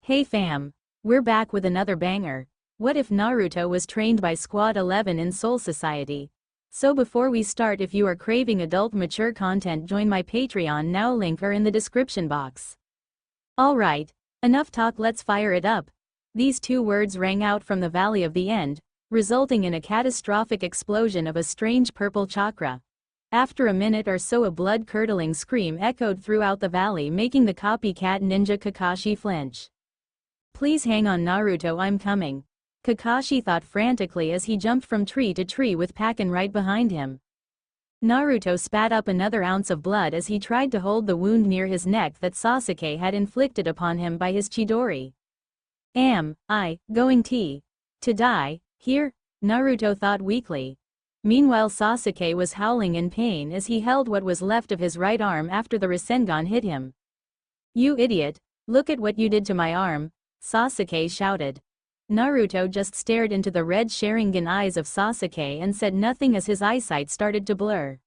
Hey fam! We're back with another banger. What if Naruto was trained by Squad 11 in Soul Society? So before we start, if you are craving adult mature content, join my Patreon now, link are in the description box. Alright, enough talk, let's fire it up. These two words rang out from the Valley of the End, resulting in a catastrophic explosion of a strange purple chakra. After a minute or so, a blood-curdling scream echoed throughout the valley, making the copycat ninja Kakashi flinch. Please hang on Naruto, I'm coming. Kakashi thought frantically as he jumped from tree to tree with Pakken right behind him. Naruto spat up another ounce of blood as he tried to hold the wound near his neck that Sasuke had inflicted upon him by his Chidori. Am I going to die here? Naruto thought weakly. Meanwhile, Sasuke was howling in pain as he held what was left of his right arm after the Rasengan hit him. You idiot, look at what you did to my arm, Sasuke shouted. Naruto just stared into the red Sharingan eyes of Sasuke and said nothing as his eyesight started to blur.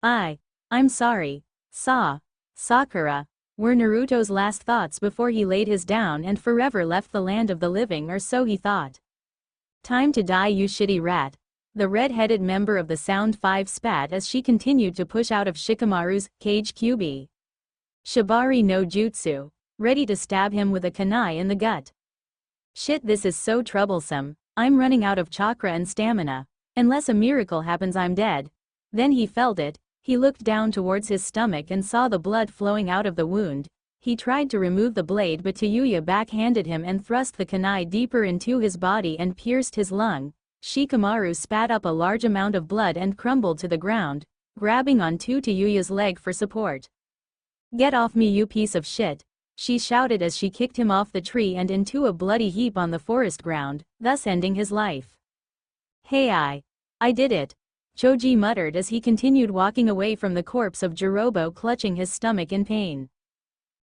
I'm sorry, Sakura, were Naruto's last thoughts before he laid his down and forever left the land of the living, or so he thought. Time to die, you shitty rat, the red-headed member of the Sound 5 spat as she continued to push out of Shikamaru's cage QB. Shibari no Jutsu, ready to stab him with a kunai in the gut. Shit, this is so troublesome, I'm running out of chakra and stamina. Unless a miracle happens, I'm dead. Then he felt it. He looked down towards his stomach and saw the blood flowing out of the wound. He tried to remove the blade, but Tayuya backhanded him and thrust the kunai deeper into his body and pierced his lung. Shikamaru spat up a large amount of blood and crumbled to the ground, grabbing onto Tayuya's leg for support. Get off me, you piece of shit, she shouted as she kicked him off the tree and into a bloody heap on the forest ground, thus ending his life. Hey, I did it, Choji muttered as he continued walking away from the corpse of Jirobo, clutching his stomach in pain.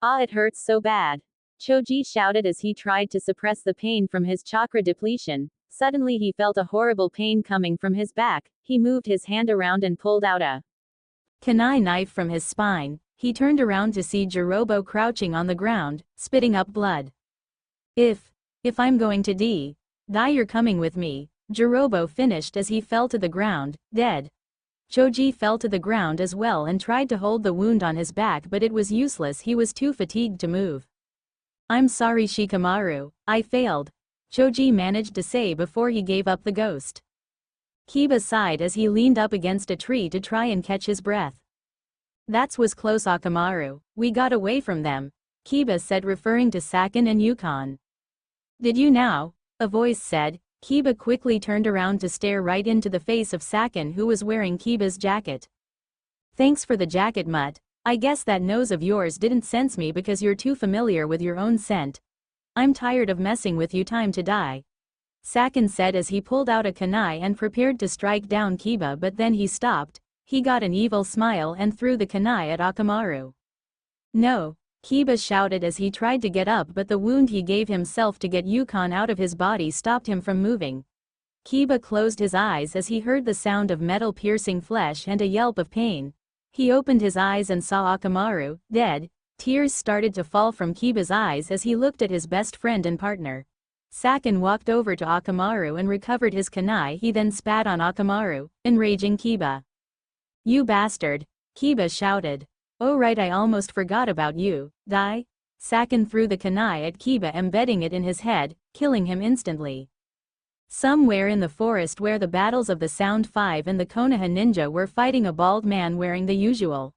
Ah, it hurts so bad, Choji shouted as he tried to suppress the pain from his chakra depletion. Suddenly he felt a horrible pain coming from his back. He moved his hand around and pulled out a kunai knife from his spine. He turned around to see Jirobo crouching on the ground, spitting up blood. If I'm going to die, you're coming with me, Jirobo finished as he fell to the ground, dead. Choji fell to the ground as well and tried to hold the wound on his back, but it was useless, he was too fatigued to move. I'm sorry Shikamaru, I failed, Choji managed to say before he gave up the ghost. Kiba sighed as he leaned up against a tree to try and catch his breath. That was close, Akamaru, we got away from them, Kiba said, referring to Sakin and Yukon. Did you now? A voice said. Kiba quickly turned around to stare right into the face of Sakin, who was wearing Kiba's jacket. Thanks for the jacket, Mutt. I guess that nose of yours didn't sense me because you're too familiar with your own scent. I'm tired of messing with you, time to die, Sakin said as he pulled out a kunai and prepared to strike down Kiba, but then he stopped. He got an evil smile and threw the kunai at Akamaru. No, Kiba shouted as he tried to get up, but the wound he gave himself to get Yukon out of his body stopped him from moving. Kiba closed his eyes as he heard the sound of metal piercing flesh and a yelp of pain. He opened his eyes and saw Akamaru, dead. Tears started to fall from Kiba's eyes as he looked at his best friend and partner. Sakin walked over to Akamaru and recovered his kunai. He then spat on Akamaru, enraging Kiba. You bastard, Kiba shouted. Oh right, I almost forgot about you, die? Sakin threw the kunai at Kiba, embedding it in his head, killing him instantly. Somewhere in the forest where the battles of the Sound 5 and the Konoha ninja were fighting, a bald man wearing the usual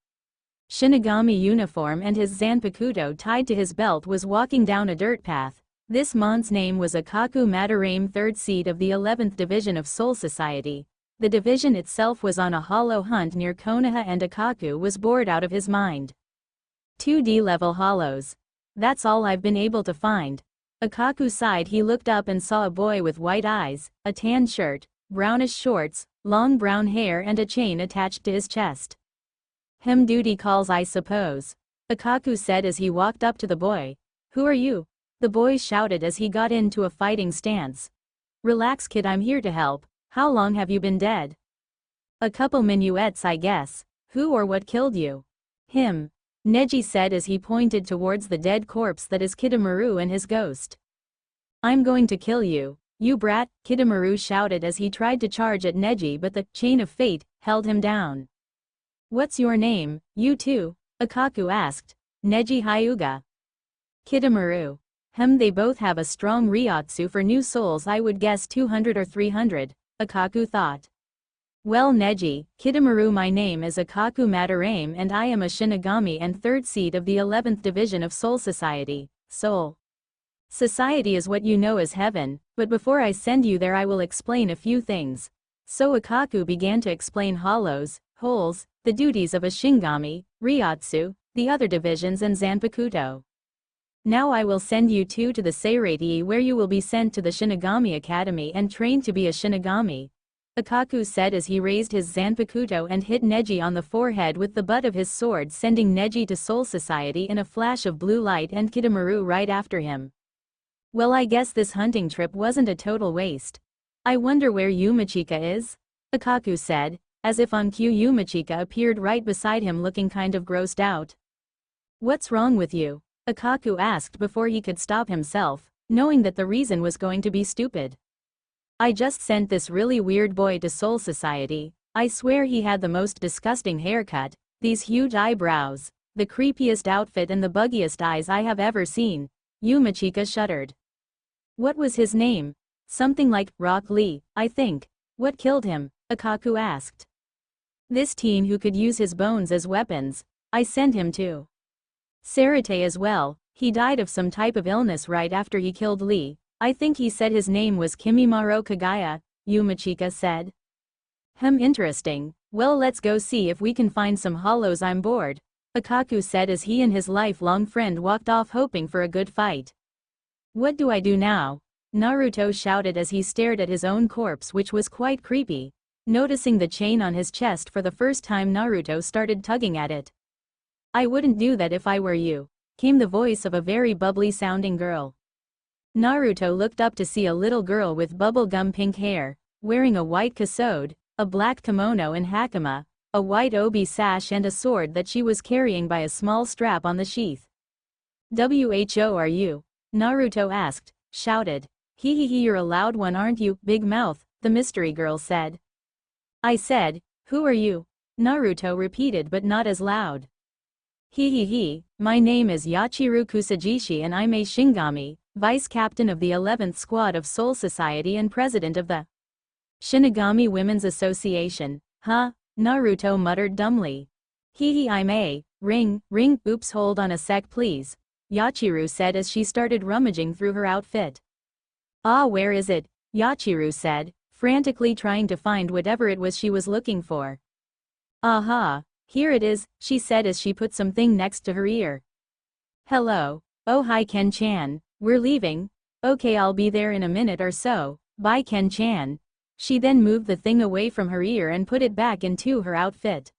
Shinigami uniform and his Zanpakuto tied to his belt was walking down a dirt path. This man's name was Akaku Madarame, 3rd seed of the 11th division of Soul Society. The division itself was on a hollow hunt near Konoha and Akaku was bored out of his mind. 2D level hollows. That's all I've been able to find. Akaku sighed. He looked up and saw a boy with white eyes, a tan shirt, brownish shorts, long brown hair and a chain attached to his chest. Duty calls, I suppose, Akaku said as he walked up to the boy. Who are you? The boy shouted as he got into a fighting stance. Relax kid, I'm here to help. How long have you been dead? A couple minuets, I guess. Who or what killed you? Him. Neji said as he pointed towards the dead corpse that is Kidomaru and his ghost. I'm going to kill you, you brat, Kidomaru shouted as he tried to charge at Neji, but the chain of fate held him down. What's your name, you too? Akaku asked. Neji Hyuga. Kidomaru. They both have a strong Ryotsu for new souls, I would guess 200 or 300, Akaku thought. Well Neji, Kidomaru, my name is Akaku Madarame and I am a Shinigami and third seed of the 11th division of Soul Society. Soul Society is what you know as heaven, but before I send you there I will explain a few things. So Akaku began to explain hollows, holes, the duties of a Shingami, Ryotsu, the other divisions and Zanpakuto. Now I will send you two to the Seireiti where you will be sent to the Shinigami Academy and trained to be a Shinigami. Akaku said as he raised his Zanpakuto and hit Neji on the forehead with the butt of his sword, sending Neji to Soul Society in a flash of blue light and Kidomaru right after him. Well, I guess this hunting trip wasn't a total waste. I wonder where Yumachika is? Akaku said, as if on cue Yumachika appeared right beside him looking kind of grossed out. What's wrong with you? Akaku asked before he could stop himself, knowing that the reason was going to be stupid. I just sent this really weird boy to Soul Society. I swear he had the most disgusting haircut, these huge eyebrows, the creepiest outfit and the buggiest eyes I have ever seen. Yumachika shuddered. What was his name? Something like Rock Lee, I think. What killed him? Akaku asked. This teen who could use his bones as weapons. I sent him to Sarate as well. He died of some type of illness right after he killed Lee. I think he said his name was Kimimaro Kagaya, Yumachika said. Interesting. Well, let's go see if we can find some hollows. I'm bored, Akaku said as he and his lifelong friend walked off hoping for a good fight. What do I do now? Naruto shouted as he stared at his own corpse, which was quite creepy. Noticing the chain on his chest for the first time, Naruto started tugging at it. I wouldn't do that if I were you, came the voice of a very bubbly sounding girl. Naruto looked up to see a little girl with bubblegum pink hair, wearing a white kasode, a black kimono and hakama, a white obi sash and a sword that she was carrying by a small strap on the sheath. "Who are you?" Naruto asked, shouted. Hee, you're a loud one, aren't you, big mouth, the mystery girl said. I said, who are you? Naruto repeated, but not as loud. Hee, my name is Yachiru Kusajishi and I'm a Shingami, vice captain of the 11th squad of Soul Society and president of the Shinigami Women's Association. Huh? Naruto muttered dumbly. Hee, I'm a ring, oops, hold on a sec please, Yachiru said as she started rummaging through her outfit. Ah, where is it? Yachiru said, frantically trying to find whatever it was she was looking for. Aha, here it is, she said as she put something next to her ear. Hello. Oh hi Ken-chan, we're leaving. Okay, I'll be there in a minute or so, bye Ken-chan. She then moved the thing away from her ear and put it back into her outfit.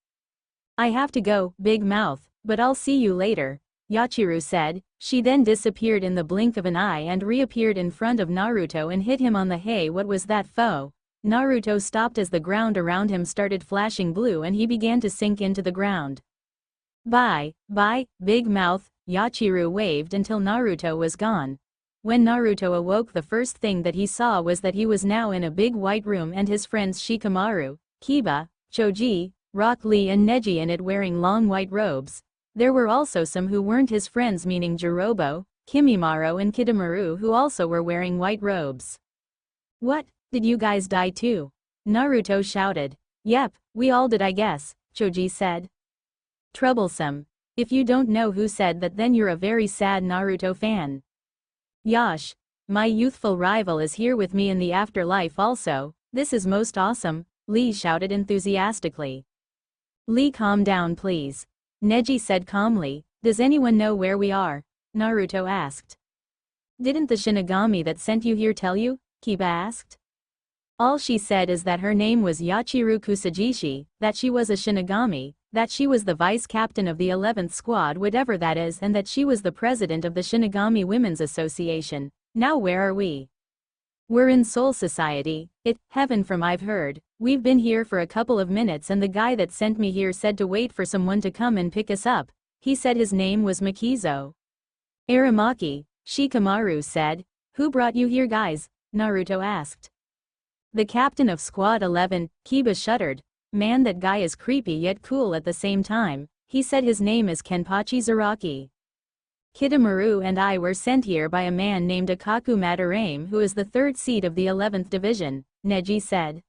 I have to go, big mouth, but I'll see you later, Yachiru said. She then disappeared in the blink of an eye and reappeared in front of Naruto and hit him on the hey, what was that foe? Naruto stopped as the ground around him started flashing blue and he began to sink into the ground. Bye, big mouth, Yachiru waved until Naruto was gone. When Naruto awoke, the first thing that he saw was that he was now in a big white room and his friends Shikamaru, Kiba, Choji, Rock Lee and Neji in it wearing long white robes. There were also some who weren't his friends, meaning Jirobo, Kimimaro and Kidomaru, who also were wearing white robes. What, did you guys die too? Naruto shouted. Yep, we all did I guess, Choji said. Troublesome. If you don't know who said that, then you're a very sad Naruto fan. Yash, my youthful rival is here with me in the afterlife also, this is most awesome, Lee shouted enthusiastically. Lee, calm down please. Neji said calmly. Does anyone know where we are? Naruto asked. Didn't the Shinigami that sent you here tell you? Kiba asked. All she said is that her name was Yachiru Kusajishi, that she was a Shinigami, that she was the vice captain of the 11th squad, whatever that is, and that she was the president of the Shinigami Women's Association. Now where are we? We're in Soul Society. Heaven from I've heard. We've been here for a couple of minutes and the guy that sent me here said to wait for someone to come and pick us up. He said his name was Makizo. Aramaki, Shikamaru said. Who brought you here guys? Naruto asked. The captain of Squad 11, Kiba shuddered. Man, that guy is creepy yet cool at the same time. He said his name is Kenpachi Zaraki. Kidomaru and I were sent here by a man named Akaku Madarame who is the 3rd seat of the 11th division, Neji said.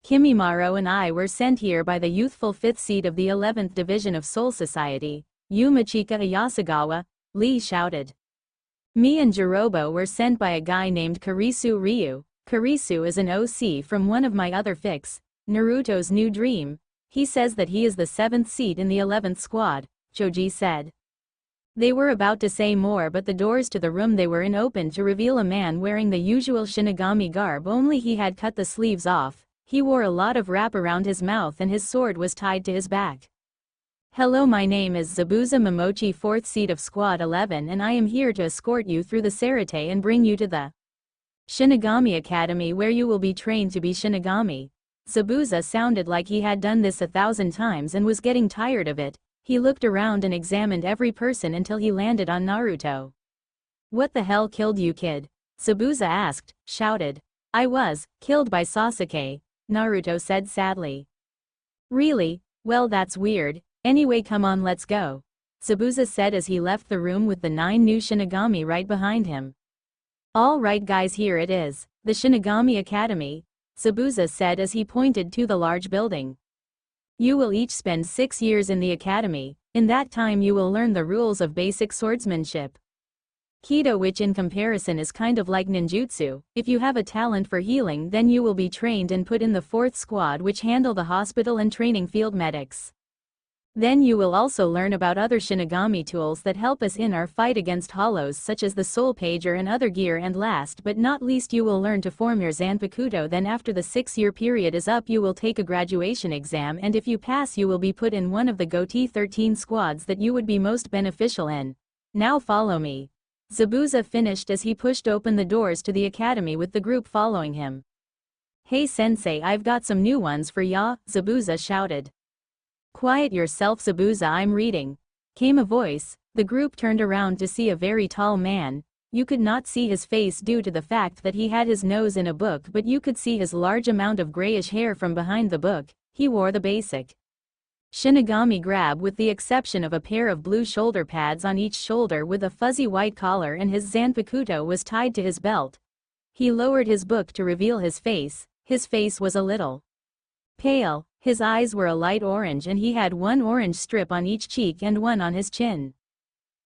Kimimaro and I were sent here by the youthful 5th seat of the 11th division of Soul Society, Yumachika Ayasagawa, Lee shouted. Me and Jirobo were sent by a guy named Kurisu Ryu. Kurisu is an OC from one of my other fics, Naruto's New Dream. He says that he is the 7th seat in the 11th squad, Choji said. They were about to say more but the doors to the room they were in opened to reveal a man wearing the usual Shinigami garb, only he had cut the sleeves off. He wore a lot of wrap around his mouth and his sword was tied to his back. Hello, my name is Zabuza Momochi, 4th seat of Squad 11, and I am here to escort you through the Sarate and bring you to the Shinigami Academy where you will be trained to be Shinigami. Zabuza sounded like he had done this 1,000 times and was getting tired of it. He looked around and examined every person until he landed on Naruto. What the hell killed you, kid? Zabuza asked, shouted. I was killed by Sasuke, Naruto said sadly. Really? Well, that's weird. Anyway, come on, let's go, Zabuza said as he left the room with the 9 new Shinigami right behind him. Alright guys, here it is, the Shinigami Academy, Zabuza said as he pointed to the large building. You will each spend 6 years in the academy. In that time you will learn the rules of basic swordsmanship. Kido, which in comparison is kind of like ninjutsu. If you have a talent for healing, then you will be trained and put in the 4th squad, which handle the hospital and training field medics. Then you will also learn about other Shinigami tools that help us in our fight against hollows, such as the Soul Pager and other gear, and last but not least you will learn to form your Zanpakuto. Then after the 6-year period is up you will take a graduation exam, and if you pass you will be put in one of the Goatee 13 squads that you would be most beneficial in. Now follow me. Zabuza finished as he pushed open the doors to the academy with the group following him. Hey sensei, I've got some new ones for ya, Zabuza shouted. Quiet yourself, Zabuza, I'm reading, came a voice. The group turned around to see a very tall man. You could not see his face due to the fact that he had his nose in a book, but you could see his large amount of grayish hair from behind the book. He wore the basic Shinigami grab with the exception of a pair of blue shoulder pads on each shoulder with a fuzzy white collar, and his Zanpakuto was tied to his belt. He lowered his book to reveal his face. His face was a little pale. His eyes were a light orange and he had one orange strip on each cheek and one on his chin.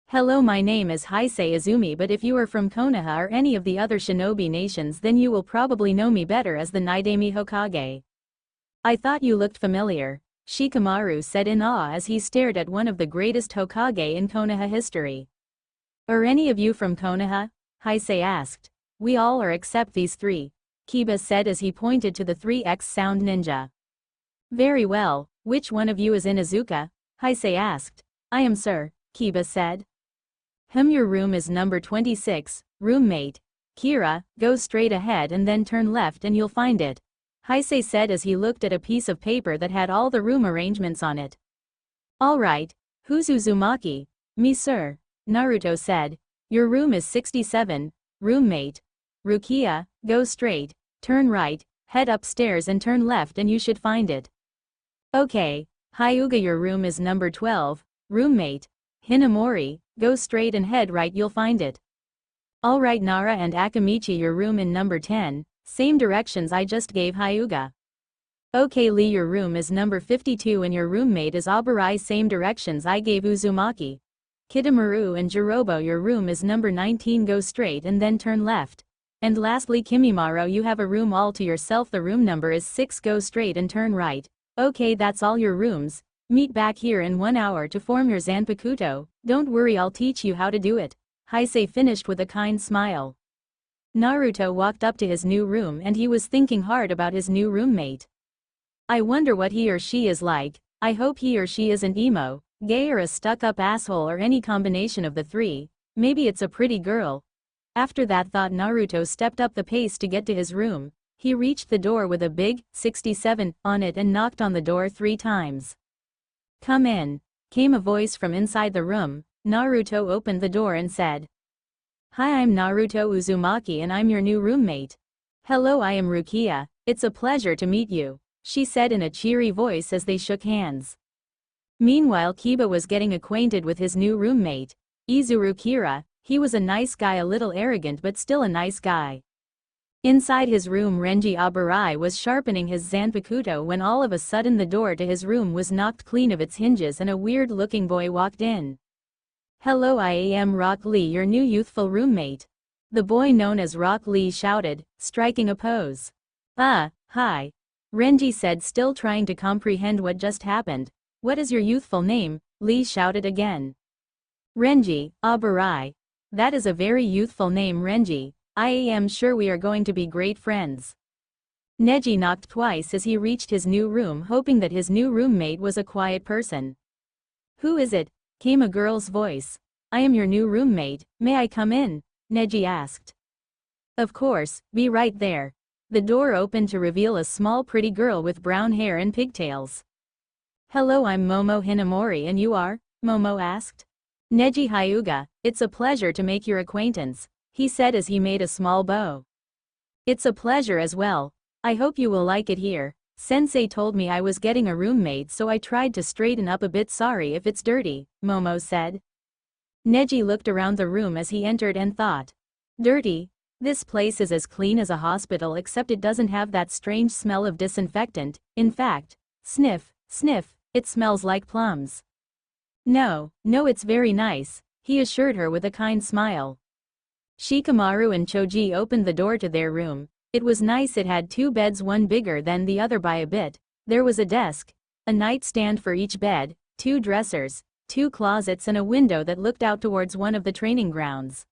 Hello, my name is Heisei Izumi, but if you are from Konoha or any of the other shinobi nations then you will probably know me better as the Naidami Hokage. I thought you looked familiar, Shikamaru said in awe as he stared at one of the greatest Hokage in Konoha history. Are any of you from Konoha? Heisei asked. We all are except these 3, Kiba said as he pointed to the 3X sound ninja. Very well, which one of you is Inuzuka? Heisei asked. I am, sir, Kiba said. Your room is number 26, roommate. Kira, go straight ahead and then turn left and you'll find it, Heisei said as he looked at a piece of paper that had all the room arrangements on it. Alright, who's Uzumaki? Me, sir, Naruto said. Your room is 67, roommate. Rukia, go straight, turn right, head upstairs and turn left and you should find it. Okay, Hyuga, your room is number 12, roommate. Hinamori, go straight and head right, you'll find it. Alright, Nara and Akamichi, your room in number 10, same directions I just gave Hyuga. Okay, Lee, your room is number 52 and your roommate is Abarai, same directions I gave Uzumaki. Kidomaru and Jirobo, your room is number 19, go straight and then turn left. And lastly Kimimaro, you have a room all to yourself, the room number is 6, go straight and turn right. Okay, that's all your rooms. Meet back here in 1 hour to form your Zanpakuto. Don't worry, I'll teach you how to do it, Heisei finished with a kind smile. Naruto walked up to his new room and he was thinking hard about his new roommate. I wonder what he or she is like. I hope he or she isn't emo, gay or a stuck-up asshole or any combination of the 3. Maybe it's a pretty girl. After that thought, Naruto stepped up the pace to get to his room. He reached the door with a big 67 on it and knocked on the door 3 times. Come in. came a voice from inside the room. Naruto opened the door and said, "Hi, I'm Naruto Uzumaki and I'm your new roommate." "Hello, I am Rukia, it's a pleasure to meet you," she said in a cheery voice as they shook hands. Meanwhile, Kiba was getting acquainted with his new roommate, Izuru Kira. He was a nice guy, a little arrogant but still a nice guy. Inside his room, Renji Aburai was sharpening his Zanpakuto when all of a sudden the door to his room was knocked clean of its hinges and a weird-looking boy walked in. "Hello, I am Rock Lee, your new youthful roommate," the boy known as Rock Lee shouted, striking a pose. Hi," Renji said, still trying to comprehend what just happened. "What is your youthful name?" Lee shouted again. "Renji Aburai. That is a very youthful name, Renji. I am sure we are going to be great friends." Neji knocked twice as he reached his new room, hoping that his new roommate was a quiet person. "Who is it?" came a girl's voice. "I am your new roommate, may I come in?" Neji asked. "Of course, be right there." The door opened to reveal a small pretty girl with brown hair and pigtails. "Hello, I'm Momo Hinamori and you are?" Momo asked. "Neji Hyuga, it's a pleasure to make your acquaintance," he said as he made a small bow. "It's a pleasure as well. I hope you will like it here. Sensei told me I was getting a roommate, so I tried to straighten up a bit. Sorry if it's dirty," Momo said. Neji looked around the room as he entered and thought, "Dirty? This place is as clean as a hospital, except it doesn't have that strange smell of disinfectant. In fact, sniff, sniff, it smells like plums." No, it's very nice," he assured her with a kind smile. Shikamaru and Choji opened the door to their room. It was nice. It had 2 beds, one bigger than the other by a bit. There was a desk, a nightstand for each bed, 2 dressers, 2 closets and a window that looked out towards one of the training grounds.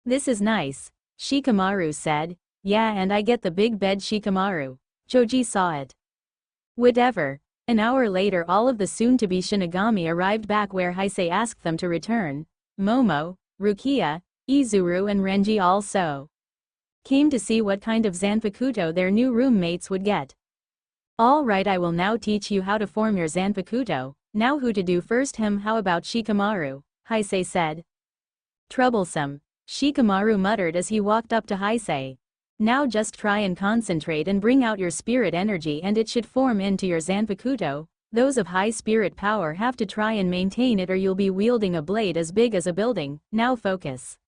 "This is nice," Shikamaru said. "Yeah, and I get the big bed." Shikamaru. Choji saw it. Whatever. An hour later, all of the soon-to-be Shinigami arrived back where Heisei asked them to return. Momo, Rukia, Izuru and Renji also came to see what kind of Zanpakuto their new roommates would get. "Alright, I will now teach you how to form your Zanpakuto. Now who to do first? How about Shikamaru?" Heisei said. "Troublesome," Shikamaru muttered as he walked up to Heisei. "Now just try and concentrate and bring out your spirit energy and it should form into your Zanpakuto. Those of high spirit power have to try and maintain it or you'll be wielding a blade as big as a building. Now focus."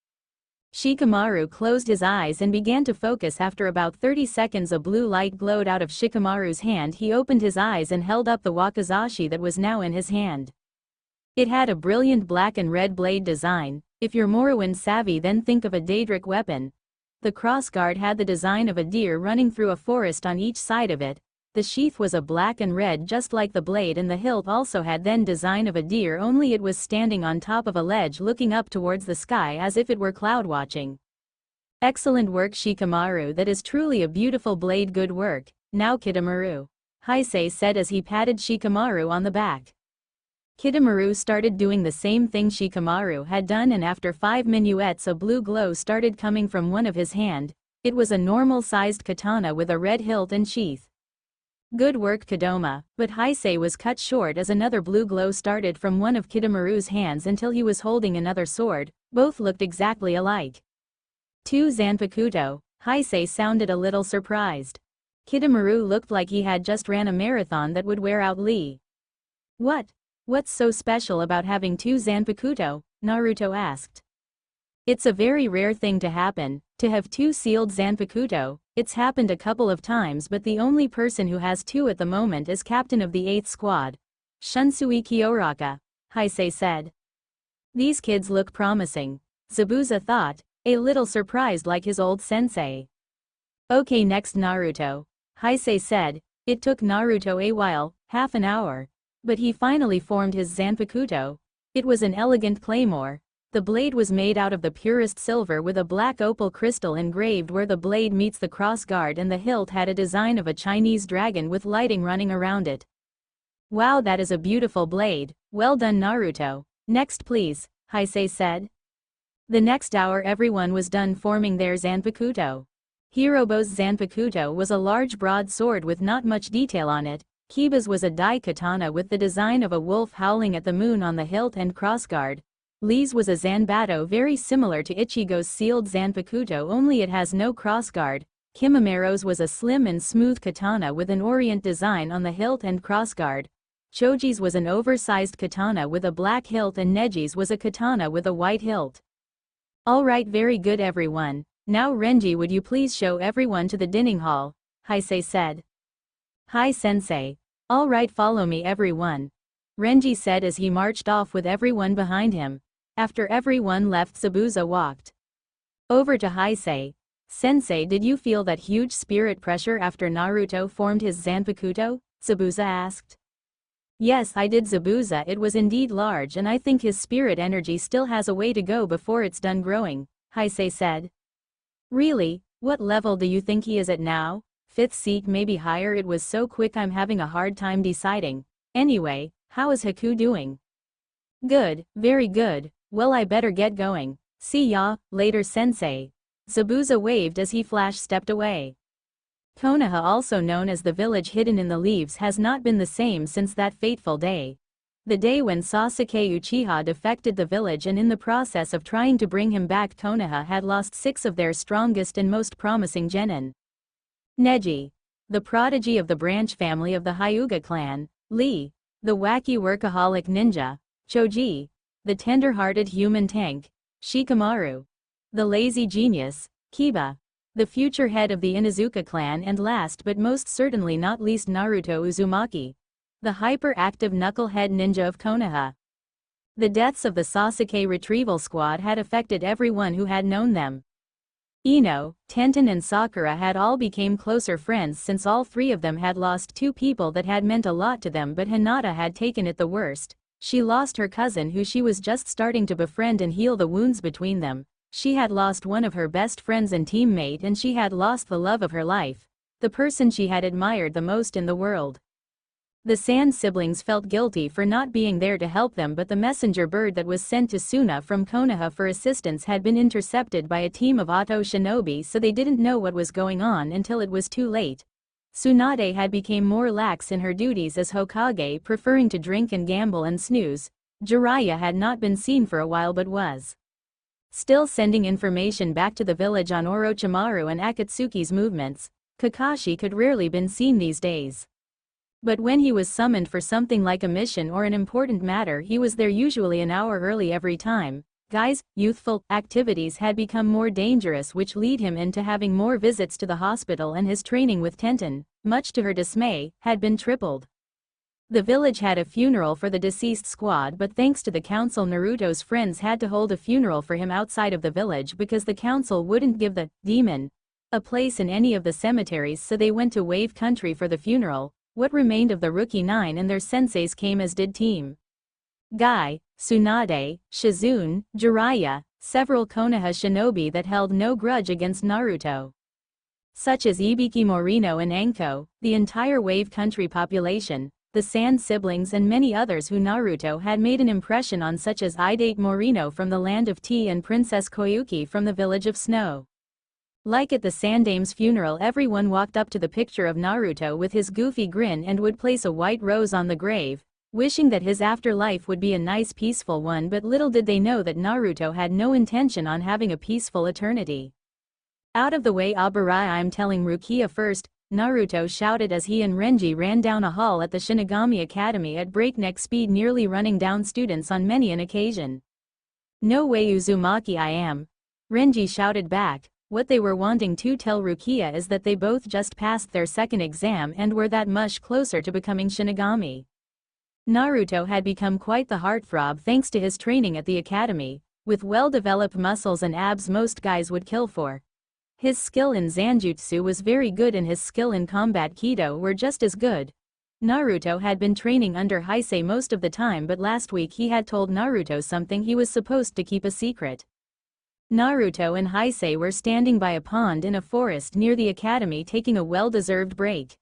Shikamaru closed his eyes and began to focus. After about 30 seconds, a blue light glowed out of Shikamaru's hand. He opened his eyes and held up the wakizashi that was now in his hand. It had a brilliant black and red blade design. If you're Morrowind savvy, then think of a Daedric weapon. The crossguard had the design of a deer running through a forest on each side of it. The sheath was a black and red just like the blade, and the hilt also had the design of a deer, only it was standing on top of a ledge looking up towards the sky as if it were cloud watching. "Excellent work, Shikamaru, that is truly a beautiful blade. Good work." "Now Kitamaru," Heisei said as he patted Shikamaru on the back. Kitamaru started doing the same thing Shikamaru had done, and after 5 minuets a blue glow started coming from one of his hand. It was a normal-sized katana with a red hilt and sheath. "Good work, Kodama," but Heisei was cut short as another blue glow started from one of Kitamaru's hands until he was holding another sword. Both looked exactly alike. 2 Zanpakuto, Heisei sounded a little surprised. Kitamaru looked like he had just ran a marathon that would wear out Lee. What's so special about having 2 Zanpakuto? Naruto asked. "It's a very rare thing to happen, to have 2 sealed Zanpakuto. It's happened a couple of times, but the only person who has 2 at the moment is captain of the 8th squad, Shunsui Kyoraka," Heisei said. "These kids look promising," Zabuza thought, a little surprised like his old sensei. "Okay, next Naruto," Heisei said. It took Naruto a while, half an hour. But he finally formed his Zanpakuto. It was an elegant claymore. The blade was made out of the purest silver with a black opal crystal engraved where the blade meets the crossguard, and the hilt had a design of a Chinese dragon with lighting running around it. "Wow, that is a beautiful blade. Well done, Naruto. Next please," Heisei said. The next hour everyone was done forming their Zanpakuto. Hirobo's Zanpakuto was a large broad sword with not much detail on it. Kiba's was a dai katana with the design of a wolf howling at the moon on the hilt and crossguard. Lee's was a zanbato very similar to Ichigo's sealed zanpakuto, only it has no crossguard. Kimamero's was a slim and smooth katana with an orient design on the hilt and crossguard. Choji's was an oversized katana with a black hilt, and Neji's was a katana with a white hilt. Alright, very good everyone. Now Renji, would you please show everyone to the dining hall? Heisei said. Hi sensei. Alright, follow me everyone. Renji said as he marched off with everyone behind him. After everyone left, Zabuza walked over to Heisei. Sensei, did you feel that huge spirit pressure after Naruto formed his Zanpakuto? Zabuza asked. Yes, I did Zabuza, it was indeed large, and I think his spirit energy still has a way to go before it's done growing, Heisei said. Really? What level do you think he is at now? 5th seat, maybe higher? It was so quick I'm having a hard time deciding. Anyway, how is Haku doing? Good, very good. Well, I better get going. See ya later sensei. Zabuza waved as he stepped away. Konoha, also known as the village hidden in the leaves, has not been the same since that fateful day. The day when Sasuke Uchiha defected the village, and in the process of trying to bring him back, Konoha had lost 6 of their strongest and most promising genin. Neji, the prodigy of the branch family of the Hyuga clan, Lee, the wacky workaholic ninja, Choji, the tender-hearted human tank, Shikamaru, the lazy genius, Kiba, the future head of the Inuzuka clan, and last but most certainly not least, Naruto Uzumaki, the hyperactive knucklehead ninja of Konoha. The deaths of the Sasuke retrieval squad had affected everyone who had known them. Ino, Tenten and Sakura had all become closer friends since all 3 of them had lost 2 people that had meant a lot to them, but Hinata had taken it the worst. She lost her cousin, who she was just starting to befriend and heal the wounds between them. She had lost one of her best friends and teammate, and she had lost the love of her life, the person she had admired the most in the world. The Sand siblings felt guilty for not being there to help them, but the messenger bird that was sent to Suna from Konoha for assistance had been intercepted by a team of Auto shinobi, so they didn't know what was going on until it was too late. Tsunade had become more lax in her duties as Hokage, preferring to drink and gamble and snooze. Jiraiya had not been seen for a while but was still sending information back to the village on Orochimaru and Akatsuki's movements. Kakashi could rarely been seen these days. But when he was summoned for something like a mission or an important matter, he was there usually an hour early every time. Guy's youthful activities had become more dangerous, which lead him into having more visits to the hospital, and his training with Tenten, much to her dismay, had been tripled. The village had a funeral for the deceased squad, but thanks to the council, Naruto's friends had to hold a funeral for him outside of the village because the council wouldn't give the demon a place in any of the cemeteries, so they went to Wave Country for the funeral. What remained of the Rookie 9 and their senseis came, as did Team Guy, Tsunade, Shizune, Jiraiya, several Konoha shinobi that held no grudge against Naruto, such as Ibiki Morino and Anko, the entire Wave Country population, the Sand siblings, and many others who Naruto had made an impression on, such as Idate Morino from the Land of Tea and Princess Koyuki from the Village of Snow. Like at the Sandame's funeral, everyone walked up to the picture of Naruto with his goofy grin and would place a white rose on the grave, wishing that his afterlife would be a nice peaceful one, but little did they know that Naruto had no intention on having a peaceful eternity. Out of the way, Abarai, I'm telling Rukia first, Naruto shouted as he and Renji ran down a hall at the Shinigami Academy at breakneck speed, nearly running down students on many an occasion. No way, Uzumaki, I am. Renji shouted back. What they were wanting to tell Rukia is that they both just passed their second exam and were that much closer to becoming Shinigami. Naruto had become quite the heartthrob thanks to his training at the academy, with well-developed muscles and abs most guys would kill for. His skill in Zanjutsu was very good and his skill in combat Kido were just as good. Naruto had been training under Heisei most of the time, but last week he had told Naruto something he was supposed to keep a secret. Naruto and Heisei were standing by a pond in a forest near the academy taking a well-deserved break.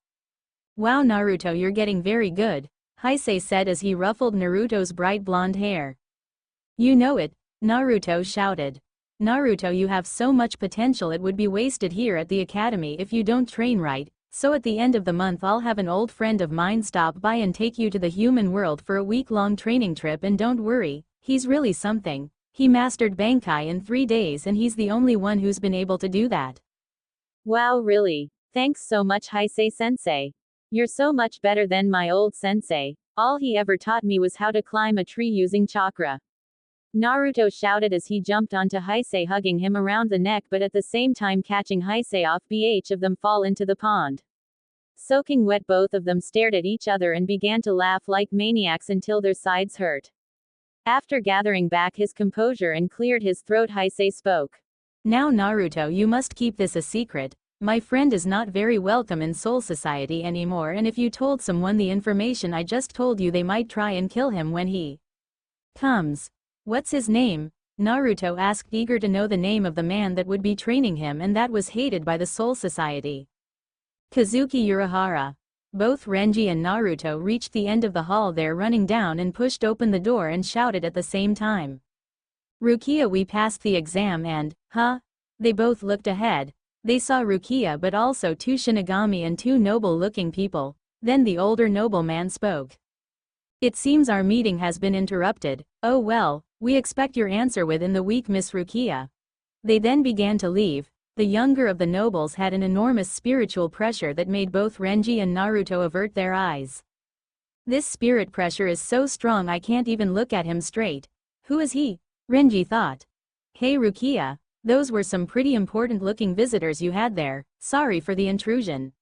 Wow, Naruto, you're getting very good, Heisei said as he ruffled Naruto's bright blonde hair. You know it, Naruto shouted. Naruto, you have so much potential, it would be wasted here at the academy if you don't train right. So at the end of the month I'll have an old friend of mine stop by and take you to the human world for a week-long training trip, and don't worry, he's really something. He mastered Bankai in 3 days and he's the only one who's been able to do that. Wow, really? Thanks so much, Heisei-sensei. You're so much better than my old sensei. All he ever taught me was how to climb a tree using chakra. Naruto shouted as he jumped onto Heisei, hugging him around the neck but at the same time catching Heisei off. Both of them fall into the pond. Soaking wet, both of them stared at each other and began to laugh like maniacs until their sides hurt. After gathering back his composure and cleared his throat, Heisei spoke. Now Naruto, you must keep this a secret. My friend is not very welcome in Soul Society anymore, and if you told someone the information I just told you, they might try and kill him when he comes. What's his name? Naruto asked, eager to know the name of the man that would be training him and that was hated by the Soul Society. Kazuki Urahara. Both Renji and Naruto reached the end of the hall there, running down and pushed open the door and shouted at the same time. Rukia, we passed the exam and, huh? They both looked ahead. They saw Rukia but also 2 Shinigami and 2 noble-looking people. Then the older nobleman spoke. It seems our meeting has been interrupted. Oh well, we expect your answer within the week, Miss Rukia. They then began to leave. The younger of the nobles had an enormous spiritual pressure that made both Renji and Naruto avert their eyes. This spirit pressure is so strong I can't even look at him straight. Who is he? Renji thought. Hey Rukia, those were some pretty important looking visitors you had there, sorry for the intrusion.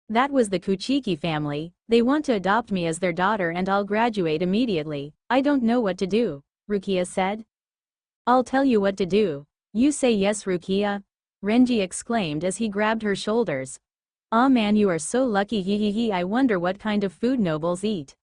That was the Kuchiki family. They want to adopt me as their daughter and I'll graduate immediately. I don't know what to do, Rukia said. I'll tell you what to do. You say yes, Rukia, Renji exclaimed as he grabbed her shoulders. Aw man, you are so lucky, hee. I wonder what kind of food nobles eat.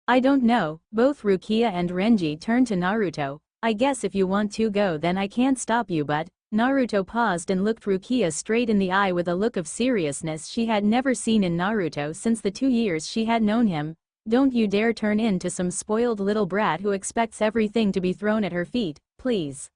I don't know. Both Rukia and Renji turned to Naruto. I guess if you want to go then I can't stop you, but Naruto paused and looked Rukia straight in the eye with a look of seriousness she had never seen in Naruto since the 2 years she had known him. Don't you dare turn into some spoiled little brat who expects everything to be thrown at her feet, please.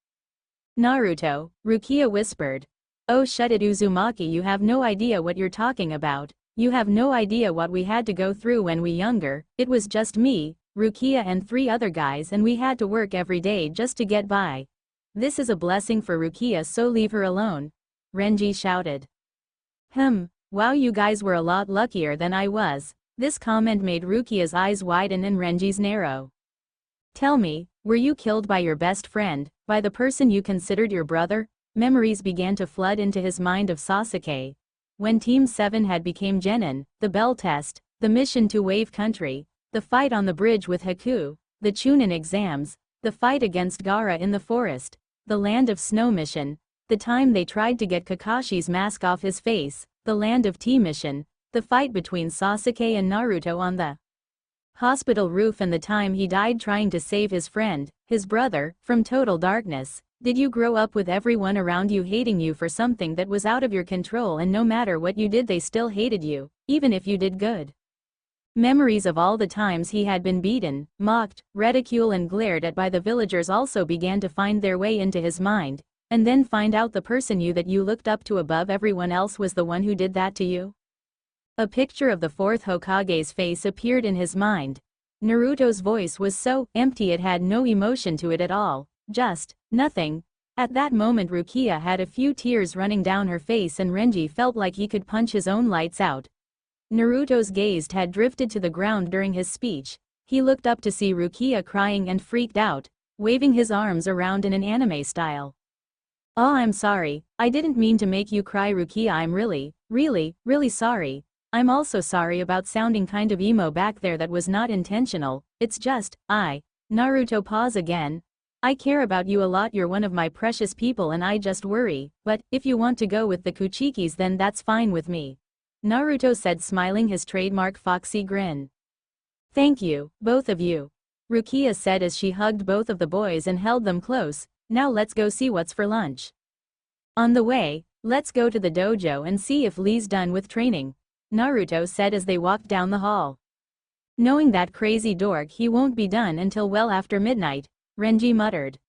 Naruto, Rukia whispered. Oh shut it, Uzumaki, you have no idea what you're talking about. You have no idea what we had to go through when we younger. It was just me, Rukia and 3 other guys, and we had to work every day just to get by. This is a blessing for Rukia, so leave her alone, Renji shouted. Wow, you guys were a lot luckier than I was. This comment made Rukia's eyes widen and Renji's narrow. Tell me, were you killed by your best friend, by the person you considered your brother? Memories began to flood into his mind of Sasuke. When Team 7 had become Genin, the Bell test, the mission to Wave Country, the fight on the bridge with Haku, the Chunin exams, the fight against Gaara in the forest, the Land of Snow mission, the time they tried to get Kakashi's mask off his face, the Land of Tea mission, the fight between Sasuke and Naruto on the hospital roof, and the time he died trying to save his friend, his brother, from total darkness. Did you grow up with everyone around you hating you for something that was out of your control, and no matter what you did they still hated you, even if you did good? Memories of all the times he had been beaten, mocked, ridiculed and glared at by the villagers also began to find their way into his mind, and then find out the person that you looked up to above everyone else was the one who did that to you. A picture of the 4th Hokage's face appeared in his mind. Naruto's voice was so empty it had no emotion to it at all, just nothing. At that moment Rukia had a few tears running down her face and Renji felt like he could punch his own lights out. Naruto's gaze had drifted to the ground during his speech. He looked up to see Rukia crying and freaked out, waving his arms around in an anime style. Oh, I'm sorry, I didn't mean to make you cry, Rukia. I'm really sorry. I'm also sorry about sounding kind of emo back there. That was not intentional. It's just, Naruto pause again. I care about you a lot, you're one of my precious people and I just worry, but if you want to go with the Kuchikis then that's fine with me, Naruto said, smiling his trademark foxy grin. Thank you, both of you, Rukia said as she hugged both of the boys and held them close. Now let's go see what's for lunch. On the way, let's go to the dojo and see if Lee's done with training, Naruto said as they walked down the hall. Knowing that crazy dork, he won't be done until well after midnight, Renji muttered.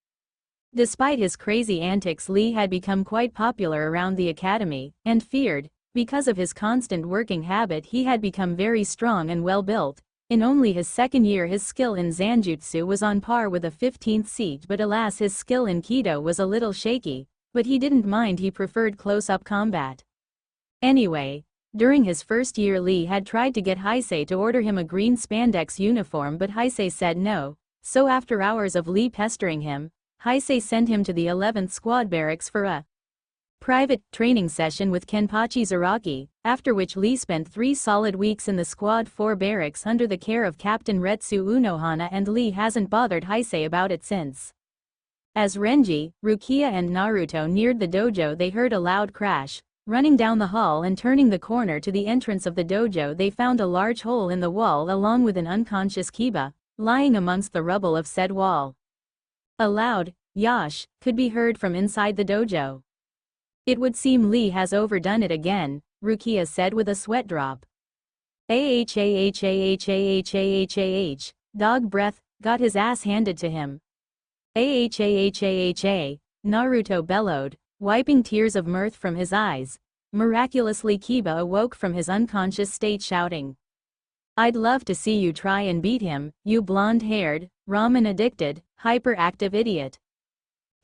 Despite his crazy antics, Lee had become quite popular around the academy, and feared, Because of his constant working habit, he had become very strong and well-built. In only his second year, his skill in Zanjutsu was on par with a 15th seat, but alas, his skill in Kido was a little shaky, but he didn't mind, he preferred close-up combat. Anyway, during his first year, Lee had tried to get Heisei to order him a green spandex uniform, but Heisei said no, so after hours of Lee pestering him, Heisei sent him to the 11th Squad barracks for a private training session with Kenpachi Zaraki, after which Lee spent 3 solid weeks in the Squad 4 barracks under the care of Captain Retsu Unohana, and Lee hasn't bothered Heisei about it since. As Renji, Rukia and Naruto neared the dojo, they heard a loud crash. Running down the hall and turning the corner to the entrance of the dojo, they found a large hole in the wall along with an unconscious Kiba, lying amongst the rubble of said wall. A loud "Yash" could be heard from inside the dojo. "It would seem Lee has overdone it again," Rukia said with a sweat drop. Dog breath, got his ass handed to him. Naruto bellowed, wiping tears of mirth from his eyes. Miraculously, Kiba awoke from his unconscious state shouting, "I'd love to see you try and beat him, you blonde-haired, ramen-addicted, hyperactive idiot."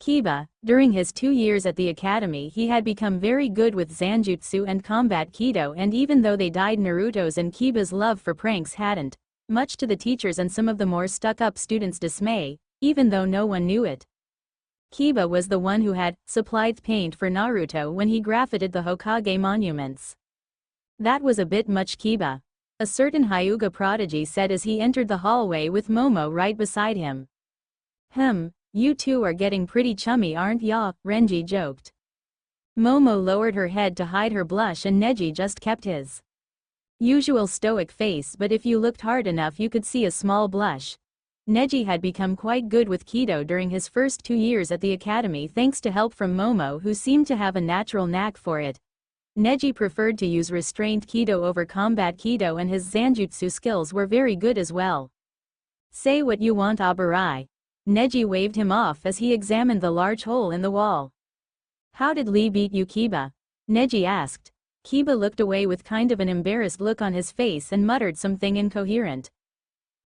Kiba, during his 2 years at the academy, he had become very good with Zanjutsu and combat Kido, and even though they died, Naruto's and Kiba's love for pranks hadn't, much to the teachers and some of the more stuck-up students' dismay, even though no one knew it. Kiba was the one who had supplied paint for Naruto when he graffited the Hokage monuments. That was a bit much, Kiba, a certain Hyuga prodigy said as he entered the hallway with Momo right beside him. You two are getting pretty chummy, aren't ya?" Renji joked. Momo lowered her head to hide her blush, and Neji just kept his usual stoic face, but if you looked hard enough you could see a small blush. Neji had become quite good with Kido during his first 2 years at the academy thanks to help from Momo, who seemed to have a natural knack for it. Neji preferred to use restrained Kido over combat Kido, and his Zanjutsu skills were very good as well. "Say what you want, Abarai." Neji waved him off as he examined the large hole in the wall. "How did Lee beat you, Kiba?" Neji asked. Kiba looked away with kind of an embarrassed look on his face and muttered something incoherent.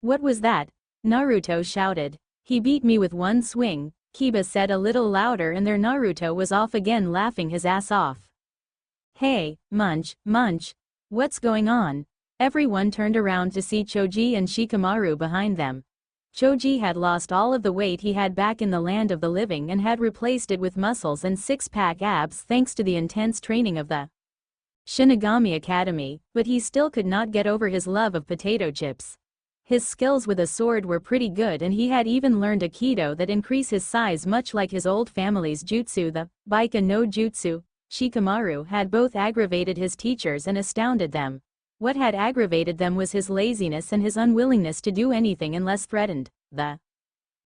"What was that?" Naruto shouted. "He beat me with one swing," Kiba said a little louder, and there Naruto was off again laughing his ass off. "Hey, Munch, what's going on?" Everyone turned around to see Choji and Shikamaru behind them. Choji had lost all of the weight he had back in the land of the living and had replaced it with muscles and six-pack abs thanks to the intense training of the Shinigami Academy, but he still could not get over his love of potato chips. His skills with a sword were pretty good, and he had even learned a Kido that increased his size much like his old family's jutsu, the Baika no Jutsu. Shikamaru had both aggravated his teachers and astounded them. What had aggravated them was his laziness and his unwillingness to do anything unless threatened. The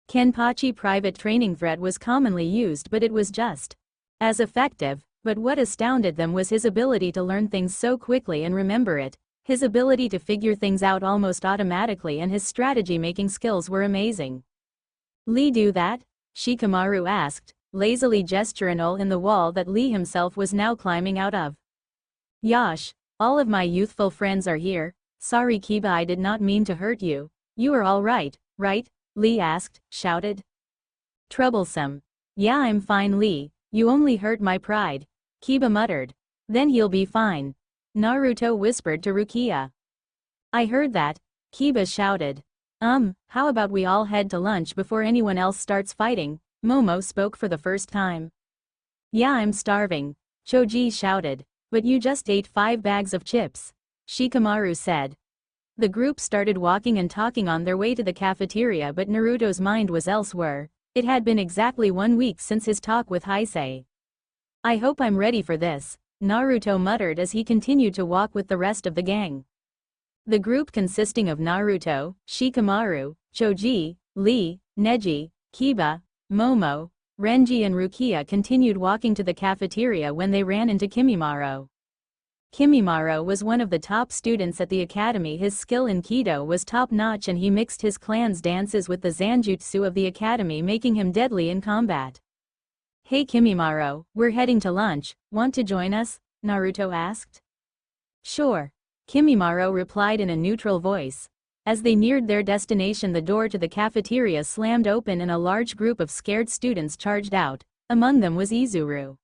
Kenpachi private training threat was commonly used, but it was just as effective. But what astounded them was his ability to learn things so quickly and remember it. His ability to figure things out almost automatically, and his strategy-making skills were amazing. "Lee do that?" Shikamaru asked, lazily gesturing in the wall that Lee himself was now climbing out of. "Yash. All of my youthful friends are here." "Sorry, Kiba, I did not mean to hurt you." "You are all right, right?" Lee asked, shouted. "Troublesome." "Yeah, I'm fine, Lee. You only hurt my pride." Kiba muttered. "Then he'll be fine." Naruto whispered to Rukia. "I heard that," Kiba shouted. How about we all head to lunch before anyone else starts fighting?" Momo spoke for the first time. "Yeah, I'm starving," Choji shouted. "But you just ate 5 bags of chips," Shikamaru said. The group started walking and talking on their way to the cafeteria, but Naruto's mind was elsewhere. It had been exactly 1 week since his talk with Heisei. "I hope I'm ready for this," Naruto muttered as he continued to walk with the rest of the gang. The group, consisting of Naruto, Shikamaru, Choji, Lee, Neji, Kiba, Momo, Renji and Rukia, continued walking to the cafeteria when they ran into Kimimaro. Kimimaro was one of the top students at the academy. His skill in Kido was top-notch, and he mixed his clan's dances with the Zanjutsu of the academy, making him deadly in combat. "Hey Kimimaro, we're heading to lunch, want to join us?" Naruto asked. Sure. Kimimaro replied in a neutral voice. As they neared their destination, the door to the cafeteria slammed open and a large group of scared students charged out. Among them was Izuru.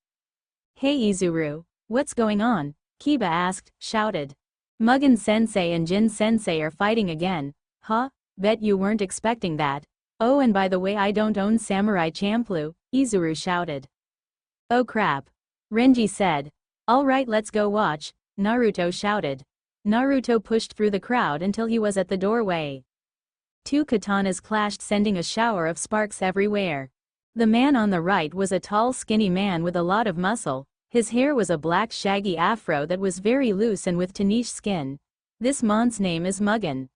Hey Izuru, what's going on? Kiba asked, shouted. Mugen Sensei and Jin Sensei are fighting again. Huh? Bet you weren't expecting that. Oh, and by the way, I don't own Samurai Champloo, Izuru shouted. Oh crap. Renji said. Alright, let's go watch, Naruto shouted. Naruto pushed through the crowd until he was at the doorway. Two katanas clashed, sending a shower of sparks everywhere. The man on the right was a tall, skinny man with a lot of muscle. His hair was a black shaggy afro that was very loose and with tannish skin. This man's name is Mugen.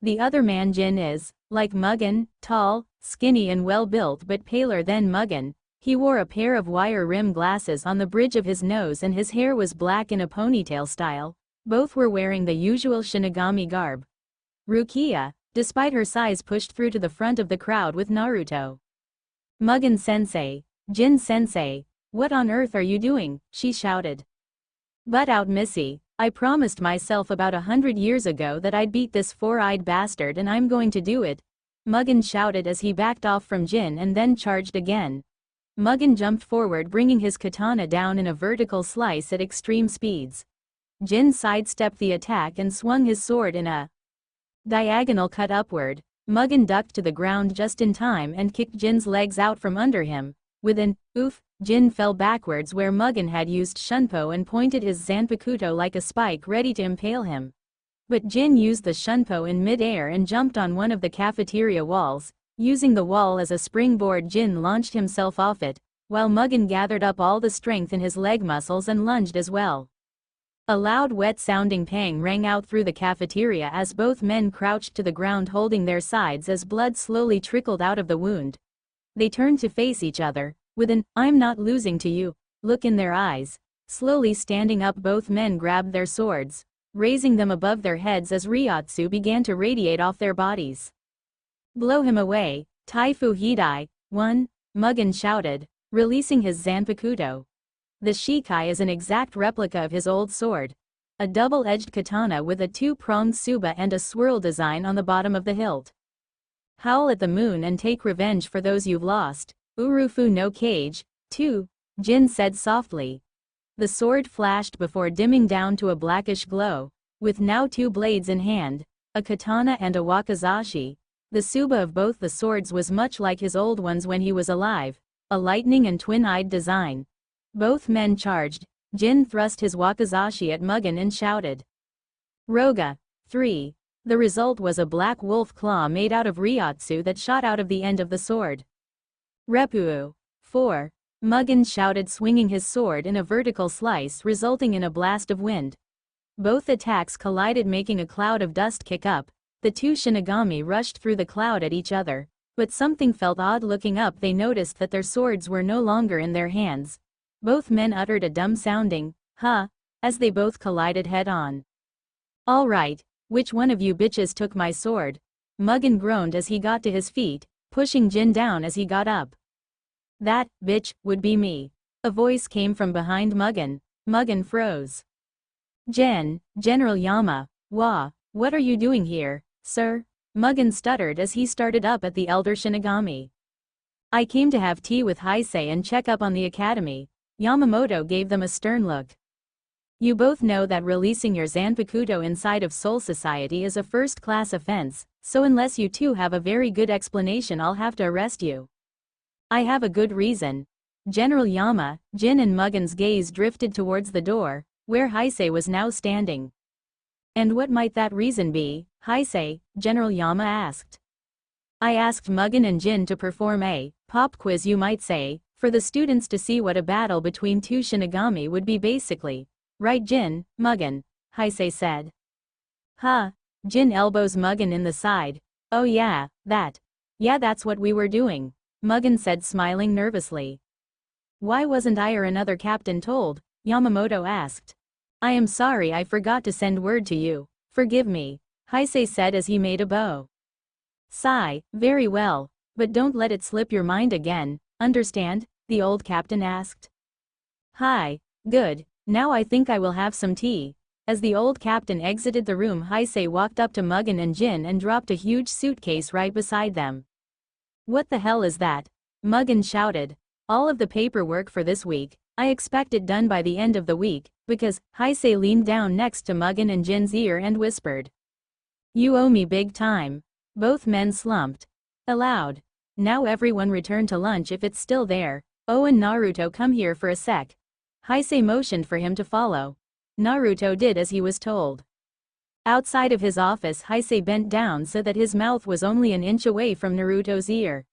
The other man, Jin, is, like Mugen, tall, skinny and well-built but paler than Mugen. He wore a pair of wire-rim glasses on the bridge of his nose and his hair was black in a ponytail style. Both were wearing the usual Shinigami garb. Rukia, despite her size, pushed through to the front of the crowd with Naruto. Mugen Sensei, Jin Sensei, what on earth are you doing? She shouted. Butt out, Missy. I promised myself about 100 years ago that I'd beat this four-eyed bastard and I'm going to do it. Mugen shouted as he backed off from Jin and then charged again. Mugen jumped forward, bringing his katana down in a vertical slice at extreme speeds. Jin sidestepped the attack and swung his sword in a diagonal cut upward. Mugen ducked to the ground just in time and kicked Jin's legs out from under him. With an oof, Jin fell backwards where Mugen had used Shunpo and pointed his Zanpakuto like a spike ready to impale him. But Jin used the Shunpo in mid-air and jumped on one of the cafeteria walls. Using the wall as a springboard, Jin launched himself off it, while Mugen gathered up all the strength in his leg muscles and lunged as well. A loud wet-sounding pang rang out through the cafeteria as both men crouched to the ground holding their sides as blood slowly trickled out of the wound. They turned to face each other, with an "I'm not losing to you" look in their eyes. Slowly standing up, both men grabbed their swords, raising them above their heads as Ryotsu began to radiate off their bodies. Blow him away, Taifu Hidai, one, Mugen shouted, releasing his Zanpakuto. The Shikai is an exact replica of his old sword. A double-edged katana with a two-pronged tsuba and a swirl design on the bottom of the hilt. Howl at the moon and take revenge for those you've lost. Urufu no Kage, 2, Jin said softly. The sword flashed before dimming down to a blackish glow, with now two blades in hand, a katana and a wakizashi. The tsuba of both the swords was much like his old ones when he was alive, a lightning and twin-eyed design. Both men charged. Jin thrust his wakizashi at Mugen and shouted. Roga, 3. The result was a black wolf claw made out of Ryotsu that shot out of the end of the sword. Repuu, 4. Mugen shouted, swinging his sword in a vertical slice, resulting in a blast of wind. Both attacks collided, making a cloud of dust kick up. The two Shinigami rushed through the cloud at each other, but something felt odd. Looking up, they noticed that their swords were no longer in their hands. Both men uttered a dumb-sounding, huh, as they both collided head-on. All right, which one of you bitches took my sword? Mugen groaned as he got to his feet, pushing Jin down as he got up. That, bitch, would be me. A voice came from behind Mugen. Mugen froze. General Yama, what are you doing here, sir? Mugen stuttered as he started up at the elder Shinigami. I came to have tea with Heisei and check up on the academy. Yamamoto gave them a stern look. You both know that releasing your Zanpakuto inside of Soul Society is a first-class offense, so unless you two have a very good explanation, I'll have to arrest you. I have a good reason. General Yama. Jin and Mugen's gaze drifted towards the door, where Heisei was now standing. And what might that reason be, Heisei? General Yama asked. I asked Mugen and Jin to perform a pop quiz, you might say, for the students to see what a battle between two Shinigami would be basically. Right, Jin? Mugen, Heisei said. Huh? Jin elbows Mugen in the side. Oh yeah, that. Yeah, that's what we were doing, Mugen said, smiling nervously. Why wasn't I or another captain told? Yamamoto asked. I am sorry, I forgot to send word to you. Forgive me, Heisei said as he made a bow. Sigh, very well, but don't let it slip your mind again, understand? The old captain asked. Hi, good, Now I think I will have some tea. As the old captain exited the room, Heisei walked up to Mugen and Jin and dropped a huge suitcase right beside them. What the hell is that? Mugen shouted. All of the paperwork for this week. I expect it done by the end of the week, because Heisei leaned down next to Mugen and Jin's ear and whispered. You owe me big time. Both men slumped. Aloud. Now everyone return to lunch if it's still there. Oh, and Naruto, come here for a sec. Heisei motioned for him to follow. Naruto did as he was told. Outside of his office, Heisei bent down so that his mouth was only an inch away from Naruto's ear.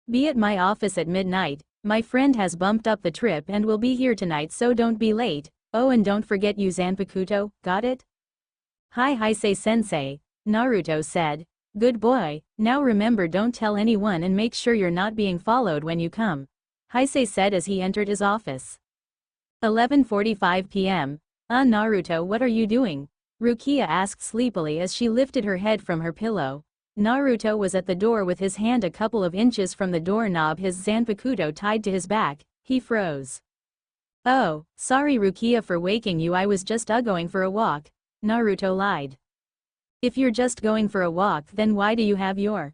Be at my office at midnight. My friend has bumped up the trip and will be here tonight, so don't be late. Oh, and don't forget you Zanpakuto, got it? Hi Heisei-sensei, Naruto said. Good boy, now remember, don't tell anyone and make sure you're not being followed when you come. Heisei said as he entered his office. 11:45 p.m. Naruto, what are you doing? Rukia asked sleepily as she lifted her head from her pillow. Naruto was at the door with his hand a couple of inches from the doorknob, his Zanpakuto tied to his back. He froze. Oh, sorry Rukia for waking you, I was just going for a walk. Naruto lied. If you're just going for a walk, then why do you have your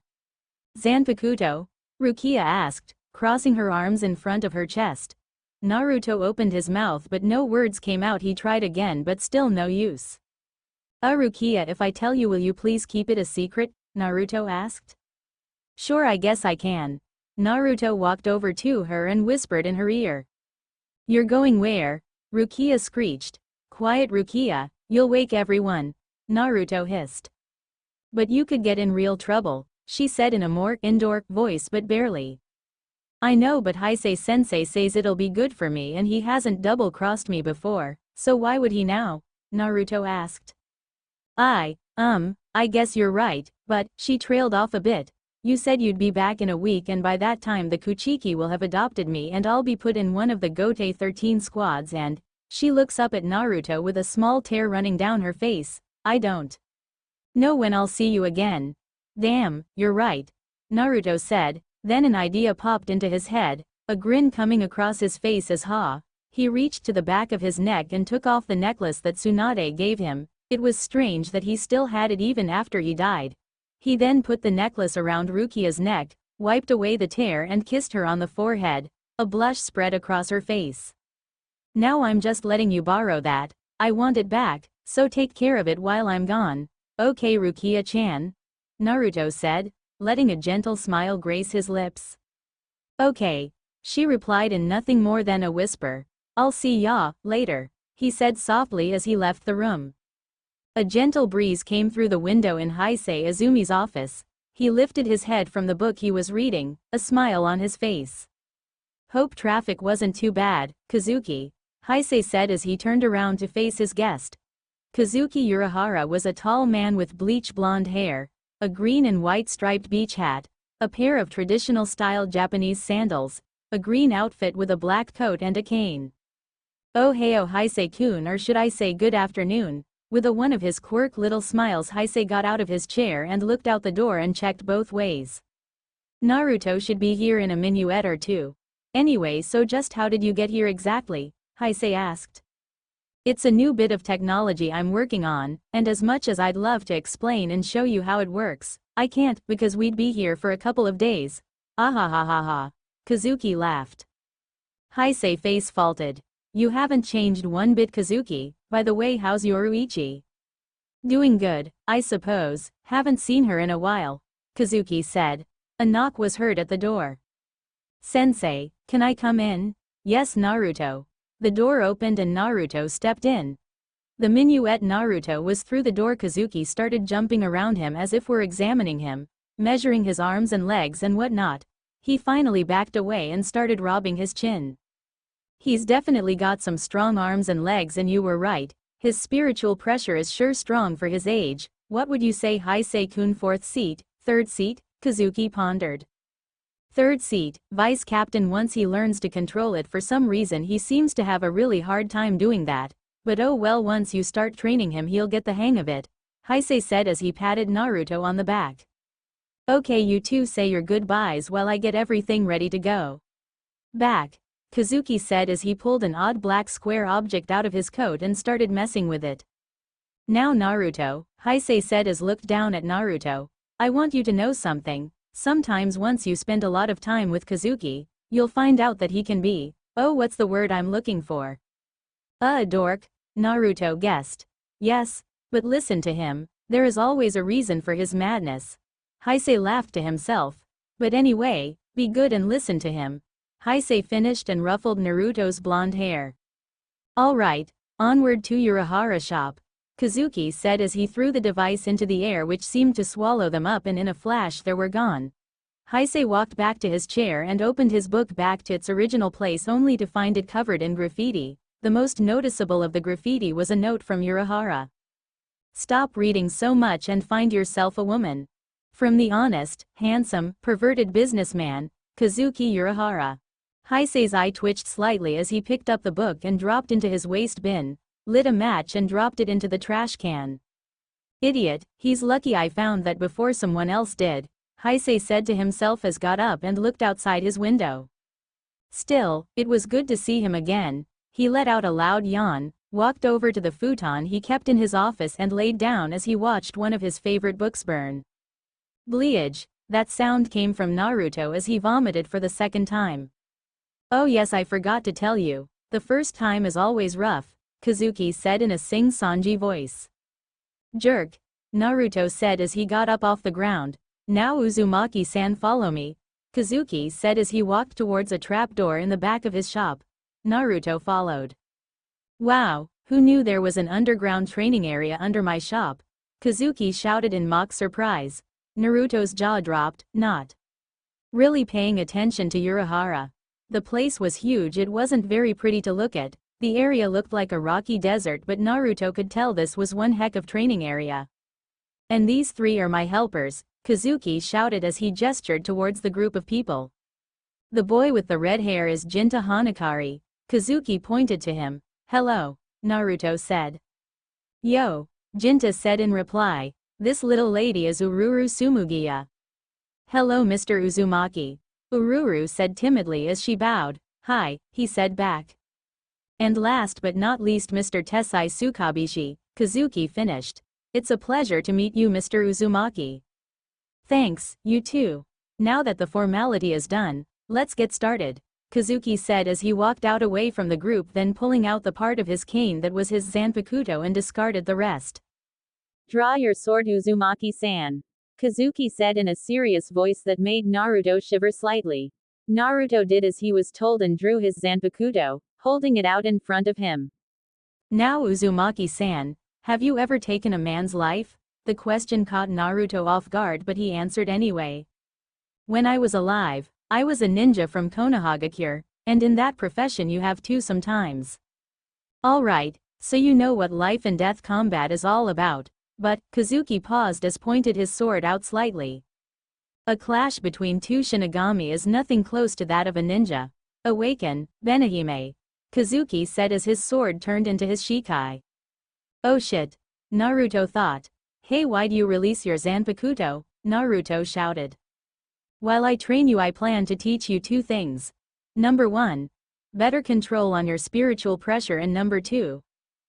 Zanpakuto? Rukia asked, crossing her arms in front of her chest. Naruto opened his mouth but no words came out. He tried again but still no use. Rukia, if I tell you, will you please keep it a secret? Naruto asked. Sure, I guess I can. Naruto walked over to her and whispered in her ear. You're going where? Rukia screeched. Quiet Rukia, you'll wake everyone. Naruto hissed. But you could get in real trouble, she said in a more indoor voice, but barely. I know, but Heisei-sensei says it'll be good for me and he hasn't double-crossed me before, so why would he now? Naruto asked. I guess you're right, but, she trailed off a bit. You said you'd be back in a week and by that time the Kuchiki will have adopted me and I'll be put in one of the Gote 13 squads and, she looks up at Naruto with a small tear running down her face. I don't know when I'll see you again. Damn, you're right. Naruto said, then an idea popped into his head, a grin coming across his face as he reached to the back of his neck and took off the necklace that Tsunade gave him. It was strange that he still had it even after he died. He then put the necklace around Rukia's neck, wiped away the tear and kissed her on the forehead. A blush spread across her face. Now I'm just letting you borrow that. I want it back, so take care of it while I'm gone. Okay Rukia-chan? Naruto said, letting a gentle smile grace his lips. Okay, she replied in nothing more than a whisper. I'll see ya later, he said softly as he left the room. A gentle breeze came through the window in Heisei Azumi's office. He lifted his head from the book he was reading, a smile on his face. Hope traffic wasn't too bad, Kazuki, Heisei said as he turned around to face his guest. Kazuki Urahara was a tall man with bleach blonde hair, a green and white striped beach hat, a pair of traditional style Japanese sandals, a green outfit with a black coat and a cane. Oh heyo Heisei-kun, or should I say good afternoon. With one of his quirk little smiles, Heisei got out of his chair and looked out the door and checked both ways. Naruto should be here in a minuet or two. Anyway, so just how did you get here exactly? Heisei asked. It's a new bit of technology I'm working on, and as much as I'd love to explain and show you how it works, I can't because we'd be here for a couple of days. Ahahaha. Kazuki laughed. Heisei face faulted. You haven't changed one bit Kazuki. By the way, how's Yoruichi? Doing good, I suppose. Haven't seen her in a while, Kazuki said. A knock was heard at the door. Sensei, can I come in? Yes Naruto. The door opened and Naruto stepped in. The minuet Naruto was through the door. Kazuki started jumping around him as if were examining him, measuring his arms and legs and whatnot. He finally backed away and started rubbing his chin. He's definitely got some strong arms and legs, and you were right, his spiritual pressure is sure strong for his age. What would you say Heisei-kun? Fourth seat, third seat? Kazuki pondered. Third seat, vice captain. Once he learns to control it, for some reason he seems to have a really hard time doing that. But oh well, once you start training him he'll get the hang of it, Heisei said as he patted Naruto on the back. Okay, you two say your goodbyes while I get everything ready to go. Back. Kazuki said as he pulled an odd black square object out of his coat and started messing with it. Now Naruto, Heisei said as looked down at Naruto. I want you to know something. Sometimes once you spend a lot of time with Kazuki, you'll find out that he can be, oh what's the word I'm looking for? A dork, Naruto guessed. Yes, but listen to him, there is always a reason for his madness. Heisei laughed to himself. But anyway, be good and listen to him. Heisei finished and ruffled Naruto's blonde hair. Alright, onward to Urahara shop. Kazuki said as he threw the device into the air which seemed to swallow them up and in a flash they were gone. Heisei walked back to his chair and opened his book back to its original place only to find it covered in graffiti. The most noticeable of the graffiti was a note from Urahara. Stop reading so much and find yourself a woman. From the honest, handsome, perverted businessman, Kazuki Urahara. Heisei's eye twitched slightly as he picked up the book and dropped into his waste bin, lit a match and dropped it into the trash can. Idiot, he's lucky I found that before someone else did, Heisei said to himself as got up and looked outside his window. Still, it was good to see him again. He let out a loud yawn, walked over to the futon he kept in his office and laid down as he watched one of his favorite books burn. Bleach, that sound came from Naruto as he vomited for the second time. Oh yes, I forgot to tell you, the first time is always rough, Kazuki said in a sing-songy voice. Jerk, Naruto said as he got up off the ground. Now Uzumaki-san follow me, Kazuki said as he walked towards a trapdoor in the back of his shop. Naruto followed. Wow, who knew there was an underground training area under my shop? Kazuki shouted in mock surprise. Naruto's jaw dropped, not really paying attention to Urahara. The place was huge, it wasn't very pretty to look at. The area looked like a rocky desert, but Naruto could tell this was one heck of training area. And these three are my helpers, Kazuki shouted as he gestured towards the group of people. The boy with the red hair is Jinta Hanakari, Kazuki pointed to him. Hello, Naruto said. Yo, Jinta said in reply. This little lady is Ururu Sumugiya. Hello Mr. Uzumaki. Ururu said timidly as she bowed. Hi, he said back. And last but not least Mr. Tessai Tsukabishi, Kazuki finished. It's a pleasure to meet you Mr. Uzumaki. Thanks, you too. Now that the formality is done, let's get started, Kazuki said as he walked out away from the group, then pulling out the part of his cane that was his Zanpakuto and discarded the rest. Draw your sword Uzumaki-san, Kazuki said in a serious voice that made Naruto shiver slightly. Naruto did as he was told and drew his Zanpakuto, holding it out in front of him. Now Uzumaki-san, have you ever taken a man's life? The question caught Naruto off guard, but he answered anyway. When I was alive, I was a ninja from Konohagakure, and in that profession you have to sometimes. Alright, so you know what life and death combat is all about, but, Kazuki paused as pointed his sword out slightly. A clash between two Shinigami is nothing close to that of a ninja. Awaken, Benihime, Kazuki said as his sword turned into his Shikai. Oh shit, Naruto thought. Hey, why do you release your Zanpakuto? Naruto shouted. While I train you I plan to teach you two things. Number 1. Better control on your spiritual pressure, and number 2.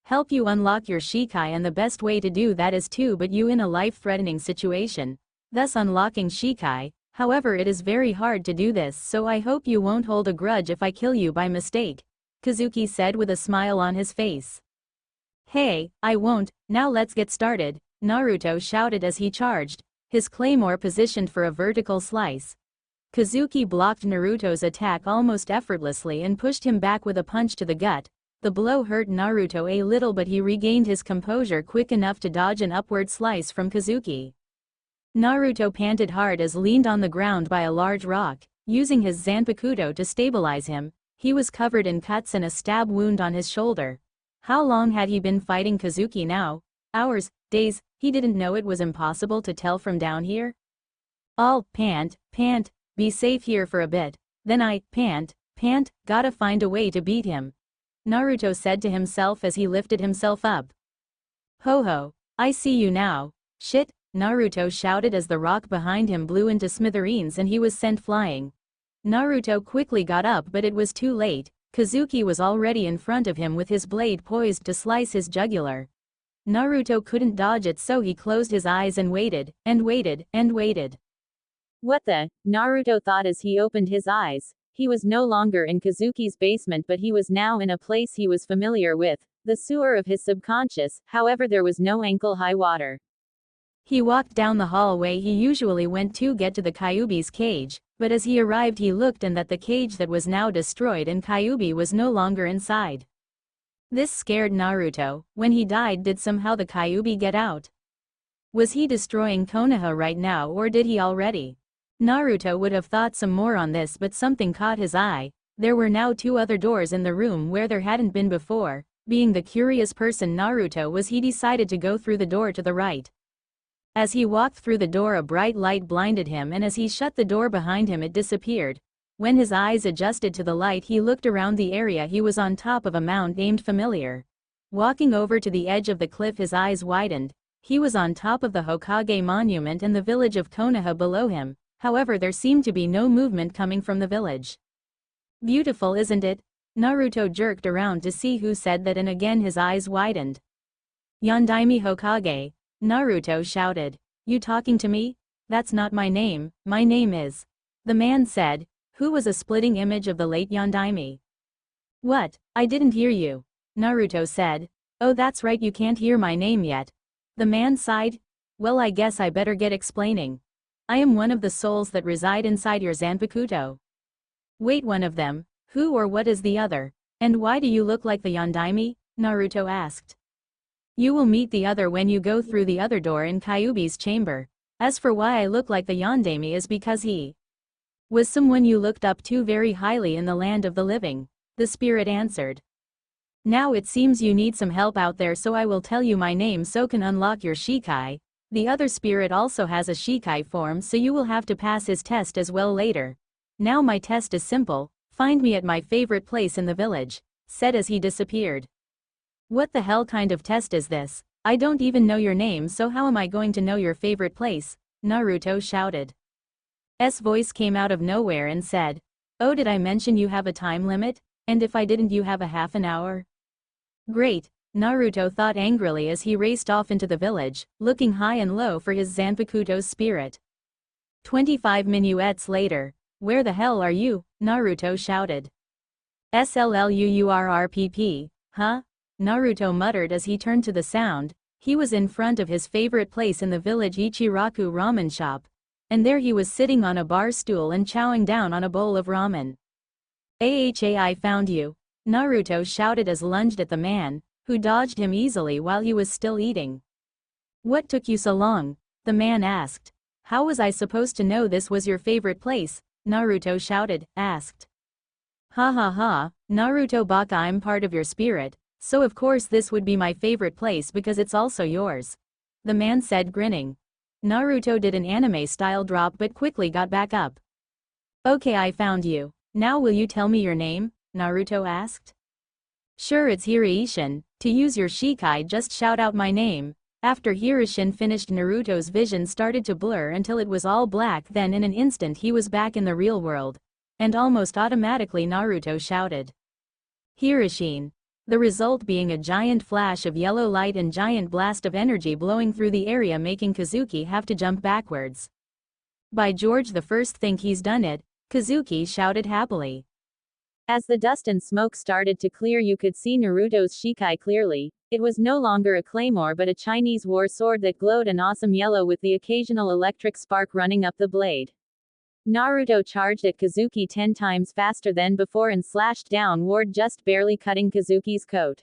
Help you unlock your Shikai, and the best way to do that is to put you in a life-threatening situation, thus unlocking Shikai. However, it is very hard to do this, so I hope you won't hold a grudge if I kill you by mistake, Kazuki said with a smile on his face. Hey, I won't. Now let's get started, Naruto shouted as he charged, his claymore positioned for a vertical slice. Kazuki blocked Naruto's attack almost effortlessly and pushed him back with a punch to the gut. The blow hurt Naruto a little, but he regained his composure quick enough to dodge an upward slice from Kazuki. Naruto panted hard as leaned on the ground by a large rock, using his Zanpakuto to stabilize him. He was covered in cuts and a stab wound on his shoulder. How long had he been fighting Kazuki now? Hours, days, he didn't know, it was impossible to tell from down here. I'll pant, be safe here for a bit, then I pant, gotta find a way to beat him, Naruto said to himself as he lifted himself up. Ho ho, I see you now. Shit, Naruto shouted as the rock behind him blew into smithereens and he was sent flying. Naruto quickly got up, but it was too late. Kazuki was already in front of him with his blade poised to slice his jugular. Naruto couldn't dodge it, so he closed his eyes and waited, and waited, and waited. What the? Naruto thought as he opened his eyes. He was no longer in Kazuki's basement, but he was now in a place he was familiar with, the sewer of his subconscious. However, there was no ankle-high water. He walked down the hallway he usually went to get to the Kyuubi's cage, but as he arrived he looked and that the cage that was now destroyed and Kyuubi was no longer inside. This scared Naruto. When he died, did somehow the Kyuubi get out? Was he destroying Konoha right now, or did he already? Naruto would have thought some more on this, but something caught his eye. There were now 2 other doors in the room where there hadn't been before. Being the curious person Naruto was, he decided to go through the door to the right. As he walked through the door, a bright light blinded him, and as he shut the door behind him it disappeared. When his eyes adjusted to the light, he looked around the area. He was on top of a mound named Familiar. Walking over to the edge of the cliff, his eyes widened. He was on top of the Hokage monument and the village of Konoha below him. However, there seemed to be no movement coming from the village. Beautiful, isn't it? Naruto jerked around to see who said that, and again his eyes widened. Yondaime Hokage, Naruto shouted. You talking to me? That's not my name, my name is. The man said, who was a splitting image of the late Yondaime. What? I didn't hear you. Naruto said. Oh, that's right, you can't hear my name yet. The man sighed. Well, I guess I better get explaining. I am one of the souls that reside inside your Zanpakuto. Wait, one of them? Who or what is the other? And why do you look like the Yondaime? Naruto asked. You will meet the other when you go through the other door in Kyuubi's chamber. As for why I look like the Yondaime is because he was someone you looked up to very highly in the land of the living, the spirit answered. Now it seems you need some help out there, so I will tell you my name so can unlock your Shikai. The other spirit also has a Shikai form, so you will have to pass his test as well later. Now my test is simple, find me at my favorite place in the village, said as he disappeared. What the hell kind of test is this? I don't even know your name, so how am I going to know your favorite place? Naruto shouted. S voice came out of nowhere and said, oh, did I mention you have a time limit? And if I didn't, you have a half an hour? Great, Naruto thought angrily as he raced off into the village, looking high and low for his Zanpakuto's spirit. 25 minuets later. Where the hell are you? Naruto shouted. SLLUURRPP, huh? Naruto muttered as he turned to the sound. He was in front of his favorite place in the village, Ichiraku ramen shop. And there he was sitting on a bar stool and chowing down on a bowl of ramen. AHA, I found you. Naruto shouted as lunged at the man, who dodged him easily while he was still eating. What took you so long? The man asked. How was I supposed to know this was your favorite place? Naruto shouted, asked. Ha ha ha, Naruto Baka, I'm part of your spirit, so of course this would be my favorite place because it's also yours. The man said, grinning. Naruto did an anime-style drop but quickly got back up. Okay, I found you. Now will you tell me your name? Naruto asked. Sure, it's Hiruishin. To use your Shikai, just shout out my name. After Hiruishin finished, Naruto's vision started to blur until it was all black, then in an instant he was back in the real world. And almost automatically Naruto shouted. Hiruishin. The result being a giant flash of yellow light and giant blast of energy blowing through the area, making Kazuki have to jump backwards. By George, the first think he's done it, Kazuki shouted happily. As the dust and smoke started to clear, you could see Naruto's Shikai clearly. It was no longer a claymore but a Chinese war sword that glowed an awesome yellow with the occasional electric spark running up the blade. Naruto charged at Kazuki 10 times faster than before and slashed downward, just barely cutting Kazuki's coat.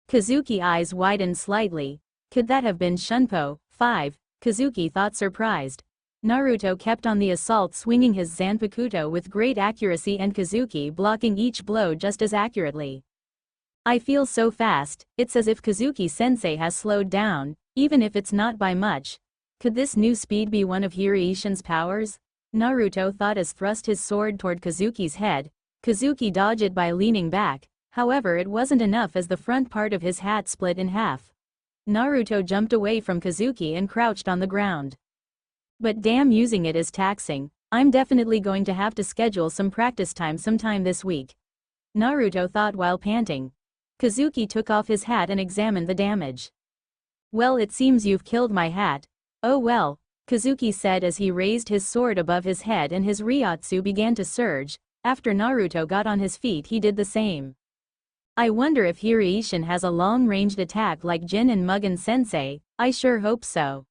Kazuki eyes widened slightly. Could that have been Shunpo? 5. Kazuki thought, surprised. Naruto kept on the assault, swinging his Zanpakuto with great accuracy and Kazuki blocking each blow just as accurately. I feel so fast, it's as if Kazuki-sensei has slowed down, even if it's not by much. Could this new speed be one of Hiruishin's powers? Naruto thought as thrust his sword toward Kazuki's head. Kazuki dodged it by leaning back, however it wasn't enough as the front part of his hat split in half. Naruto jumped away from Kazuki and crouched on the ground. But damn, using it is taxing. I'm definitely going to have to schedule some practice time sometime this week. Naruto thought while panting. Kazuki took off his hat and examined the damage. Well, it seems you've killed my hat. Oh well, Kazuki said as he raised his sword above his head and his Ryotsu began to surge. After Naruto got on his feet he did the same. I wonder if Hireishin has a long-ranged attack like Jin and Mugen-sensei, I sure hope so.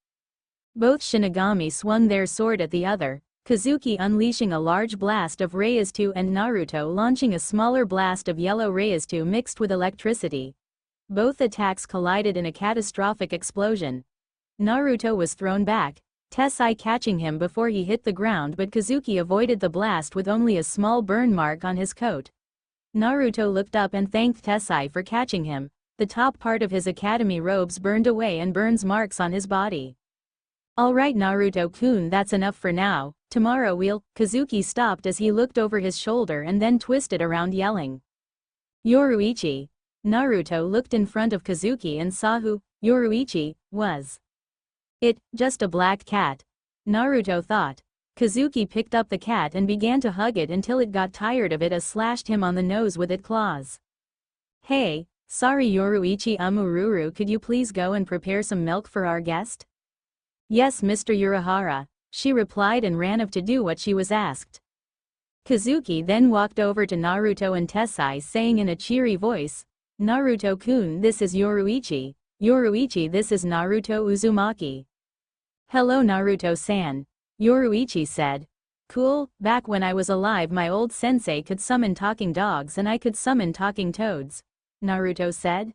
Both Shinigami swung their sword at the other, Kazuki unleashing a large blast of Ryotsu and Naruto launching a smaller blast of yellow Ryotsu mixed with electricity. Both attacks collided in a catastrophic explosion. Naruto was thrown back, Tessai catching him before he hit the ground, but Kazuki avoided the blast with only a small burn mark on his coat. Naruto looked up and thanked Tessai for catching him. The top part of his academy robes burned away and burns marks on his body. Alright Naruto-kun, that's enough for now, tomorrow we'll… Kazuki stopped as he looked over his shoulder and then twisted around yelling. Yoruichi. Naruto looked in front of Kazuki and saw who Yoruichi was. It, just a black cat. Naruto thought. Kazuki picked up the cat and began to hug it until it got tired of it as slashed him on the nose with its claws. Hey, sorry Yoruichi Ururu, could you please go and prepare some milk for our guest? Yes Mr. Urahara, she replied and ran off to do what she was asked. Kazuki then walked over to Naruto and Tessai saying in a cheery voice, Naruto-kun, this is Yoruichi. Yoruichi, this is Naruto Uzumaki. Hello Naruto-san. Yoruichi said. Cool, back when I was alive my old sensei could summon talking dogs and I could summon talking toads. Naruto said.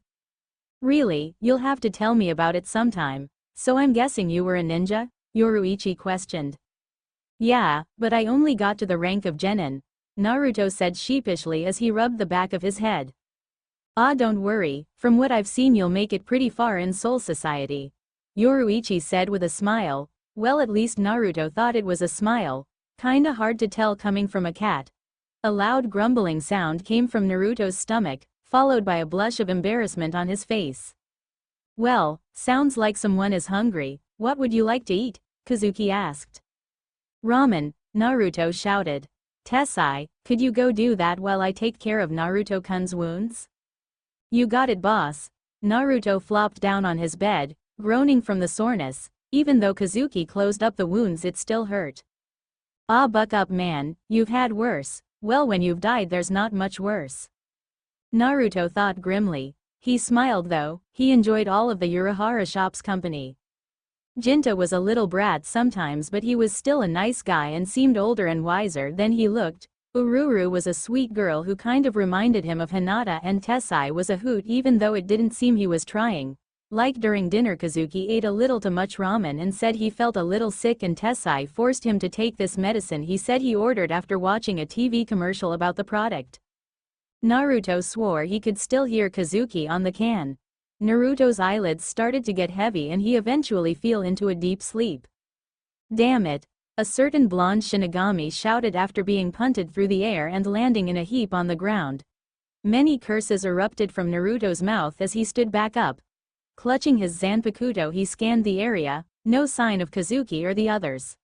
Really, you'll have to tell me about it sometime. So I'm guessing you were a ninja? Yoruichi questioned. Yeah, but I only got to the rank of genin. Naruto said sheepishly as he rubbed the back of his head. Ah, don't worry, from what I've seen you'll make it pretty far in Soul Society. Yoruichi said with a smile. Well, at least Naruto thought it was a smile. Kinda hard to tell coming from a cat. A loud grumbling sound came from Naruto's stomach, followed by a blush of embarrassment on his face. Well, sounds like someone is hungry. What would you like to eat? Kazuki asked. Ramen, Naruto shouted. Tessai, could you go do that while I take care of Naruto-kun's wounds? You got it boss. Naruto flopped down on his bed, groaning from the soreness. Even though Kazuki closed up the wounds it still hurt. Ah, buck up man, you've had worse. Well, when you've died there's not much worse. Naruto thought grimly. He smiled though, he enjoyed all of the Urahara shop's company. Jinta was a little brat sometimes but he was still a nice guy and seemed older and wiser than he looked. Ururu was a sweet girl who kind of reminded him of Hinata, and Tessai was a hoot even though it didn't seem he was trying. Like during dinner Kazuki ate a little too much ramen and said he felt a little sick and Tessai forced him to take this medicine he said he ordered after watching a TV commercial about the product. Naruto swore he could still hear Kazuki on the can. Naruto's eyelids started to get heavy and he eventually fell into a deep sleep. Damn it! A certain blonde Shinigami shouted after being punted through the air and landing in a heap on the ground. Many curses erupted from Naruto's mouth as he stood back up. Clutching his Zanpakuto he scanned the area, no sign of Kazuki or the others.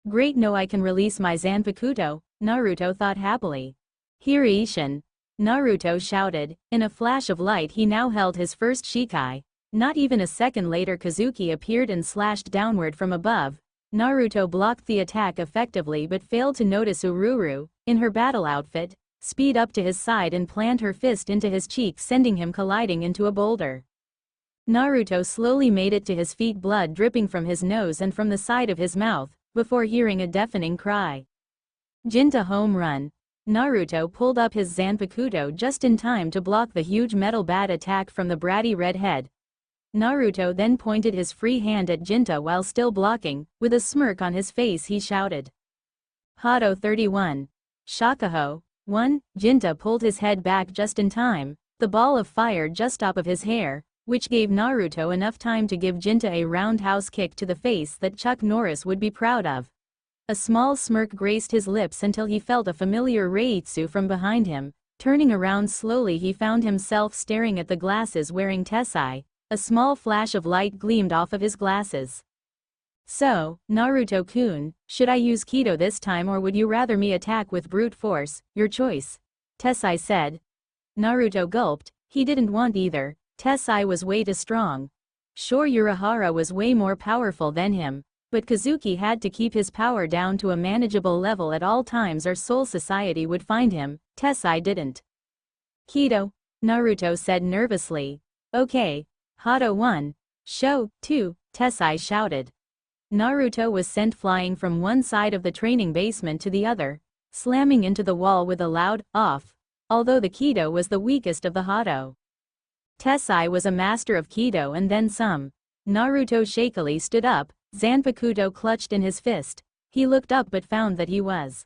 Great, no, I can release my Zanpakuto, Naruto thought happily. Hireishin! Naruto shouted. In a flash of light he now held his first Shikai. Not even a second later Kazuki appeared and slashed downward from above. Naruto blocked the attack effectively but failed to notice Ururu, in her battle outfit, speed up to his side and plant her fist into his cheek sending him colliding into a boulder. Naruto slowly made it to his feet, blood dripping from his nose and from the side of his mouth, before hearing a deafening cry. Jinta home run. Naruto pulled up his Zanpakuto just in time to block the huge metal bat attack from the bratty redhead. Naruto then pointed his free hand at Jinta while still blocking. With a smirk on his face he shouted. Hado 31. Shakaho. 1. Jinta pulled his head back just in time, the ball of fire just top of his hair, which gave Naruto enough time to give Jinta a roundhouse kick to the face that Chuck Norris would be proud of. A small smirk graced his lips until he felt a familiar Reitsu from behind him. Turning around slowly he found himself staring at the glasses wearing Tessai. A small flash of light gleamed off of his glasses. So, Naruto-kun, should I use Kido this time or would you rather me attack with brute force? Your choice. Tessai said. Naruto gulped, he didn't want either. Tessai was way too strong. Sure, Urahara was way more powerful than him, but Kazuki had to keep his power down to a manageable level at all times or Soul Society would find him. Tessai didn't. Kido, Naruto said nervously. Okay. Hado 1. Sho 2, Tessai shouted. Naruto was sent flying from one side of the training basement to the other, slamming into the wall with a loud, off, although the Kido was the weakest of the Hado. Tessai was a master of Kido and then some. Naruto shakily stood up, Zanpakuto clutched in his fist. He looked up but found that he was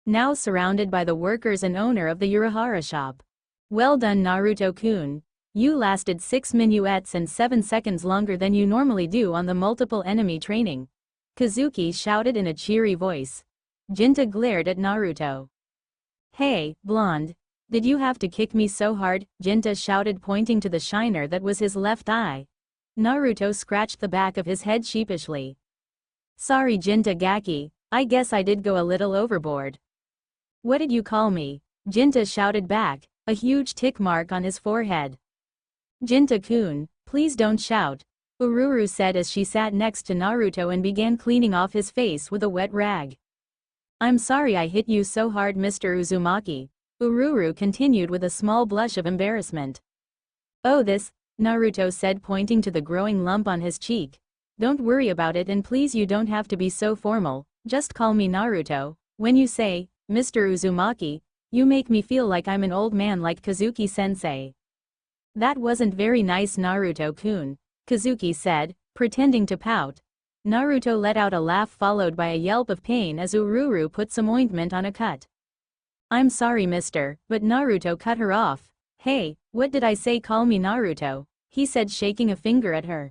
now surrounded by the workers and owner of the Urahara shop. Well done, Naruto-kun. You lasted 6 minuets and 7 seconds longer than you normally do on the multiple enemy training. Kazuki shouted in a cheery voice. Jinta glared at Naruto. Hey, blonde. Did you have to kick me so hard? Jinta shouted, pointing to the shiner that was his left eye. Naruto scratched the back of his head sheepishly. Sorry, Jinta Gaki, I guess I did go a little overboard. What did you call me? Jinta shouted back, a huge tick mark on his forehead. Jinta-kun, please don't shout, Ururu said as she sat next to Naruto and began cleaning off his face with a wet rag. I'm sorry I hit you so hard, Mr. Uzumaki, Ururu continued with a small blush of embarrassment. Oh, this, Naruto said, pointing to the growing lump on his cheek. Don't worry about it and please you don't have to be so formal, just call me Naruto. When you say, Mr. Uzumaki, you make me feel like I'm an old man like Kazuki-sensei. That wasn't very nice, Naruto-kun, Kazuki said, pretending to pout. Naruto let out a laugh followed by a yelp of pain as Ururu put some ointment on a cut. I'm sorry, mister, but Naruto cut her off. Hey, what did I say? Call me Naruto, he said, shaking a finger at her.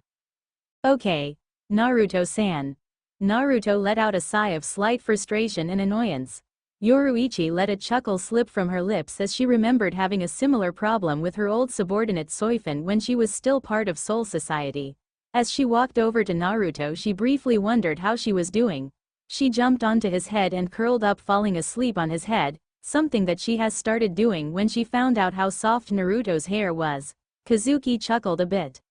Okay, Naruto-san. Naruto let out a sigh of slight frustration and annoyance. Yoruichi let a chuckle slip from her lips as she remembered having a similar problem with her old subordinate Soifun when she was still part of Soul Society. As she walked over to Naruto, she briefly wondered how she was doing. She jumped onto his head and curled up, falling asleep on his head, something that she has started doing when she found out how soft Naruto's hair was. Kazuki chuckled a bit.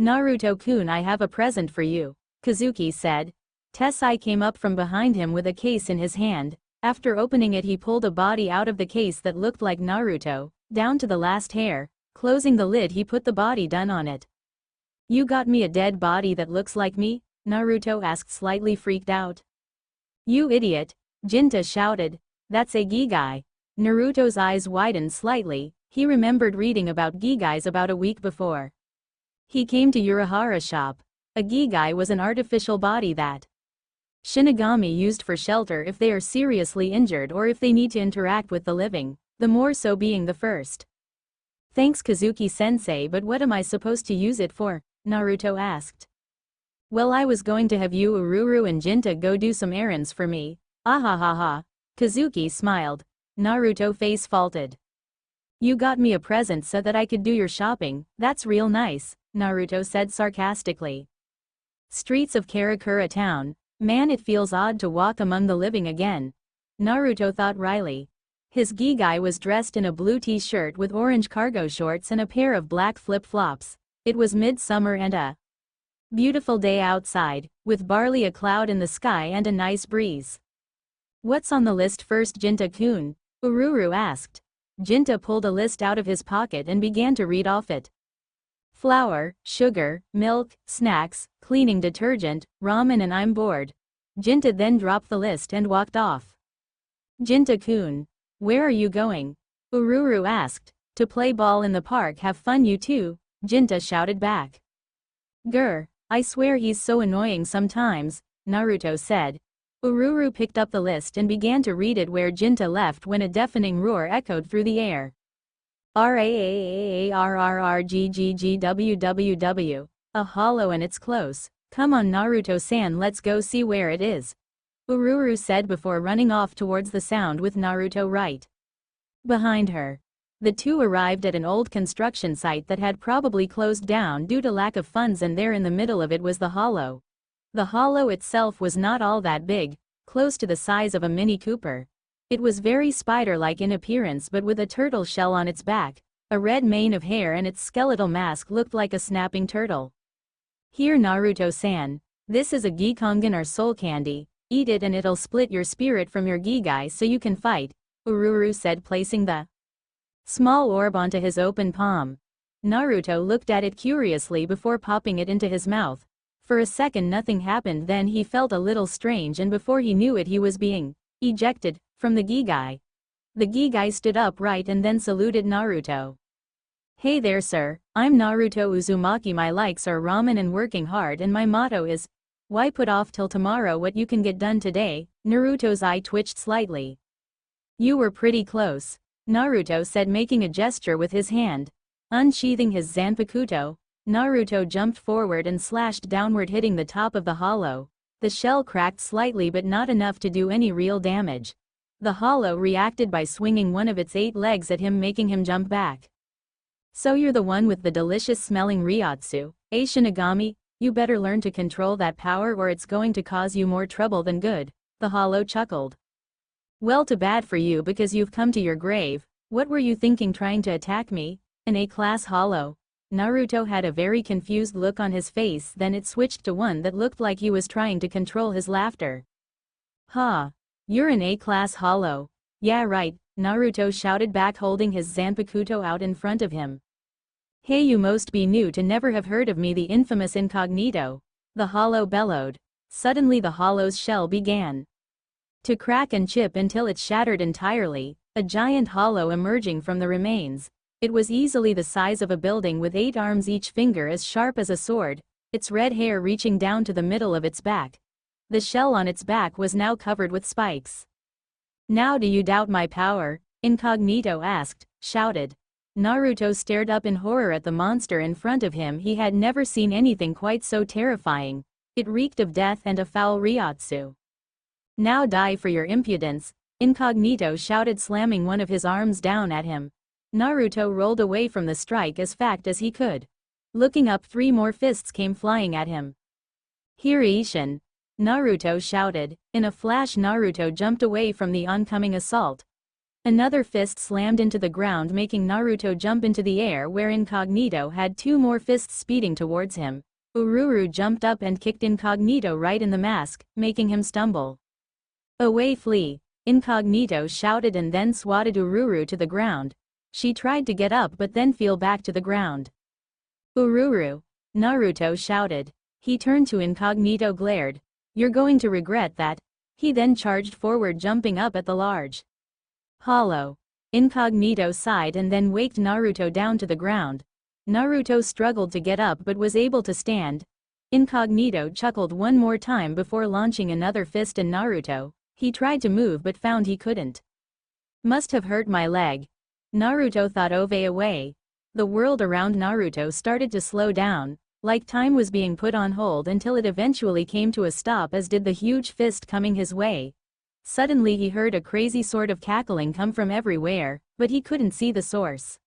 Naruto-kun, I have a present for you, Kazuki said. Tessai came up from behind him with a case in his hand. After opening it, he pulled a body out of the case that looked like Naruto, down to the last hair. Closing the lid, he put the body done on it. You got me a dead body that looks like me? Naruto asked, slightly freaked out. You idiot, Jinta shouted. That's a Gigai. Naruto's eyes widened slightly. He remembered reading about Gigais about a week before. He came to Urahara shop. A Gigai was an artificial body that Shinigami used for shelter if they are seriously injured or if they need to interact with the living, the more so being the first. Thanks, Kazuki-sensei, but what am I supposed to use it for? Naruto asked. Well, I was going to have you, Ururu and Jinta go do some errands for me. Ahahaha. Kazuki smiled. Naruto face faulted. You got me a present so that I could do your shopping, that's real nice, Naruto said sarcastically. Streets of Karakura town. Man, it feels odd to walk among the living again, Naruto thought wryly. His Gigai was dressed in a blue t-shirt with orange cargo shorts and a pair of black flip-flops. It was midsummer and a beautiful day outside, with barely a cloud in the sky and a nice breeze. What's on the list first, Jinta-kun? Ururu asked. Jinta pulled a list out of his pocket and began to read off it. Flour, sugar, milk, snacks, cleaning detergent, ramen, and I'm bored. Jinta then dropped the list and walked off. Jinta-kun, where are you going? Ururu asked. To play ball in the park. Have fun, you too, Jinta shouted back. Grr, I swear he's so annoying sometimes, Naruto said. Ururu picked up the list and began to read it where Jinta left when a deafening roar echoed through the air. RAAARRRGGGWWW. A hollow and it's close. Come on, Naruto-san, let's go see where it is, Ururu said before running off towards the sound with Naruto right behind her. The two arrived at an old construction site that had probably closed down due to lack of funds, and there in the middle of it was the hollow. The hollow itself was not all that big, close to the size of a Mini Cooper. It was very spider-like in appearance but with a turtle shell on its back, a red mane of hair, and its skeletal mask looked like a snapping turtle. "Here, Naruto-san. This is a Gikongan or soul candy. Eat it and it'll split your spirit from your Gigai so you can fight," Ururu said, placing the small orb onto his open palm. Naruto looked at it curiously before popping it into his mouth. For a second nothing happened, then he felt a little strange, and before he knew it he was being ejected from the Gigai. The Gigai stood upright and then saluted Naruto. "Hey there, sir, I'm Naruto Uzumaki. My likes are ramen and working hard, and my motto is, why put off till tomorrow what you can get done today?" Naruto's eye twitched slightly. "You were pretty close," Naruto said, making a gesture with his hand. Unsheathing his Zanpakuto, Naruto jumped forward and slashed downward, hitting the top of the hollow. The shell cracked slightly but not enough to do any real damage. The hollow reacted by swinging one of its 8 legs at him, making him jump back. "So you're the one with the delicious-smelling Ryotsu, eh, Shinigami? You better learn to control that power or it's going to cause you more trouble than good," the hollow chuckled. "Well, too bad for you because you've come to your grave. What were you thinking trying to attack me? An A-class hollow?" Naruto had a very confused look on his face, then it switched to one that looked like he was trying to control his laughter. "Ha! You're an A-class hollow. Yeah, right," Naruto shouted back, holding his Zanpakuto out in front of him. "Hey, you most be new to never have heard of me, the infamous Incognito," the hollow bellowed. Suddenly the hollow's shell began to crack and chip until it shattered entirely, a giant hollow emerging from the remains. It was easily the size of a building with 8 arms, each finger as sharp as a sword, its red hair reaching down to the middle of its back. The shell on its back was now covered with spikes. "Now do you doubt my power?" Incognito shouted. Naruto stared up in horror at the monster in front of him. He had never seen anything quite so terrifying. It reeked of death and a foul Ryotsu. "Now die for your impudence," Incognito shouted, slamming one of his arms down at him. Naruto rolled away from the strike as fast as he could. Looking up, 3 more fists came flying at him. "Here, Ishin!" Naruto shouted. In a flash, Naruto jumped away from the oncoming assault. Another fist slammed into the ground, making Naruto jump into the air, where Incognito had 2 more fists speeding towards him. Ururu jumped up and kicked Incognito right in the mask, making him stumble. "Away, flee!" Incognito shouted and then swatted Ururu to the ground. She tried to get up but then fell back to the ground. "Ururu!" Naruto shouted. He turned to Incognito, glared. "You're going to regret that." He then charged forward, jumping up at the large hollow. Incognito sighed and then waked Naruto down to the ground. Naruto struggled to get up but was able to stand. Incognito chuckled one more time before launching another fist at Naruto. He tried to move but found he couldn't. "Must have hurt my leg," Naruto thought. Away. The world around Naruto started to slow down, like time was being put on hold, until it eventually came to a stop, as did the huge fist coming his way. Suddenly he heard a crazy sort of cackling come from everywhere, but he couldn't see the source.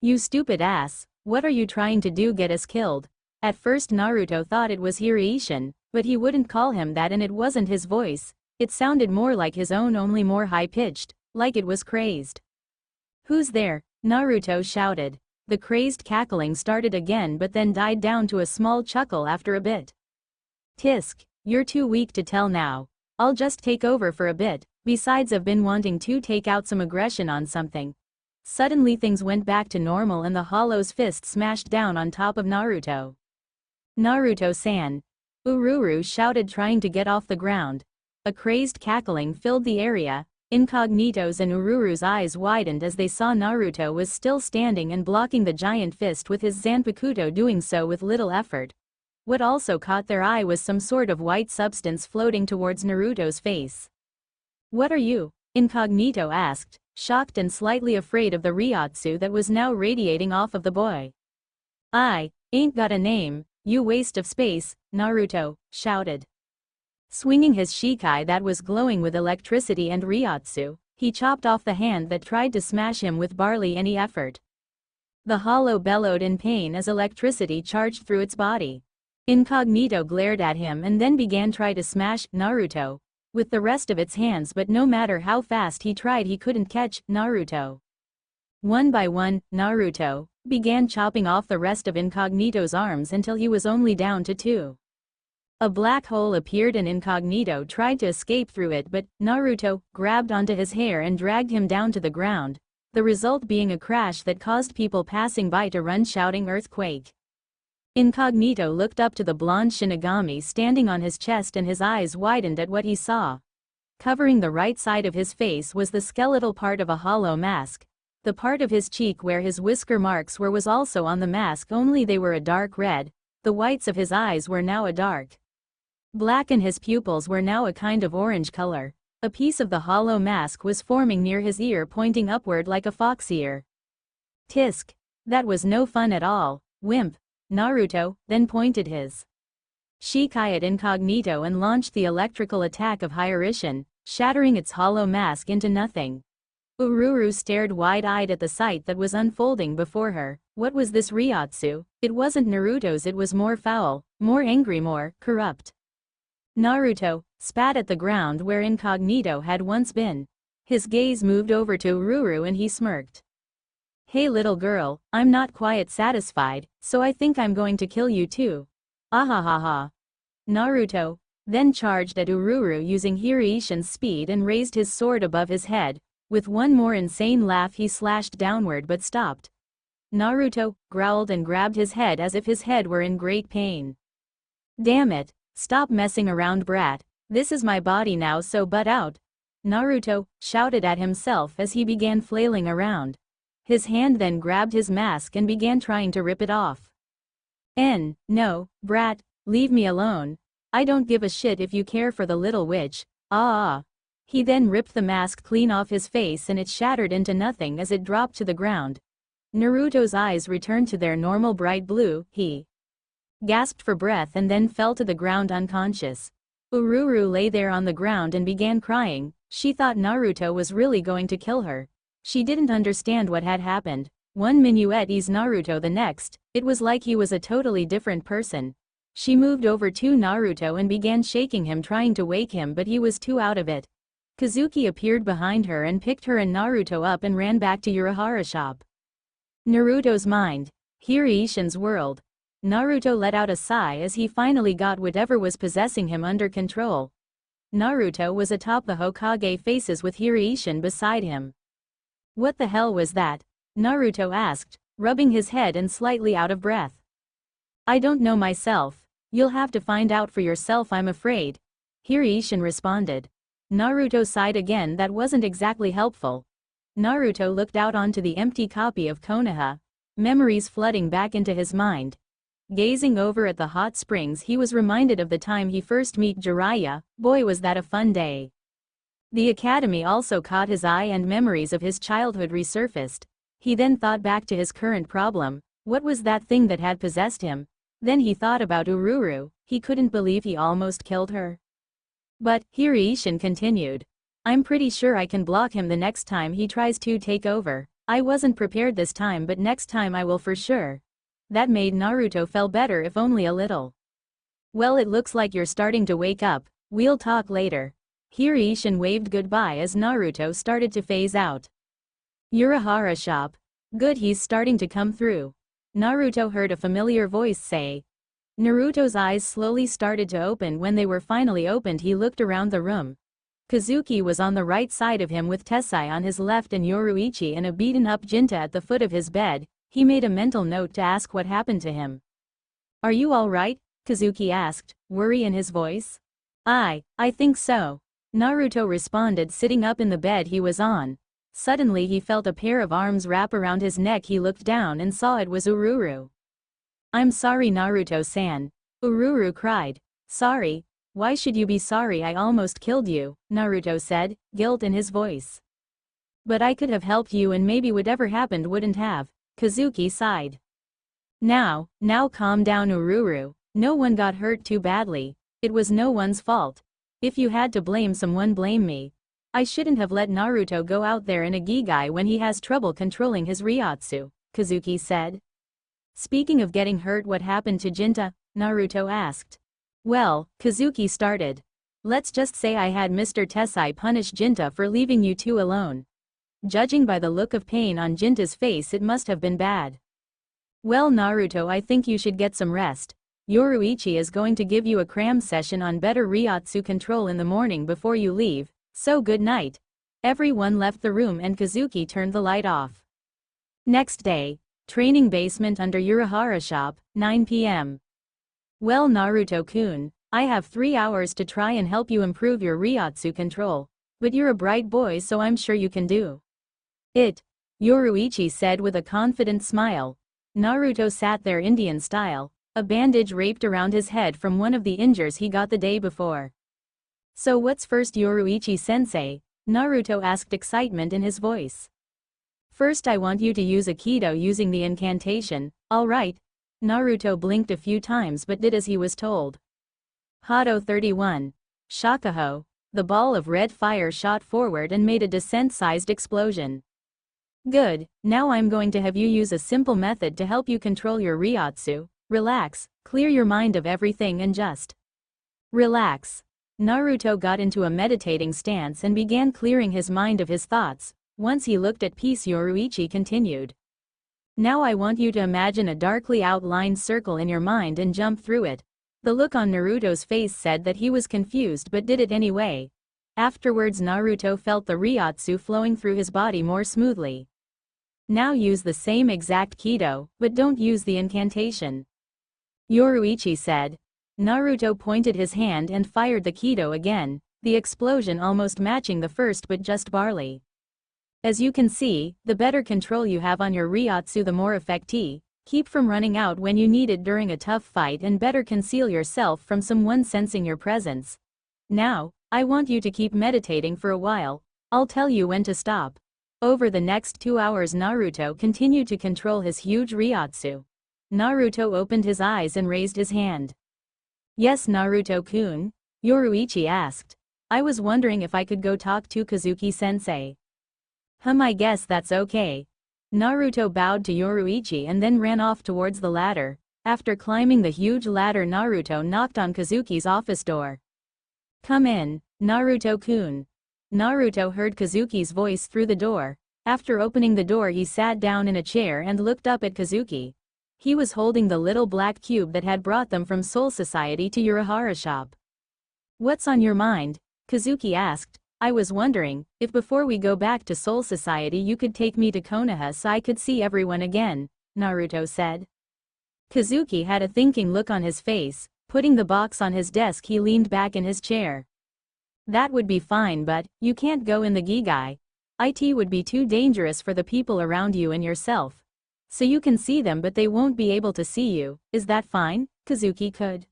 "You stupid ass, what are you trying to do? Get us killed?" At first Naruto thought it was Hireishin, but he wouldn't call him that, and it wasn't his voice. It sounded more like his own, only more high-pitched, like it was crazed. "Who's there?" Naruto shouted. The crazed cackling started again but then died down to a small chuckle after a bit. "Tisk, you're too weak to tell now. I'll just take over for a bit, besides I've been wanting to take out some aggression on something." Suddenly things went back to normal and the hollow's fist smashed down on top of Naruto. "Naruto-san!" Ururu shouted, trying to get off the ground. A crazed cackling filled the area. Incognito's and Ururu's eyes widened as they saw Naruto was still standing and blocking the giant fist with his Zanpakuto, doing so with little effort. What also caught their eye was some sort of white substance floating towards Naruto's face. "What are you?" Incognito asked, shocked and slightly afraid of the Ryotsu that was now radiating off of the boy. "I ain't got a name, you waste of space," Naruto shouted. Swinging his Shikai that was glowing with electricity and Ryotsu, he chopped off the hand that tried to smash him with barely any effort. The hollow bellowed in pain as electricity charged through its body. Incognito glared at him and then began trying to smash Naruto with the rest of its hands, but no matter how fast he tried he couldn't catch Naruto. One by one, Naruto began chopping off the rest of Incognito's arms until he was only down to 2. A black hole appeared and Incognito tried to escape through it, but Naruto grabbed onto his hair and dragged him down to the ground, the result being a crash that caused people passing by to run shouting "Earthquake." Incognito looked up to the blonde Shinigami standing on his chest and his eyes widened at what he saw. Covering the right side of his face was the skeletal part of a hollow mask. The part of his cheek where his whisker marks were was also on the mask, only they were a dark red. The whites of his eyes were now a dark black and his pupils were now a kind of orange color. A piece of the hollow mask was forming near his ear, pointing upward like a fox ear. Tisk. That was no fun at all, wimp. Naruto then pointed his Shikai at Incognito and launched the electrical attack of Hiraishin, shattering its hollow mask into nothing. Ururu stared wide-eyed at the sight that was unfolding before her. What was this Ryotsu? It wasn't Naruto's, it was more foul, more angry, more corrupt. Naruto spat at the ground where Incognito had once been. His gaze moved over to Ururu and he smirked. Hey little girl, I'm not quite satisfied, so I think I'm going to kill you too. Ahahaha. Naruto then charged at Ururu using Hiraishin's speed and raised his sword above his head. With one more insane laugh he slashed downward but stopped. Naruto growled and grabbed his head as if his head were in great pain. Damn it, stop messing around, brat. This is my body now, so butt out. Naruto shouted at himself as he began flailing around. His hand then grabbed his mask and began trying to rip it off. No, brat, leave me alone. I don't give a shit if you care for the little witch. Ah. He then ripped the mask clean off his face and it shattered into nothing as it dropped to the ground. Naruto's eyes returned to their normal bright blue. He gasped for breath and then fell to the ground unconscious. Ururu lay there on the ground and began crying. She thought Naruto was really going to kill her. She didn't understand what had happened. One minuet eased Naruto, the next, it was like he was a totally different person. She moved over to Naruto and began shaking him, trying to wake him, but he was too out of it. Kazuki appeared behind her and picked her and Naruto up and ran back to Urahara's shop. Naruto's mind. Hiraishin's world. Naruto let out a sigh as he finally got whatever was possessing him under control. Naruto was atop the Hokage faces with Hiraishin beside him. What the hell was that? Naruto asked, rubbing his head and slightly out of breath. I don't know myself. You'll have to find out for yourself, I'm afraid. Hiraishin responded. Naruto sighed again. That wasn't exactly helpful. Naruto looked out onto the empty copy of Konoha, memories flooding back into his mind. Gazing over at the hot springs, he was reminded of the time he first met Jiraiya. Boy, was that a fun day. The academy also caught his eye and memories of his childhood resurfaced. He then thought back to his current problem. What was that thing that had possessed him? Then he thought about Ururu. He couldn't believe he almost killed her. But, Hiraishin continued. I'm pretty sure I can block him the next time he tries to take over. I wasn't prepared this time, but next time I will for sure. That made Naruto feel better, if only a little. Well, it looks like you're starting to wake up. We'll talk later. Hiraishin waved goodbye as Naruto started to phase out. Urahara shop. Good, he's starting to come through. Naruto heard a familiar voice say. Naruto's eyes slowly started to open. When they were finally opened, he looked around the room. Kazuki was on the right side of him with Tessai on his left and Yoruichi and a beaten-up Jinta at the foot of his bed. He made a mental note to ask what happened to him. Are you all right? Kazuki asked, worry in his voice. I think so. Naruto responded, sitting up in the bed he was on. Suddenly he felt a pair of arms wrap around his neck. He looked down and saw it was Ururu. I'm sorry, Naruto-san. Ururu cried. Sorry? Why should you be sorry? I almost killed you, Naruto said, guilt in his voice. But I could have helped you and maybe whatever happened wouldn't have. Kazuki sighed. Now calm down, Ururu. No one got hurt too badly. It was no one's fault. If you had to blame someone, blame me. I shouldn't have let Naruto go out there in a Gigai when he has trouble controlling his Ryotsu, Kazuki said. Speaking of getting hurt, what happened to Jinta? Naruto asked. Well, Kazuki started. Let's just say I had Mr. Tessai punish Jinta for leaving you two alone. Judging by the look of pain on Jinta's face, it must have been bad. Well, Naruto, I think you should get some rest. Yoruichi is going to give you a cram session on better Ryotsu control in the morning before you leave, so good night. Everyone left the room and Kazuki turned the light off. Next day, training basement under Urahara shop, 9 p.m. Well, Naruto-kun, I have 3 hours to try and help you improve your Ryotsu control, but you're a bright boy, so I'm sure you can do it, Yoruichi said with a confident smile. Naruto sat there Indian style, a bandage wrapped around his head from one of the injuries he got the day before. So what's first, Yoruichi-sensei? Naruto asked, excitement in his voice. First, I want you to use Aikido using the incantation. All right. Naruto blinked a few times but did as he was told. Hado 31. Shakaho. The ball of red fire shot forward and made a descent-sized explosion. Good, now I'm going to have you use a simple method to help you control your Ryotsu. Relax, clear your mind of everything and just relax. Naruto got into a meditating stance and began clearing his mind of his thoughts. Once he looked at peace, Yoruichi continued. Now I want you to imagine a darkly outlined circle in your mind and jump through it. The look on Naruto's face said that he was confused but did it anyway. Afterwards, Naruto felt the Ryotsu flowing through his body more smoothly. Now use the same exact Kido, but don't use the incantation, Yoruichi said. Naruto pointed his hand and fired the Kido again, the explosion almost matching the first but just barely. As you can see, the better control you have on your Ryotsu, the more effective. Keep from running out when you need it during a tough fight and better conceal yourself from someone sensing your presence. Now, I want you to keep meditating for a while. I'll tell you when to stop. Over the next 2 hours, Naruto continued to control his huge Ryotsu. Naruto opened his eyes and raised his hand. Yes, Naruto-kun? Yoruichi asked. I was wondering if I could go talk to Kazuki-sensei. I guess that's okay. Naruto bowed to Yoruichi and then ran off towards the ladder. After climbing the huge ladder, Naruto knocked on Kazuki's office door. Come in, Naruto-kun. Naruto heard Kazuki's voice through the door. After opening the door, he sat down in a chair and looked up at Kazuki. He was holding the little black cube that had brought them from Soul Society to Urahara shop. What's on your mind? Kazuki asked. I was wondering if before we go back to Soul Society you could take me to Konoha so I could see everyone again, Naruto said. Kazuki had a thinking look on his face. Putting the box on his desk, he leaned back in his chair. That would be fine, but you can't go in the Gigai. It would be too dangerous for the people around you and yourself. So you can see them but they won't be able to see you. Is that fine? Kazuki could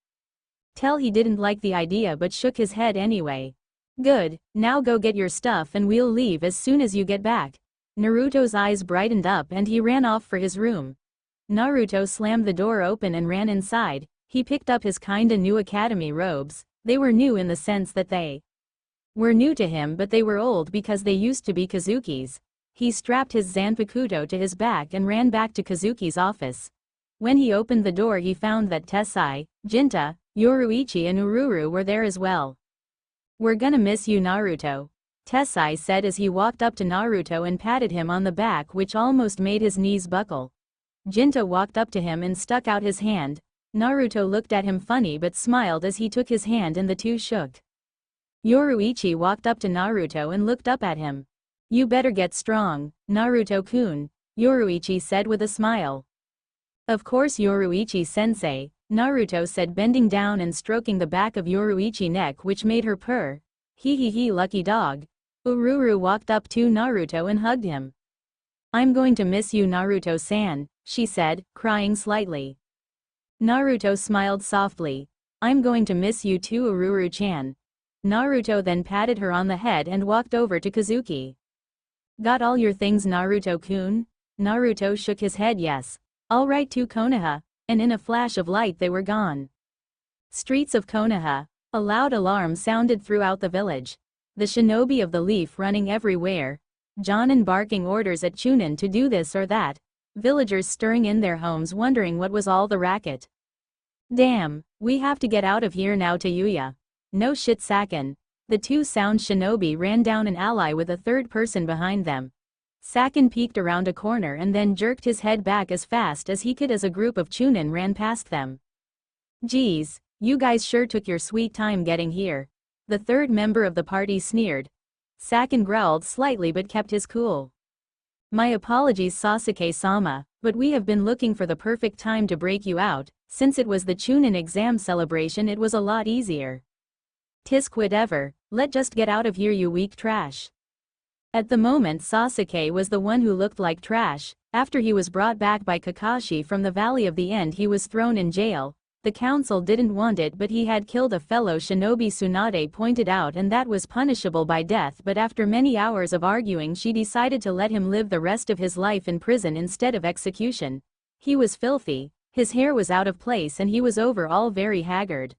tell he didn't like the idea but shook his head anyway. Good, now go get your stuff and we'll leave as soon as you get back. Naruto's eyes brightened up and he ran off for his room. Naruto slammed the door open and ran inside. He picked up his kinda new academy robes. They were new in the sense that they were new to him, but they were old because they used to be Kazuki's. He strapped his Zanpakuto to his back and ran back to Kazuki's office. When he opened the door, he found that Tessai, Jinta, Yoruichi and Ururu were there as well. We're gonna miss you, Naruto, Tessai said as he walked up to Naruto and patted him on the back, which almost made his knees buckle. Jinta walked up to him and stuck out his hand. Naruto looked at him funny but smiled as he took his hand and the two shook. Yoruichi walked up to Naruto and looked up at him. You better get strong, Naruto-kun, Yoruichi said with a smile. Of course, Yoruichi-sensei, Naruto said, bending down and stroking the back of Yoruichi's neck, which made her purr. Hee, lucky dog. Ururu walked up to Naruto and hugged him. I'm going to miss you, Naruto-san, she said, crying slightly. Naruto smiled softly. I'm going to miss you too, Ururu-chan. Naruto then patted her on the head and walked over to Kazuki. Got all your things, Naruto-kun? Naruto shook his head yes. All right, to Konoha, and in a flash of light they were gone. Streets of Konoha. A loud alarm sounded throughout the village. The shinobi of the leaf running everywhere. Jonin barking orders at Chunin to do this or that. Villagers stirring in their homes wondering what was all the racket. Damn, we have to get out of here now, Tayuya. No shit, Sakin. The two sound shinobi ran down an ally with a third person behind them. Sakin peeked around a corner and then jerked his head back as fast as he could as a group of chunin ran past them. Geez, you guys sure took your sweet time getting here. The third member of the party sneered. Sakin growled slightly but kept his cool. My apologies, Sasuke-sama, but we have been looking for the perfect time to break you out. Since it was the chunin exam celebration, it was a lot easier. Tisk whatever, let just get out of here, you weak trash. At the moment, Sasuke was the one who looked like trash. After he was brought back by Kakashi from the Valley of the End, he was thrown in jail. The council didn't want it, but he had killed a fellow shinobi, Tsunade pointed out, and that was punishable by death, but after many hours of arguing she decided to let him live the rest of his life in prison instead of execution. He was filthy, his hair was out of place and he was overall very haggard.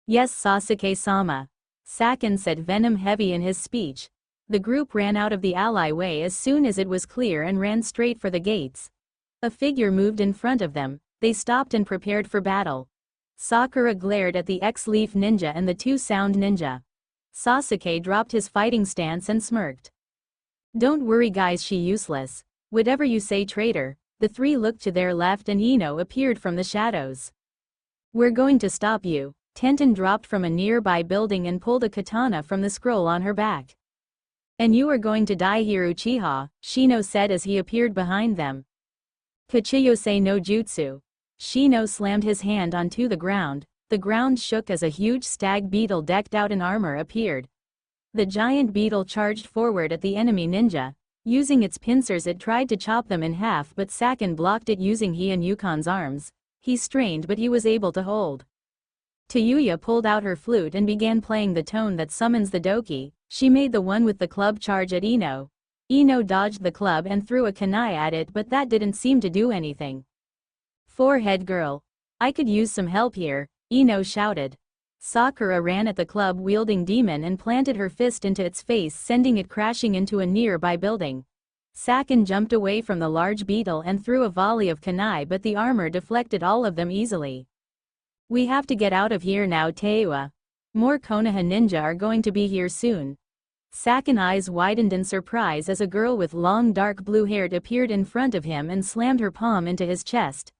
Yes, Sasuke-sama. Sakin said, venom heavy in his speech. The group ran out of the ally way as soon as it was clear and ran straight for the gates. A figure moved in front of them. They stopped and prepared for battle. Sakura glared at the X-Leaf ninja and the two sound ninja. Sasuke dropped his fighting stance and smirked. Don't worry guys, she useless. Whatever you say, traitor. The three looked to their left and Ino appeared from the shadows. We're going to stop you. Tenten dropped from a nearby building and pulled a katana from the scroll on her back. And you are going to die here, Uchiha, Shino said as he appeared behind them. Kachiyose no jutsu. Shino slammed his hand onto the ground shook as a huge stag beetle decked out in armor appeared. The giant beetle charged forward at the enemy ninja. Using its pincers it tried to chop them in half, but Sakin blocked it using he and Yukon's arms. He strained but he was able to hold. Tayuya pulled out her flute and began playing the tone that summons the Doki. She made the one with the club charge at Ino. Ino dodged the club and threw a kunai at it, but that didn't seem to do anything. Forehead girl. I could use some help here, Ino shouted. Sakura ran at the club-wielding demon and planted her fist into its face, sending it crashing into a nearby building. Sakin jumped away from the large beetle and threw a volley of kunai, but the armor deflected all of them easily. We have to get out of here now, Teiwa. More Konoha ninja are going to be here soon. Sakin eyes widened in surprise as a girl with long dark blue hair appeared in front of him and slammed her palm into his chest.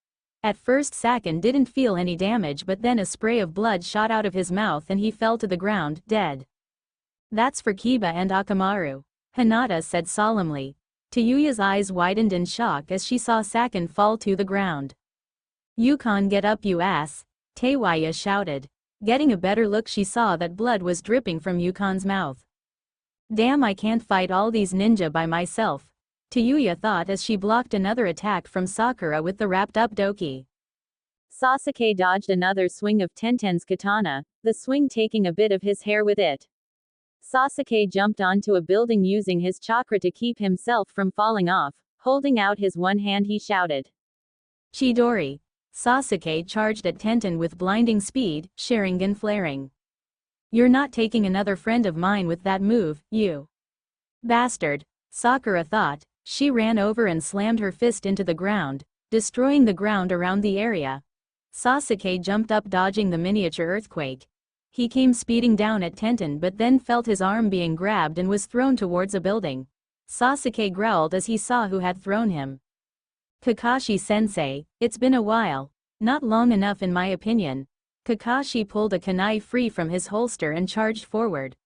At first Sakin didn't feel any damage, but then a spray of blood shot out of his mouth and he fell to the ground, dead. That's for Kiba and Akamaru, Hinata said solemnly. Tayuya's eyes widened in shock as she saw Sakin fall to the ground. Yukon, get up, you ass, Teiwaya shouted. Getting a better look, she saw that blood was dripping from Yukon's mouth. Damn, I can't fight all these ninja by myself, Tayuya thought as she blocked another attack from Sakura with the wrapped-up doki. Sasuke dodged another swing of Tenten's katana, the swing taking a bit of his hair with it. Sasuke jumped onto a building using his chakra to keep himself from falling off. Holding out his one hand he shouted. Chidori. Sasuke charged at Tenten with blinding speed, Sharingan flaring. You're not taking another friend of mine with that move, you bastard, Sakura thought. She ran over and slammed her fist into the ground, destroying the ground around the area. Sasuke jumped up, dodging the miniature earthquake. He came speeding down at Tenten but then felt his arm being grabbed and was thrown towards a building. Sasuke growled as he saw who had thrown him. Kakashi-sensei, it's been a while. Not long enough in my opinion. Kakashi pulled a kunai free from his holster and charged forward.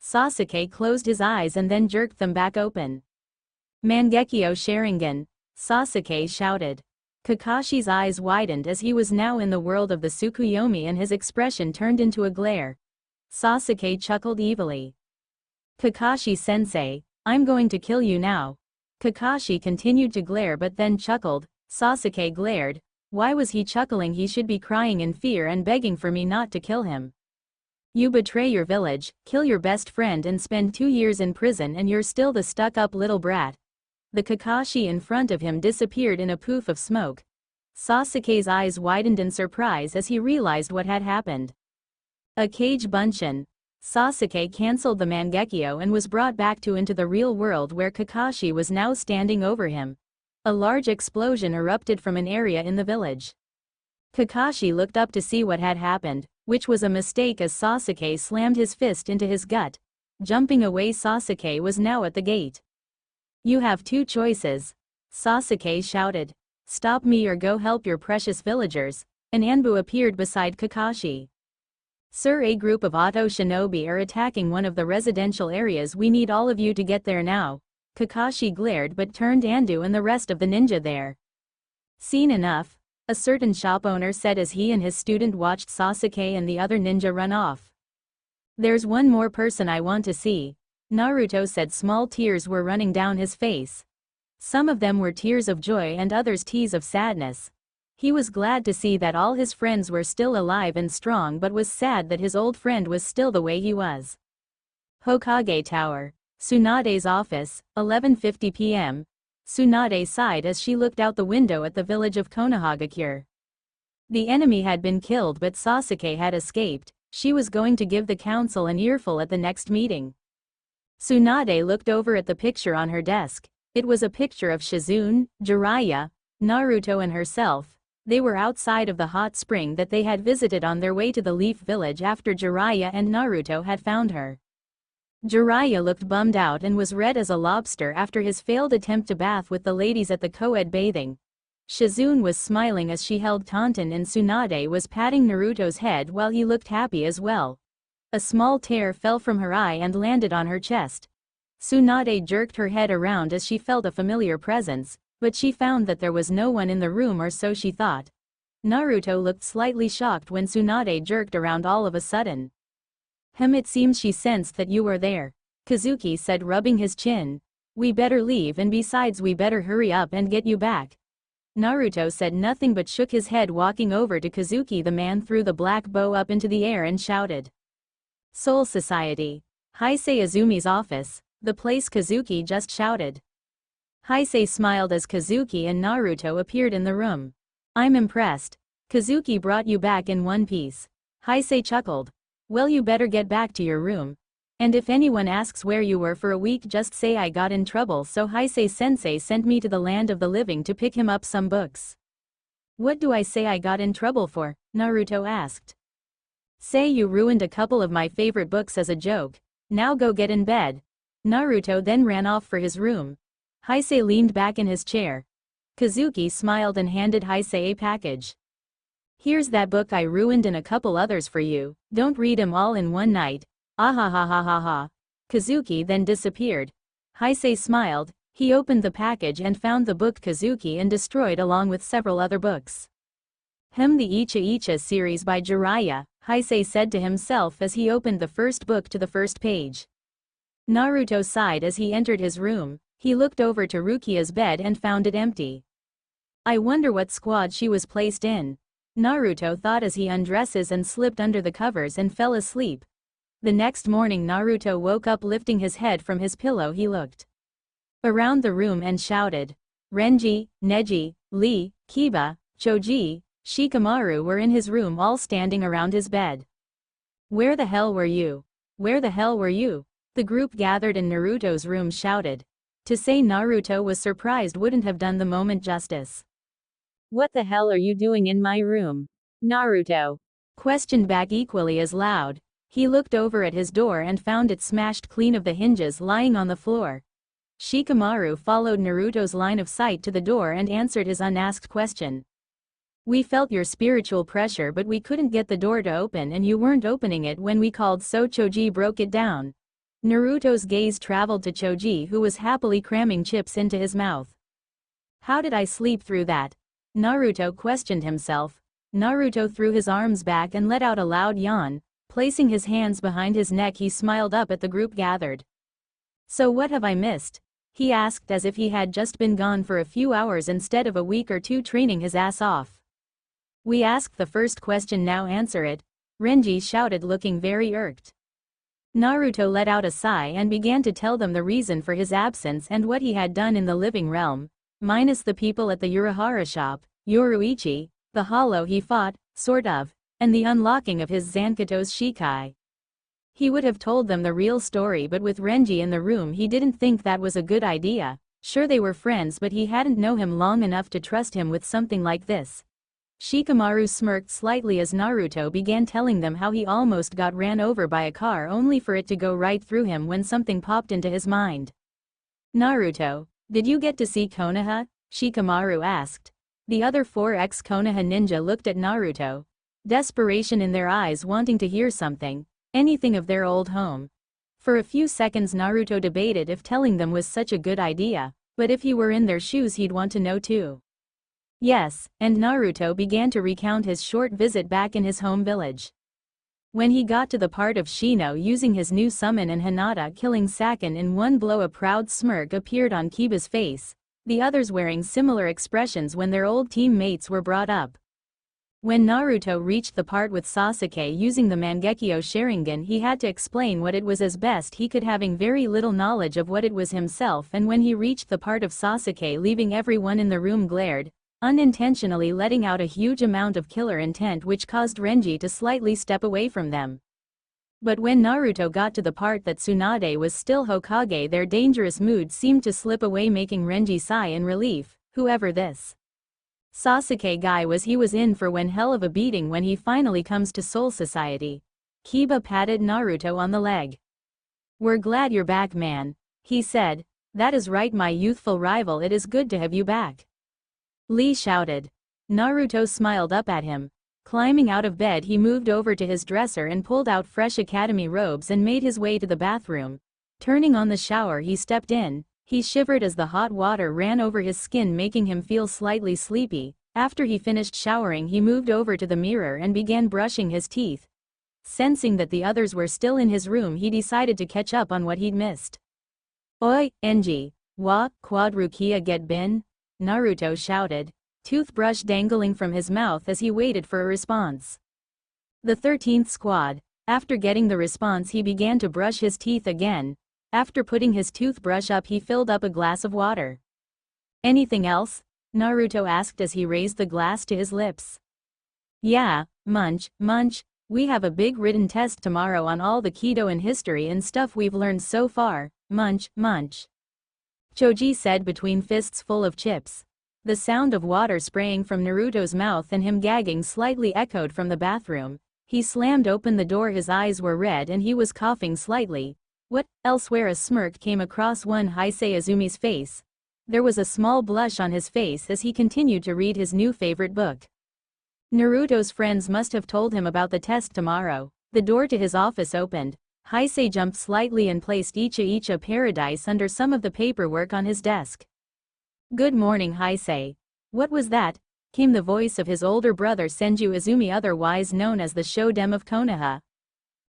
Sasuke closed his eyes and then jerked them back open. Mangekyo Sharingan, Sasuke shouted. Kakashi's eyes widened as he was now in the world of the Tsukuyomi and his expression turned into a glare. Sasuke chuckled evilly. Kakashi-sensei, I'm going to kill you now. Kakashi continued to glare but then chuckled. Sasuke glared. Why was he chuckling? He should be crying in fear and begging for me not to kill him. You betray your village, kill your best friend and spend 2 years in prison and you're still the stuck-up little brat. The Kakashi in front of him disappeared in a poof of smoke. Sasuke's eyes widened in surprise as he realized what had happened. A Kage Bunshin. Sasuke cancelled the Mangekyo and was brought back into the real world where Kakashi was now standing over him. A large explosion erupted from an area in the village. Kakashi looked up to see what had happened, which was a mistake as Sasuke slammed his fist into his gut. Jumping away, Sasuke was now at the gate. "You have two choices," Sasuke shouted. "Stop me or go help your precious villagers." An Anbu appeared beside Kakashi. "Sir, a group of Auto Shinobi are attacking one of the residential areas. We need all of you to get there now." Kakashi glared but turned Anbu and the rest of the ninja there. "Seen enough," a certain shop owner said as he and his student watched Sasuke and the other ninja run off. "There's one more person I want to see," Naruto said. Small tears were running down his face. Some of them were tears of joy and others tears of sadness. He was glad to see that all his friends were still alive and strong, but was sad that his old friend was still the way he was. Hokage Tower. Tsunade's office, 11:50 p.m. Tsunade sighed as she looked out the window at the village of Konohagakure. The enemy had been killed but Sasuke had escaped. She was going to give the council an earful at the next meeting. Tsunade looked over at the picture on her desk. It was a picture of Shizune, Jiraiya, Naruto and herself. They were outside of the hot spring that they had visited on their way to the Leaf Village after Jiraiya and Naruto had found her. Jiraiya looked bummed out and was red as a lobster after his failed attempt to bath with the ladies at the co-ed bathing. Shizune was smiling as she held Tonton and Tsunade was patting Naruto's head while he looked happy as well. A small tear fell from her eye and landed on her chest. Tsunade jerked her head around as she felt a familiar presence, but she found that there was no one in the room, or so she thought. Naruto looked slightly shocked when Tsunade jerked around all of a sudden. It seems she sensed that you were there," Kazuki said, rubbing his chin. "We better leave, and besides we better hurry up and get you back." Naruto said nothing but shook his head. Walking over to Kazuki, the man threw the black bow up into the air and shouted. "Soul Society. Heisei Azumi's office, the place Kazuki just shouted." Heisei smiled as Kazuki and Naruto appeared in the room. "I'm impressed. Kazuki brought you back in one piece." Heisei chuckled. "Well, you better get back to your room. And if anyone asks where you were for a week, just say I got in trouble, so Heisei-sensei sent me to the land of the living to pick him up some books." "What do I say I got in trouble for?" Naruto asked. "Say you ruined a couple of my favorite books as a joke. Now go get in bed." Naruto then ran off for his room. Heisei leaned back in his chair. Kazuki smiled and handed Heisei a package. "Here's that book I ruined and a couple others for you. Don't read 'em all in one night. Ah ha ha ha ha ha." Kazuki then disappeared. Heisei smiled. He opened the package and found the book Kazuki and destroyed along with several other books. The Icha Icha series by Jiraiya," Heisei said to himself as he opened the first book to the first page. Naruto sighed as he entered his room. He looked over to Rukia's bed and found it empty. "I wonder what squad she was placed in," Naruto thought as he undresses and slipped under the covers and fell asleep. The next morning Naruto woke up. Lifting his head from his pillow, he looked around the room and shouted. Renji, Neji, Lee, Kiba, Choji, Shikamaru were in his room, all standing around his bed. "Where the hell were you? Where the hell were you?" The group gathered in Naruto's room shouted. To say Naruto was surprised wouldn't have done the moment justice. "What the hell are you doing in my room?" Naruto questioned back equally as loud. He looked over at his door and found it smashed clean of the hinges, lying on the floor. Shikamaru followed Naruto's line of sight to the door and answered his unasked question. "We felt your spiritual pressure, but we couldn't get the door to open, and you weren't opening it when we called, so Choji broke it down." Naruto's gaze traveled to Choji, who was happily cramming chips into his mouth. "How did I sleep through that?" Naruto questioned himself. Naruto threw his arms back and let out a loud yawn. Placing his hands behind his neck, he smiled up at the group gathered. "So what have I missed?" he asked, as if he had just been gone for a few hours instead of a week or two training his ass off. "We asked the first question, now answer it," Renji shouted, looking very irked. Naruto let out a sigh and began to tell them the reason for his absence and what he had done in the living realm, minus the people at the Urahara shop, Yoruichi, the hollow he fought, sort of, and the unlocking of his Zankato's Shikai. He would have told them the real story, but with Renji in the room he didn't think that was a good idea. Sure, they were friends, but he hadn't known him long enough to trust him with something like this. Shikamaru smirked slightly as Naruto began telling them how he almost got ran over by a car only for it to go right through him when something popped into his mind. Naruto, did you get to see Konoha? Shikamaru asked. The other 4 ex-Konoha ninja looked at Naruto. Desperation in their eyes, wanting to hear something, anything of their old home. For a few seconds Naruto debated if telling them was such a good idea, but if he were in their shoes he'd want to know too. Yes, and Naruto began to recount his short visit back in his home village. When he got to the part of Shino using his new summon and Hinata killing Sakin in one blow, a proud smirk appeared on Kiba's face, the others wearing similar expressions when their old teammates were brought up. When Naruto reached the part with Sasuke using the Mangekyo Sharingan, he had to explain what it was as best he could, having very little knowledge of what it was himself, and when he reached the part of Sasuke leaving everyone in the room glared, unintentionally letting out a huge amount of killer intent which caused Renji to slightly step away from them. But when Naruto got to the part that Tsunade was still Hokage, their dangerous mood seemed to slip away, making Renji sigh in relief. Whoever this Sasuke guy was, he was in for one hell of a beating when he finally comes to Soul Society. Kiba patted Naruto on the leg. "We're glad you're back, man," he said. "That is right, my youthful rival, it is good to have you back," Lee shouted. Naruto smiled up at him. Climbing out of bed, he moved over to his dresser and pulled out fresh academy robes and made his way to the bathroom. Turning on the shower, he stepped in. He shivered as the hot water ran over his skin, making him feel slightly sleepy. After he finished showering, he moved over to the mirror and began brushing his teeth. Sensing that the others were still in his room, he decided to catch up on what he'd missed. "Oi, Enji, wa, quadrukia get bin?" Naruto shouted, toothbrush dangling from his mouth as he waited for a response. The 13th squad. After getting the response, he began to brush his teeth again. After putting his toothbrush up, he filled up a glass of water. "Anything else?" Naruto asked as he raised the glass to his lips. "Yeah, munch, munch, we have a big written test tomorrow on all the Kido and history and stuff we've learned so far, munch, munch," Choji said between fists full of chips. The sound of water spraying from Naruto's mouth and him gagging slightly echoed from the bathroom. He slammed open the door, his eyes were red and he was coughing slightly. What? Elsewhere a smirk came across one Heisei Azumi's face. There was a small blush on his face as he continued to read his new favorite book. Naruto's friends must have told him about the test tomorrow. The door to his office opened. Heisei jumped slightly and placed Icha Paradise under some of the paperwork on his desk. "Good morning, Heisei." "What was that?" came the voice of his older brother Senju Izumi, otherwise known as the Shoden of Konoha.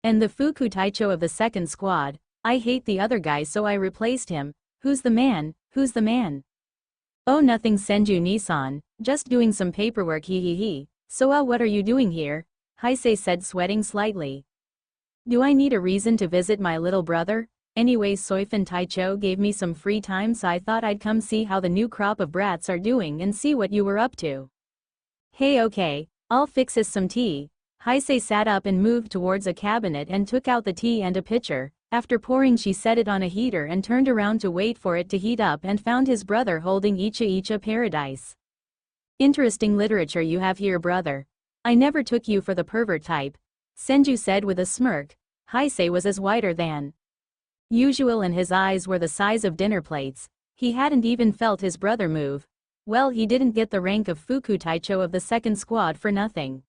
"And the Fuku Taicho of the second squad. I hate the other guy, so I replaced him." "Who's the man? Who's the man?" "Oh, nothing, Senju Nisan. Just doing some paperwork, he. So what are you doing here?" Heisei said, sweating slightly. "Do I need a reason to visit my little brother? Anyway, Soifun Taicho gave me some free time, so I thought I'd come see how the new crop of brats are doing and see what you were up to." "Hey, okay, I'll fix us some tea." Heisei sat up and moved towards a cabinet and took out the tea and a pitcher. After pouring, she set it on a heater and turned around to wait for it to heat up and found his brother holding Icha Paradise. "Interesting literature you have here, brother. I never took you for the pervert type," Senju said with a smirk. Heisei was as whiter than usual and his eyes were the size of dinner plates. He hadn't even felt his brother move. Well, he didn't get the rank of Fuku Taicho of the second squad for nothing.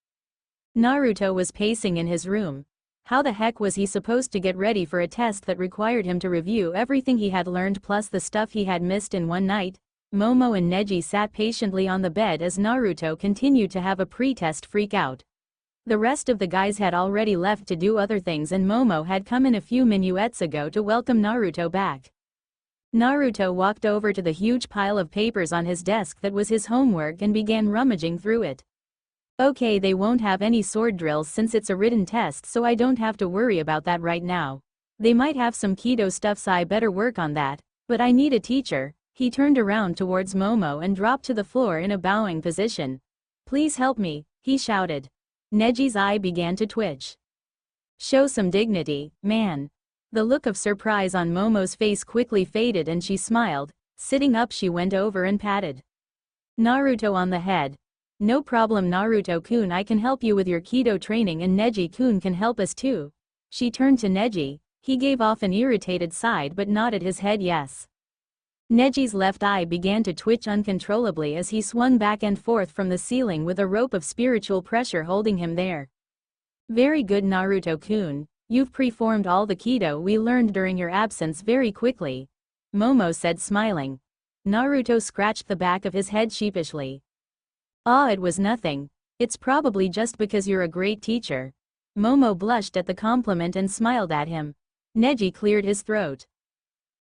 Naruto was pacing in his room. How the heck was he supposed to get ready for a test that required him to review everything he had learned plus the stuff he had missed in one night? Momo and Neji sat patiently on the bed as Naruto continued to have a pre-test freak out. The rest of the guys had already left to do other things and Momo had come in a few minutes ago to welcome Naruto back. Naruto walked over to the huge pile of papers on his desk that was his homework and began rummaging through it. "Okay, they won't have any sword drills since it's a written test, so I don't have to worry about that right now. They might have some Kido stuff, so I better work on that, but I need a teacher." He turned around towards Momo and dropped to the floor in a bowing position. "Please help me," he shouted. Neji's eye began to twitch. "Show some dignity, man." The look of surprise on Momo's face quickly faded and she smiled. Sitting up, she went over and patted Naruto on the head. No problem Naruto-kun, I can help you with your Kido training and Neji-kun can help us too. She turned to Neji. He gave off an irritated sigh but nodded his head yes. Neji's left eye began to twitch uncontrollably as he swung back and forth from the ceiling with a rope of spiritual pressure holding him there. Very good Naruto-kun, you've performed all the Kido we learned during your absence very quickly. Momo said smiling. Naruto scratched the back of his head sheepishly. Ah, it was nothing. It's probably just because you're a great teacher. Momo blushed at the compliment and smiled at him. Neji cleared his throat.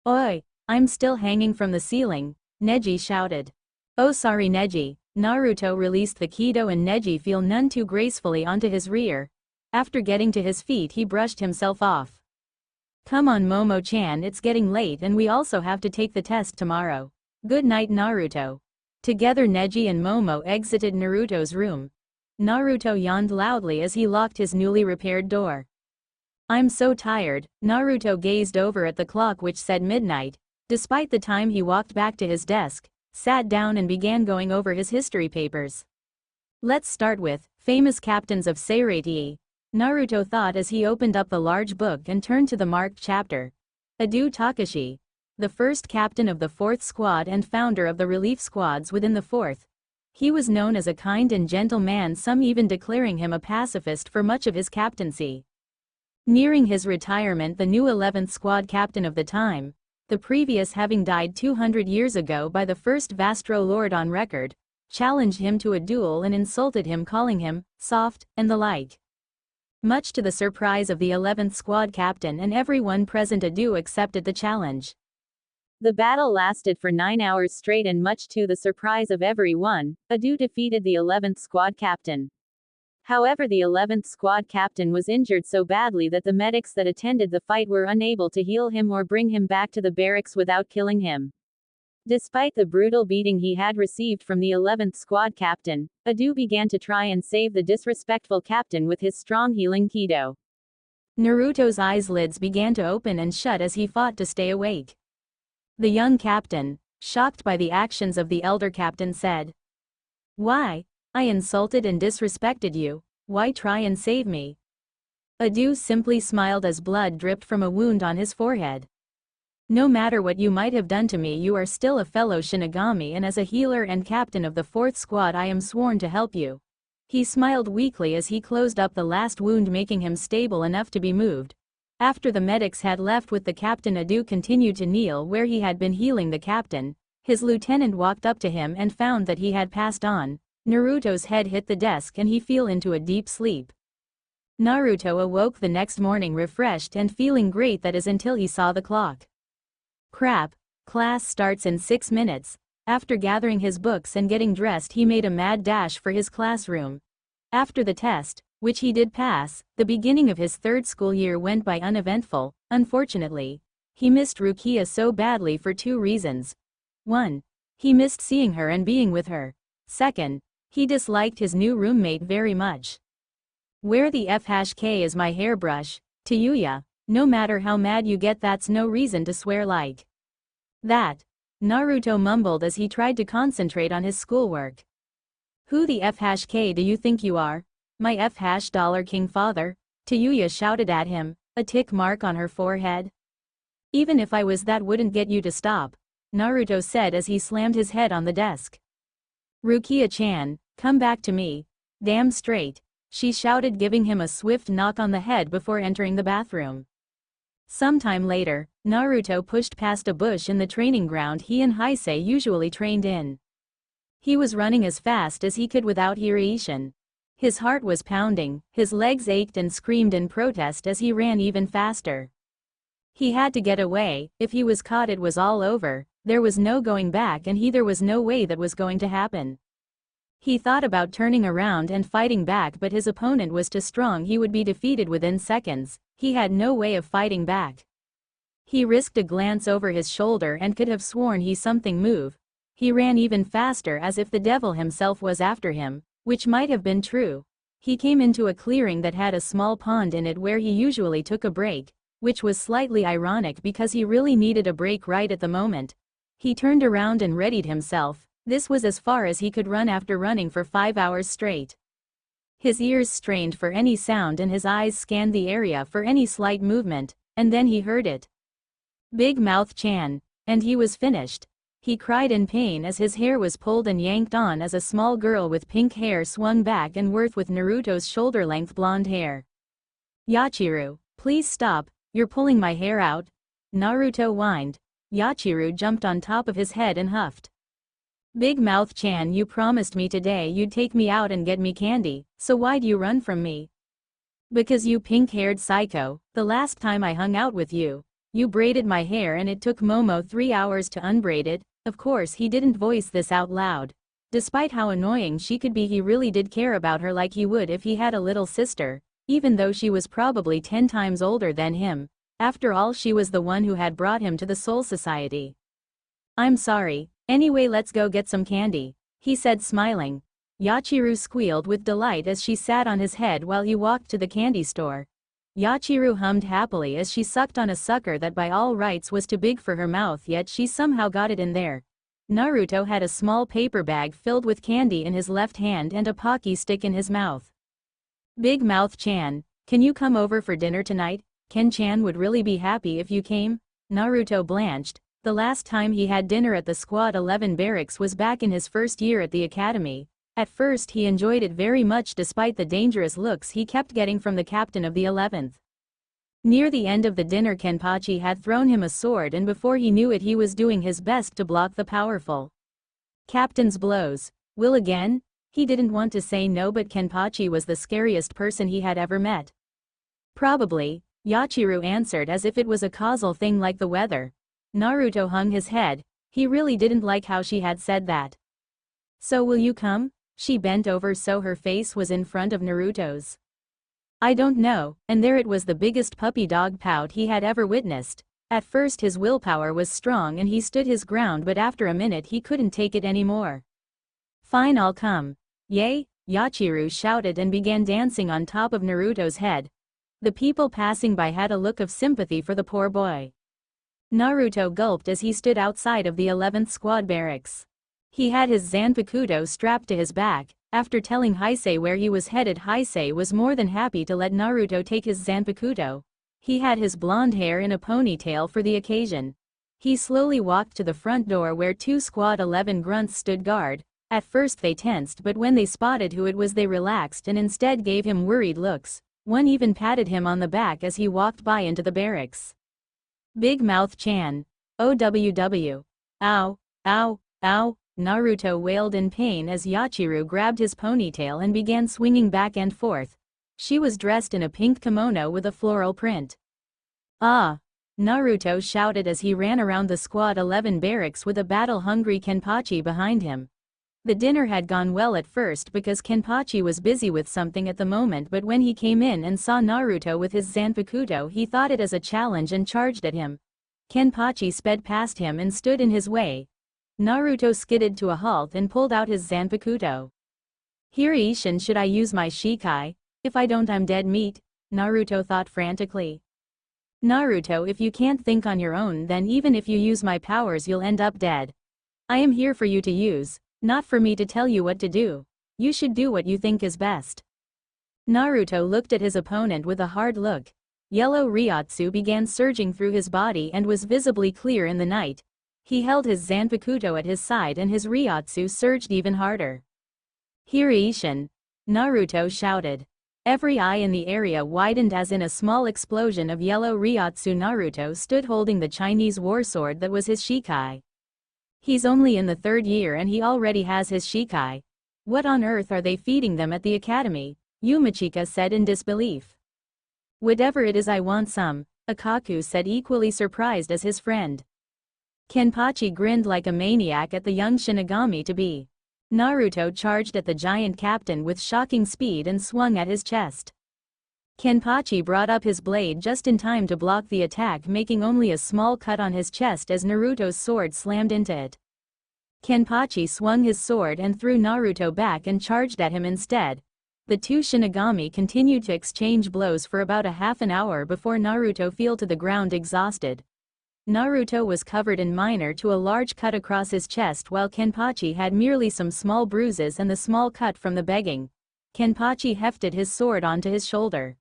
Oi, I'm still hanging from the ceiling, Neji shouted. Oh sorry Neji. Naruto released the Kido and Neji fell none too gracefully onto his rear. After getting to his feet he brushed himself off. Come on Momo-chan, it's getting late and we also have to take the test tomorrow. Good night Naruto. Together Neji and Momo exited Naruto's room. Naruto yawned loudly as he locked his newly repaired door. I'm so tired. Naruto gazed over at the clock which said midnight. Despite the time he walked back to his desk, sat down and began going over his history papers. Let's start with famous captains of Seireitei. Naruto thought as he opened up the large book and turned to the marked chapter. Adu Takashi, the first captain of the 4th Squad and founder of the relief squads within the 4th. He was known as a kind and gentle man, some even declaring him a pacifist for much of his captaincy. Nearing his retirement, the new 11th Squad captain of the time, the previous having died 200 years ago by the first Vastro Lord on record, challenged him to a duel and insulted him, calling him soft and the like. Much to the surprise of the 11th Squad captain and everyone present, Adu accepted the challenge. The battle lasted for 9 hours straight and much to the surprise of everyone, Adu defeated the 11th Squad captain. However, the 11th Squad captain was injured so badly that the medics that attended the fight were unable to heal him or bring him back to the barracks without killing him. Despite the brutal beating he had received from the 11th Squad captain, Adu began to try and save the disrespectful captain with his strong healing Kido. Naruto's eyelids began to open and shut as he fought to stay awake. The young captain, shocked by the actions of the elder captain, said, "Why? I insulted and disrespected you, why try and save me?" Adu simply smiled as blood dripped from a wound on his forehead. "No matter what you might have done to me, you are still a fellow Shinigami, and as a healer and captain of the 4th Squad I am sworn to help you." He smiled weakly as he closed up the last wound, making him stable enough to be moved. After the medics had left with the captain, Adu continued to kneel where he had been healing the captain. His lieutenant walked up to him and found that he had passed on. Naruto's head hit the desk and he fell into a deep sleep. Naruto awoke the next morning refreshed and feeling great, that is until he saw the clock. Crap, class starts in 6 minutes. After gathering his books and getting dressed, he made a mad dash for his classroom. After the test, which he did pass, the beginning of his 3rd school year went by uneventful. Unfortunately, he missed Rukia so badly for 2 reasons. 1. He missed seeing her and being with her. 2. He disliked his new roommate very much. Where the F-K is my hairbrush, Tayuya? No matter how mad you get, that's no reason to swear like that. Naruto mumbled as he tried to concentrate on his schoolwork. Who the F-K do you think you are? My F-Dollar King father? Tayuya shouted at him, a tick mark on her forehead. Even if I was, that wouldn't get you to stop, Naruto said as he slammed his head on the desk. Rukia-chan, come back to me. Damn straight, she shouted, giving him a swift knock on the head before entering the bathroom. Sometime later, Naruto pushed past a bush in the training ground he and Heisei usually trained in. He was running as fast as he could without hesitation. His heart was pounding, his legs ached and screamed in protest as he ran even faster. He had to get away. If he was caught, it was all over. There was no going back, and there was no way that was going to happen. He thought about turning around and fighting back, but his opponent was too strong. He would be defeated within seconds. He had no way of fighting back. He risked a glance over his shoulder and could have sworn he something moved. He ran even faster, as if the devil himself was after him, which might have been true. He came into a clearing that had a small pond in it where he usually took a break, which was slightly ironic because he really needed a break right at the moment. He turned around and readied himself. This was as far as he could run after running for 5 hours straight. His ears strained for any sound and his eyes scanned the area for any slight movement, and then he heard it. Big Mouth Chan. And he was finished. He cried in pain as his hair was pulled and yanked on as a small girl with pink hair swung back and forth with Naruto's shoulder-length blonde hair. Yachiru, please stop, you're pulling my hair out. Naruto whined. Yachiru jumped on top of his head and huffed. Big Mouth Chan, you promised me today you'd take me out and get me candy, so why'd you run from me? Because you pink-haired psycho, the last time I hung out with you, you braided my hair and it took Momo 3 hours to unbraid it. Of course he didn't voice this out loud. Despite how annoying she could be, he really did care about her like he would if he had a little sister, even though she was probably 10 times older than him. After all, she was the one who had brought him to the Soul Society. I'm sorry, anyway let's go get some candy, he said smiling. Yachiru squealed with delight as she sat on his head while he walked to the candy store. Yachiru hummed happily as she sucked on a sucker that by all rights was too big for her mouth, yet she somehow got it in there. Naruto had a small paper bag filled with candy in his left hand and a Pocky stick in his mouth. Big Mouth Chan, can you come over for dinner tonight? Ken-chan would really be happy if you came. Naruto blanched. The last time he had dinner at the Squad 11 barracks was back in his first year at the academy. At first he enjoyed it very much despite the dangerous looks he kept getting from the captain of the 11th. Near the end of the dinner, Kenpachi had thrown him a sword and before he knew it he was doing his best to block the powerful captain's blows. Will again? He didn't want to say no, but Kenpachi was the scariest person he had ever met. Probably, Yachiru answered as if it was a causal thing like the weather. Naruto hung his head. He really didn't like how she had said that. So will you come? She bent over so her face was in front of Naruto's. I don't know, and there it was, the biggest puppy dog pout he had ever witnessed. At first his willpower was strong and he stood his ground, but after a minute he couldn't take it anymore. Fine, I'll come. Yay! Yachiru shouted and began dancing on top of Naruto's head. The people passing by had a look of sympathy for the poor boy. Naruto gulped as he stood outside of the 11th squad barracks. He had his Zanpakuto strapped to his back. After telling Heisei where he was headed, Heisei was more than happy to let Naruto take his Zanpakuto. He had his blonde hair in a ponytail for the occasion. He slowly walked to the front door where 2 Squad 11 grunts stood guard. At first they tensed, but when they spotted who it was they relaxed and instead gave him worried looks. One even patted him on the back as he walked by into the barracks. Big Mouth Chan. OWW. Ow, ow, ow. Naruto wailed in pain as Yachiru grabbed his ponytail and began swinging back and forth. She was dressed in a pink kimono with a floral print. Ah! Naruto shouted as he ran around the Squad 11 barracks with a battle-hungry Kenpachi behind him. The dinner had gone well at first because Kenpachi was busy with something at the moment, but when he came in and saw Naruto with his Zanpakuto, he thought it as a challenge and charged at him. Kenpachi sped past him and stood in his way. Naruto skidded to a halt and pulled out his Zanpakuto. Hirai-shin, should I use my Shikai? If I don't, I'm dead meat, Naruto thought frantically. Naruto, if you can't think on your own, then even if you use my powers you'll end up dead. I am here for you to use, not for me to tell you what to do. You should do what you think is best. Naruto looked at his opponent with a hard look. Yellow Ryotsu began surging through his body and was visibly clear in the night. He held his Zanpakuto at his side and his Ryotsu surged even harder. Hirai-shin! Naruto shouted. Every eye in the area widened as in a small explosion of yellow Ryotsu. Naruto stood holding the Chinese war sword that was his Shikai. He's only in the 3rd year and he already has his Shikai. What on earth are they feeding them at the academy? Yumachika said in disbelief. Whatever it is, I want some, Akaku said, equally surprised as his friend. Kenpachi grinned like a maniac at the young Shinigami to be. Naruto charged at the giant captain with shocking speed and swung at his chest. Kenpachi brought up his blade just in time to block the attack, making only a small cut on his chest as Naruto's sword slammed into it. Kenpachi swung his sword and threw Naruto back and charged at him instead. The 2 Shinigami continued to exchange blows for about a half an hour before Naruto fell to the ground exhausted. Naruto was covered in minor to a large cut across his chest while Kenpachi had merely some small bruises and the small cut from the begging. Kenpachi hefted his sword onto his shoulder.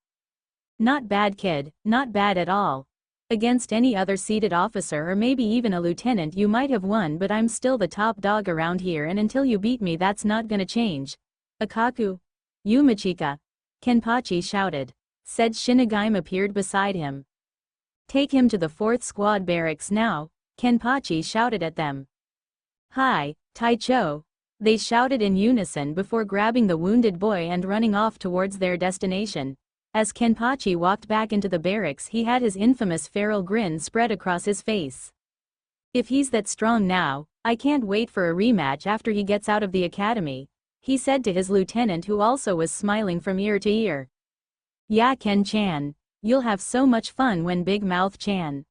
Not bad, kid, not bad at all. Against any other seated officer or maybe even a lieutenant you might have won, but I'm still the top dog around here, and until you beat me that's not gonna change. Akaku. Yumachika. Kenpachi shouted. Said Shinigami appeared beside him. Take him to the 4th squad barracks now, Kenpachi shouted at them. Hi, Taicho. They shouted in unison before grabbing the wounded boy and running off towards their destination. As Kenpachi walked back into the barracks, he had his infamous feral grin spread across his face. If he's that strong now, I can't wait for a rematch after he gets out of the academy, he said to his lieutenant, who also was smiling from ear to ear. Yeah, Ken-chan. You'll have so much fun when Big Mouth-chan.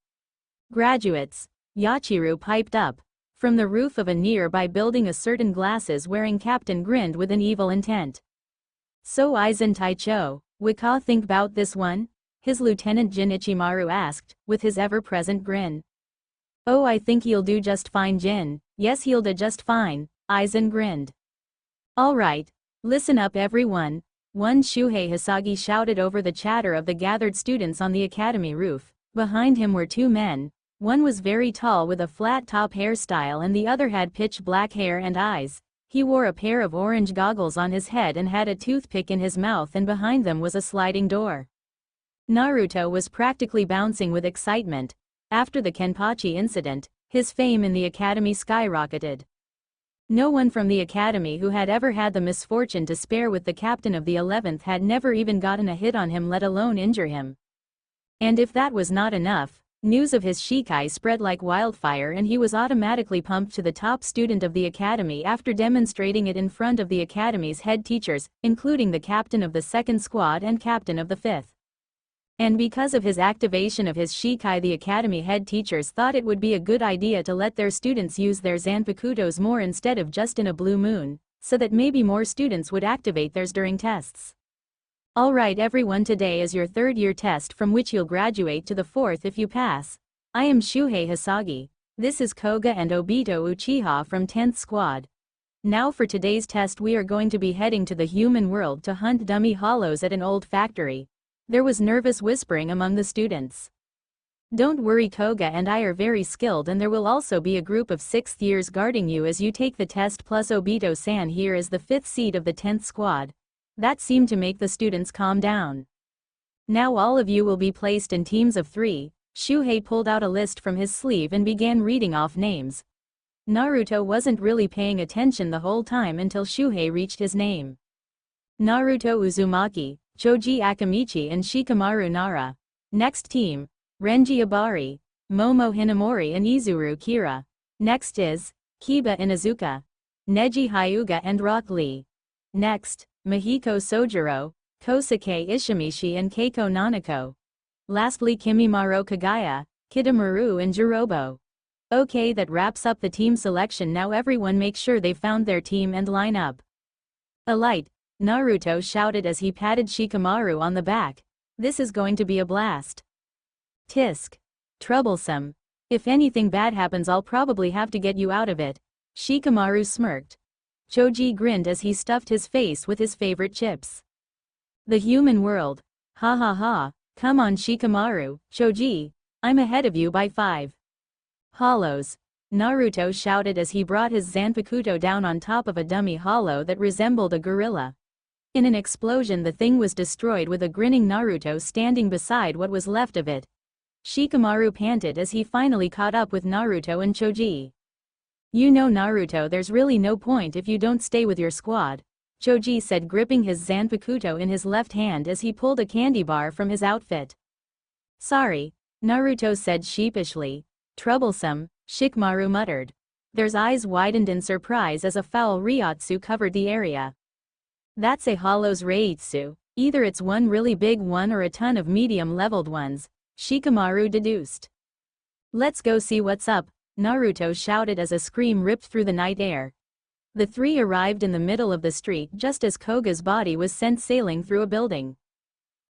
Graduates. Yachiru piped up. From the roof of a nearby building, a certain glasses-wearing captain grinned with an evil intent. So Aizen Taicho, Waka think bout this one? His lieutenant Jin Ichimaru asked, with his ever-present grin. Oh, I think he'll do just fine, Jin. Yes, he'll do just fine, Aizen grinned. Alright. Listen up everyone. One Shuhei Hisagi shouted over the chatter of the gathered students on the academy roof. Behind him were two men. One was very tall with a flat top hairstyle and the other had pitch black hair and eyes. He wore a pair of orange goggles on his head and had a toothpick in his mouth, and behind them was a sliding door. Naruto was practically bouncing with excitement. After the Kenpachi incident, his fame in the academy skyrocketed. No one from the academy who had ever had the misfortune to spare with the captain of the 11th had never even gotten a hit on him, let alone injure him. And if that was not enough, news of his Shikai spread like wildfire and he was automatically pumped to the top student of the academy after demonstrating it in front of the academy's head teachers, including the captain of the 2nd squad and captain of the 5th. And because of his activation of his Shikai, the academy head teachers thought it would be a good idea to let their students use their Zanpakutos more instead of just in a blue moon, so that maybe more students would activate theirs during tests. Alright everyone, today is your 3rd year test from which you'll graduate to the 4th if you pass. I am Shuhei Hisagi. This is Koga and Obito Uchiha from 10th Squad. Now for today's test we are going to be heading to the human world to hunt dummy hollows at an old factory. There was nervous whispering among the students. Don't worry, Koga and I are very skilled, and there will also be a group of 6th years guarding you as you take the test, plus Obito-san here is the 5th seed of the 10th Squad. That seemed to make the students calm down. Now all of you will be placed in teams of 3. Shuhei pulled out a list from his sleeve and began reading off names. Naruto wasn't really paying attention the whole time until Shuhei reached his name. Naruto Uzumaki, Choji Akamichi and Shikamaru Nara. Next team, Renji Ibari, Momo Hinamori and Izuru Kira. Next is, Kiba Inazuka, Neji Hyuga and Rock Lee. Next, Mahiko Sojiro, Kosuke Ishimishi and Keiko Nanako. Lastly, Kimimaro Kagaya, Kidamaru and Jirobo. Okay, that wraps up the team selection. Now everyone make sure they found their team and line up. Alight, Naruto shouted as he patted Shikamaru on the back. This is going to be a blast. Tisk. Troublesome. If anything bad happens I'll probably have to get you out of it. Shikamaru smirked. Choji grinned as he stuffed his face with his favorite chips. The human world. Ha ha ha, come on Shikamaru, Choji, I'm ahead of you by 5. Hollows. Naruto shouted as he brought his Zanpakuto down on top of a dummy hollow that resembled a gorilla. In an explosion the thing was destroyed with a grinning Naruto standing beside what was left of it. Shikamaru panted as he finally caught up with Naruto and Choji. You know Naruto, there's really no point if you don't stay with your squad, Choji said, gripping his Zanpakuto in his left hand as he pulled a candy bar from his outfit. Sorry, Naruto said sheepishly. Troublesome, Shikamaru muttered. Their eyes widened in surprise as a foul Ryotsu covered the area. That's a Hollow's Reitsu, either it's one really big one or a ton of medium-leveled ones, Shikamaru deduced. Let's go see what's up, Naruto shouted as a scream ripped through the night air. The 3 arrived in the middle of the street just as Koga's body was sent sailing through a building.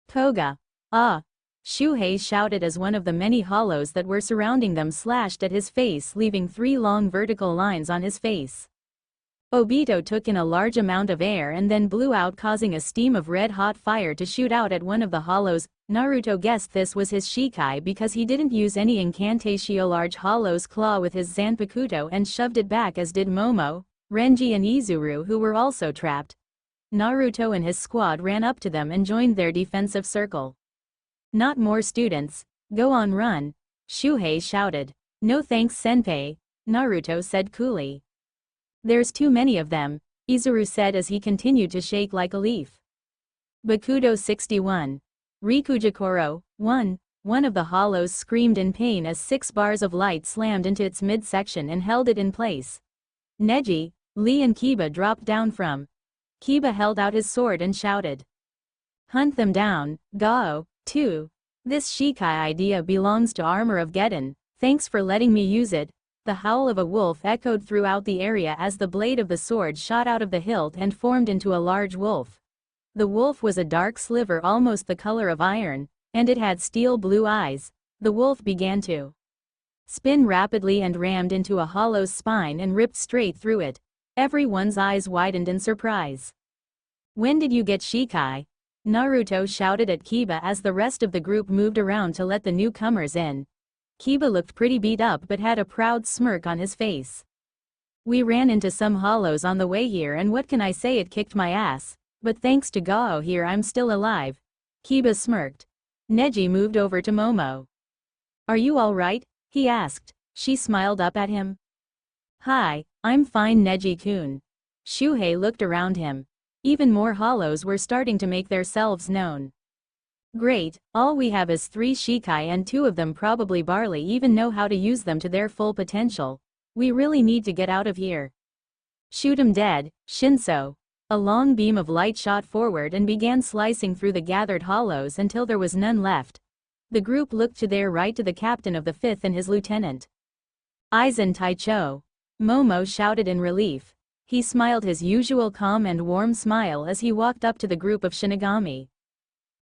Koga. Ah. Shuhei shouted as one of the many hollows that were surrounding them slashed at his face, leaving 3 long vertical lines on his face. Obito took in a large amount of air and then blew out, causing a steam of red-hot fire to shoot out at one of the hollows. Naruto guessed this was his Shikai because he didn't use any incantatio. Large hollow's claw with his Zanpakuto and shoved it back, as did Momo, Renji and Izuru, who were also trapped. Naruto and his squad ran up to them and joined their defensive circle. "Not more students. Go on, run," Shuhei shouted. "No thanks, senpai," Naruto said coolly. "There's too many of them," Izuru said as he continued to shake like a leaf. Bakudo 61. Rikujakoro, 1. One of the hollows screamed in pain as 6 bars of light slammed into its midsection and held it in place. Neji, Lee and Kiba dropped down from. Kiba held out his sword and shouted. "Hunt them down, Gao, too. This Shikai idea belongs to Armor of Geddon, thanks for letting me use it." The howl of a wolf echoed throughout the area as the blade of the sword shot out of the hilt and formed into a large wolf. The wolf was a dark sliver almost the color of iron, and it had steel blue eyes. The wolf began to spin rapidly and rammed into a hollow's spine and ripped straight through it. Everyone's eyes widened in surprise. "When did you get Shikai?" Naruto shouted at Kiba as the rest of the group moved around to let the newcomers in. Kiba looked pretty beat up but had a proud smirk on his face. "We ran into some hollows on the way here, and what can I say, it kicked my ass, but thanks to Gao here I'm still alive." Kiba smirked. Neji moved over to Momo. "Are you alright?" he asked. She smiled up at him. "Hi, I'm fine, Neji-kun." Shuhei looked around him. Even more hollows were starting to make themselves known. "Great, all we have is 3 Shikai and 2 of them probably barely even know how to use them to their full potential. We really need to get out of here." "Shoot 'em dead, Shinso." A long beam of light shot forward and began slicing through the gathered hollows until there was none left. The group looked to their right to the captain of the 5th and his lieutenant. "Aizen Taicho," Momo shouted in relief. He smiled his usual calm and warm smile as he walked up to the group of Shinigami.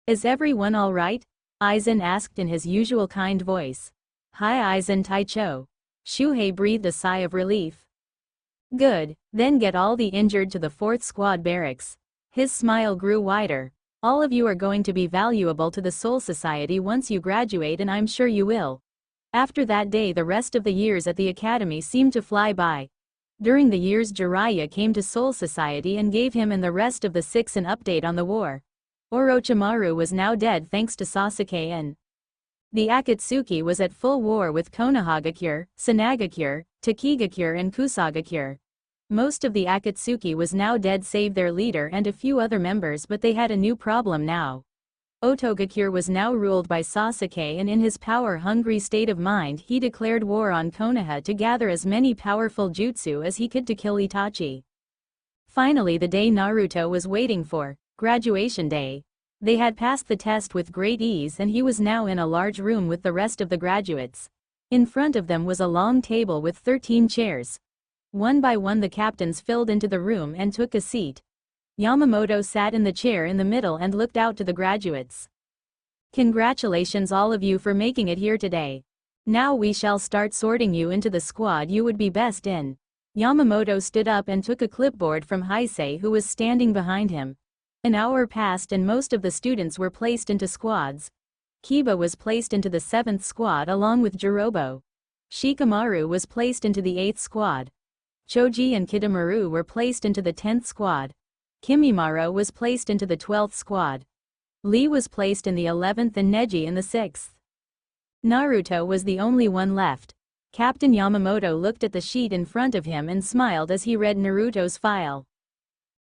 "Is everyone all right?" Aizen asked in his usual kind voice. "Hi Aizen Taicho." Shuhei breathed a sigh of relief. "Good, then get all the injured to the 4th squad barracks." His smile grew wider. "All of you are going to be valuable to the Soul Society once you graduate, and I'm sure you will." After that day, the rest of the years at the academy seemed to fly by. During the years, Jiraiya came to Soul Society and gave him and the rest of the 6 an update on the war. Orochimaru was now dead thanks to Sasuke, and the Akatsuki was at full war with Konohagakure, Sanagakure, Takigakure and Kusagakure. Most of the Akatsuki was now dead save their leader and a few other members, but they had a new problem now. Otogakure was now ruled by Sasuke, and in his power-hungry state of mind he declared war on Konoha to gather as many powerful jutsu as he could to kill Itachi. Finally, the day Naruto was waiting for, graduation day. They had passed the test with great ease and he was now in a large room with the rest of the graduates. In front of them was a long table with 13 chairs. One by one the captains filled into the room and took a seat. Yamamoto sat in the chair in the middle and looked out to the graduates. "Congratulations all of you for making it here today. Now we shall start sorting you into the squad you would be best in." Yamamoto stood up and took a clipboard from Heisei, who was standing behind him. An hour passed and most of the students were placed into squads. Kiba was placed into the 7th squad along with Jirobo. Shikamaru was placed into the 8th squad. Choji and Kidomaru were placed into the 10th squad. Kimimaro was placed into the 12th squad. Lee was placed in the 11th and Neji in the 6th. Naruto was the only one left. Captain Yamamoto looked at the sheet in front of him and smiled as he read Naruto's file.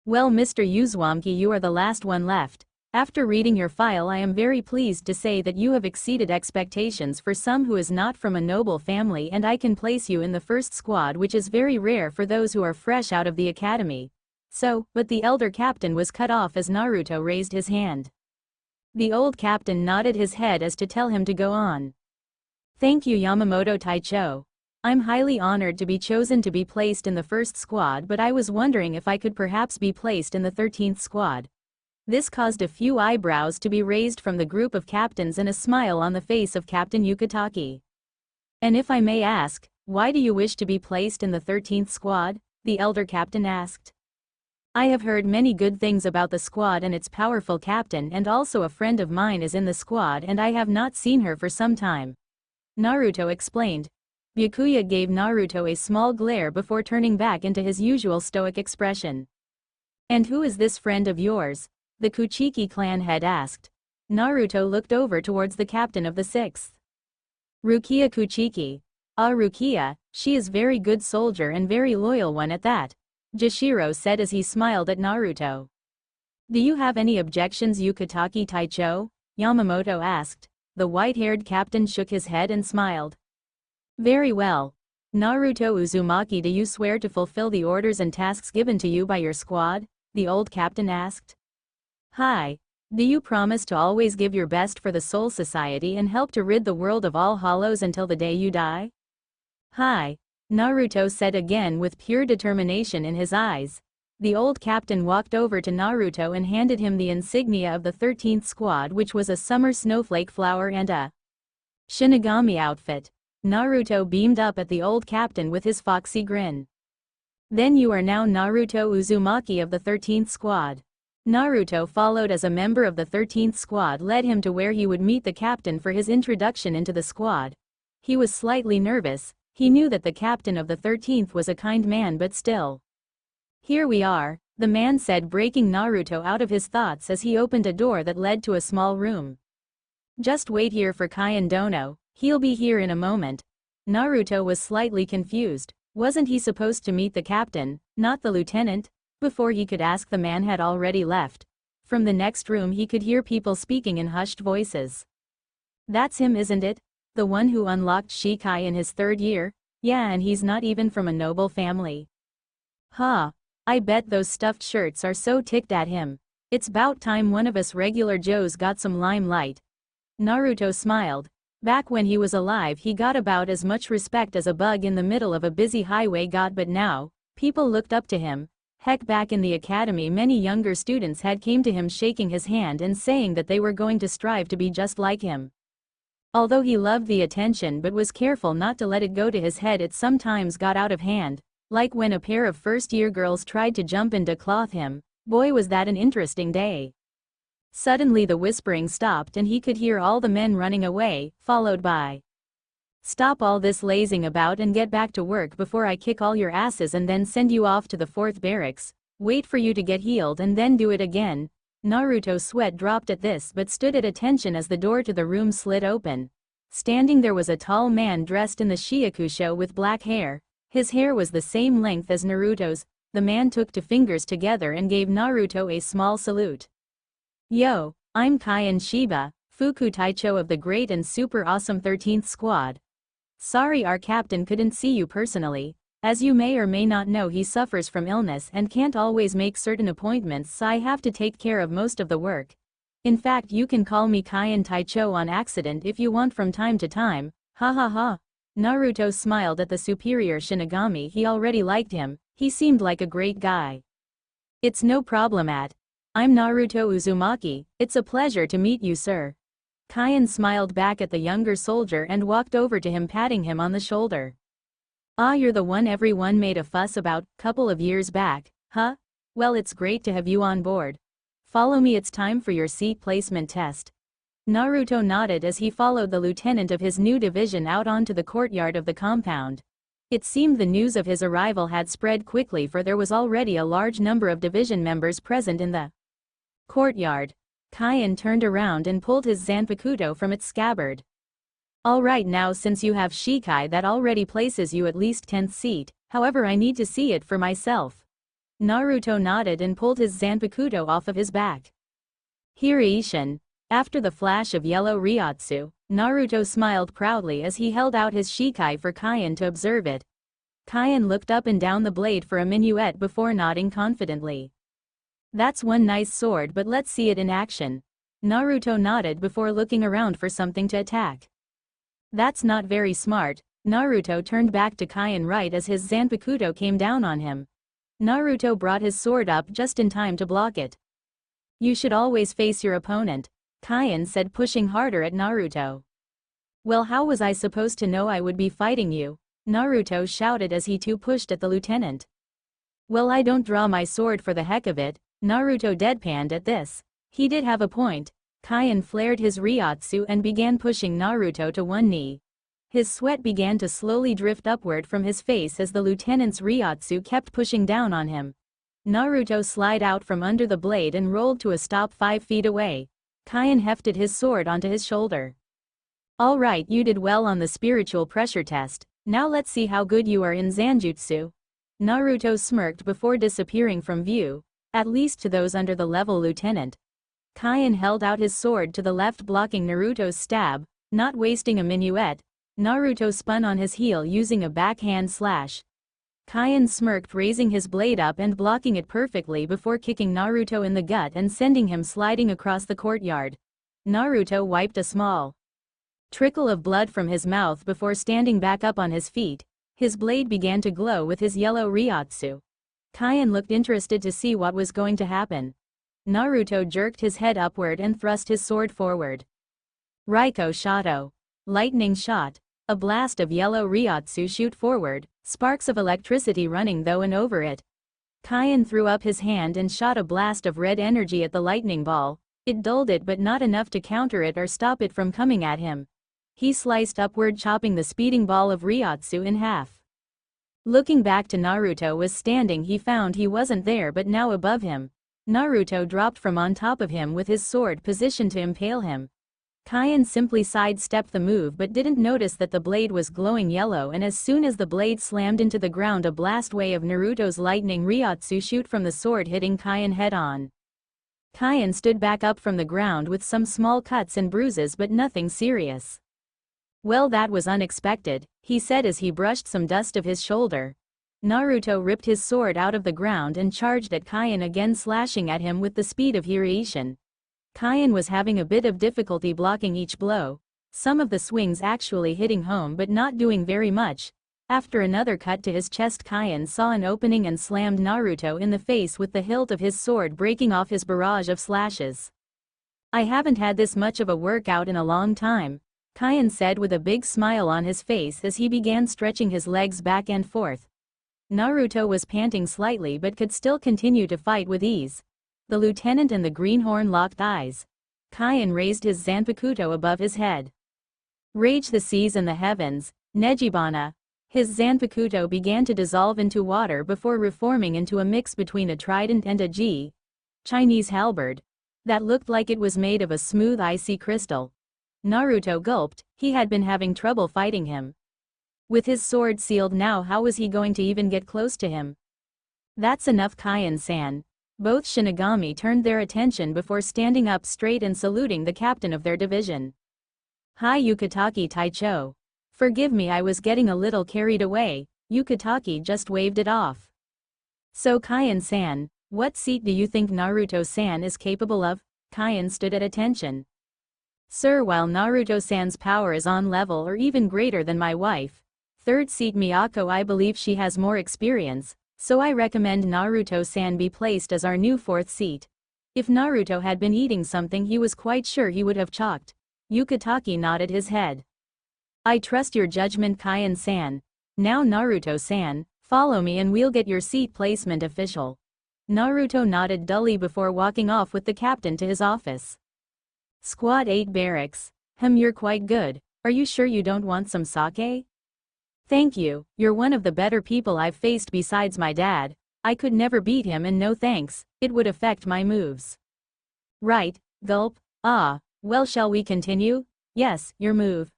"Well, Mr. Uzumaki, you are the last one left. After reading your file, I am very pleased to say that you have exceeded expectations for some who is not from a noble family, and I can place you in the 1st squad, which is very rare for those who are fresh out of the academy." So, but the elder captain was cut off as Naruto raised his hand. The old captain nodded his head as to tell him to go on. "Thank you, Yamamoto Taicho. I'm highly honored to be chosen to be placed in the 1st squad, but I was wondering if I could perhaps be placed in the 13th squad." This caused a few eyebrows to be raised from the group of captains and a smile on the face of Captain Yukitaki. "And if I may ask, why do you wish to be placed in the 13th squad?" the elder captain asked. "I have heard many good things about the squad and its powerful captain, and also a friend of mine is in the squad and I have not seen her for some time," Naruto explained. Byakuya gave Naruto a small glare before turning back into his usual stoic expression. "And who is this friend of yours?" the Kuchiki clan head asked. Naruto looked over towards the captain of the 6th. "Rukia Kuchiki. Ah, Rukia, she is very good soldier and very loyal one at that," Jashiro said as he smiled at Naruto. "Do you have any objections, Yukitaki Taicho?" Yamamoto asked. The white-haired captain shook his head and smiled. "Very well. Naruto Uzumaki, do you swear to fulfill the orders and tasks given to you by your squad?" the old captain asked. "Hi. Do you promise to always give your best for the Soul Society and help to rid the world of all hollows until the day you die?" "Hi," Naruto said again with pure determination in his eyes. The old captain walked over to Naruto and handed him the insignia of the 13th squad, which was a summer snowflake flower and a Shinigami outfit. Naruto beamed up at the old captain with his foxy grin. "Then you are now Naruto Uzumaki of the 13th squad." Naruto, followed as a member of the 13th squad, led him to where he would meet the captain for his introduction into the squad. He was slightly nervous. He knew that the captain of the 13th was a kind man, but still. "Here we are," the man said, breaking Naruto out of his thoughts as he opened a door that led to a small room. "Just wait here for Kaion Dono, he'll be here in a moment." Naruto was slightly confused. Wasn't he supposed to meet the captain, not the lieutenant? Before he could ask, the man had already left. From the next room he could hear people speaking in hushed voices. "That's him, isn't it? The one who unlocked Shikai in his 3rd year? Yeah, and he's not even from a noble family. Huh. I bet those stuffed shirts are so ticked at him. It's about time one of us regular Joes got some limelight." Naruto smiled. Back when he was alive, he got about as much respect as a bug in the middle of a busy highway got, but now, people looked up to him. Heck, back in the academy many younger students had came to him shaking his hand and saying that they were going to strive to be just like him. Although he loved the attention but was careful not to let it go to his head, it sometimes got out of hand, like when a pair of first-year girls tried to jump and decloth him. Boy, was that an interesting day. Suddenly the whispering stopped and he could hear all the men running away, followed by, "Stop all this lazing about and get back to work before I kick all your asses and then send you off to the 4th barracks. Wait for you to get healed and then do it again." Naruto's sweat dropped at this but stood at attention as the door to the room slid open. Standing there was a tall man dressed in the Shiakusho with black hair. His hair was the same length as Naruto's. The man took two fingers together and gave Naruto a small salute. "Yo, I'm Kaion Shiba, Fuku Taicho of the great and super awesome 13th squad. Sorry our captain couldn't see you personally. As you may or may not know, he suffers from illness and can't always make certain appointments, so I have to take care of most of the work. In fact, you can call me Kaion Taicho on accident if you want from time to time. Ha ha ha." Naruto smiled at the superior Shinigami. He already liked him. He seemed like a great guy. "It's no problem I'm Naruto Uzumaki. It's a pleasure to meet you, sir." Kaion smiled back at the younger soldier and walked over to him, patting him on the shoulder. "Ah, you're the one everyone made a fuss about, couple of years back, huh? Well, it's great to have you on board. Follow me, it's time for your seat placement test." Naruto nodded as he followed the lieutenant of his new division out onto the courtyard of the compound. It seemed the news of his arrival had spread quickly, for there was already a large number of division members present in the courtyard. Kaion turned around and pulled his Zanpakuto from its scabbard. "Alright, now since you have Shikai, that already places you at least 10th seat, however I need to see it for myself." Naruto nodded and pulled his Zanpakuto off of his back. "Hiraishin." After the flash of yellow Ryotsu, Naruto smiled proudly as he held out his Shikai for Kaion to observe it. Kaion looked up and down the blade for a minuet before nodding confidently. "That's one nice sword, but let's see it in action." Naruto nodded before looking around for something to attack. "That's not very smart." Naruto turned back to Kaion right as his Zanpakuto came down on him. Naruto brought his sword up just in time to block it. You should always face your opponent, Kaien said, pushing harder at Naruto. Well, how was I supposed to know I would be fighting you? Naruto shouted as he too pushed at the lieutenant. Well, I don't draw my sword for the heck of it, Naruto deadpanned at this. He did have a point. Kaien flared his Ryotsu and began pushing Naruto to one knee. His sweat began to slowly drift upward from his face as the lieutenant's Ryotsu kept pushing down on him. Naruto slid out from under the blade and rolled to a stop 5 feet away. Kaien hefted his sword onto his shoulder. Alright, you did well on the spiritual pressure test, now let's see how good you are in Zanjutsu. Naruto smirked before disappearing from view, at least to those under the level lieutenant. Kaien held out his sword to the left, blocking Naruto's stab. Not wasting a minuet, Naruto spun on his heel using a backhand slash. Kaien smirked, raising his blade up and blocking it perfectly before kicking Naruto in the gut and sending him sliding across the courtyard. Naruto wiped a small trickle of blood from his mouth before standing back up on his feet. His blade began to glow with his yellow Ryotsu. Kaien looked interested to see what was going to happen. Naruto jerked his head upward and thrust his sword forward. Raiko Shato. Lightning shot. A blast of yellow Ryotsu shoot forward, sparks of electricity running through and over it. Kaien threw up his hand and shot a blast of red energy at the lightning ball. It dulled it but not enough to counter it or stop it from coming at him. He sliced upward, chopping the speeding ball of Ryotsu in half. Looking back to Naruto was standing, he found he wasn't there but now above him. Naruto dropped from on top of him with his sword positioned to impale him. Kaien simply sidestepped the move but didn't notice that the blade was glowing yellow, and as soon as the blade slammed into the ground, a blast wave of Naruto's lightning Ryotsu shoot from the sword, hitting Kaien head-on. Kaien stood back up from the ground with some small cuts and bruises but nothing serious. Well, that was unexpected, he said as he brushed some dust off his shoulder. Naruto ripped his sword out of the ground and charged at Kaien again, slashing at him with the speed of Hiraishin. Kaien was having a bit of difficulty blocking each blow, some of the swings actually hitting home but not doing very much. After another cut to his chest, Kaien saw an opening and slammed Naruto in the face with the hilt of his sword, breaking off his barrage of slashes. I haven't had this much of a workout in a long time, Kaien said with a big smile on his face as he began stretching his legs back and forth. Naruto was panting slightly but could still continue to fight with ease. The lieutenant and the greenhorn locked eyes. Kaien raised his Zanpakuto above his head. Rage the seas and the heavens, Nejibana. His Zanpakuto began to dissolve into water before reforming into a mix between a trident and a Chinese halberd that looked like it was made of a smooth icy crystal. Naruto gulped, he had been having trouble fighting him. With his sword sealed now, how was he going to even get close to him? That's enough, Kaien-san. Both Shinigami turned their attention before standing up straight and saluting the captain of their division. Hi Yukitake Taicho. Forgive me, I was getting a little carried away, Yukitake just waved it off. So Kaien-san, what seat do you think Naruto-san is capable of? Kaien stood at attention. Sir, while Naruto-san's power is on level or even greater than my wife, third seat Miyako, I believe she has more experience, so I recommend Naruto-san be placed as our new fourth seat. If Naruto had been eating something, he was quite sure he would have chalked. Yukitake nodded his head. I trust your judgment, Kaien-san. Now Naruto-san, follow me and we'll get your seat placement official. Naruto nodded dully before walking off with the captain to his office. Squad 8 Barracks. You're quite good. Are you sure you don't want some sake? Thank you, you're one of the better people I've faced besides my dad. I could never beat him, and no thanks, it would affect my moves. Right, gulp, ah, well, shall we continue? Yes, your move.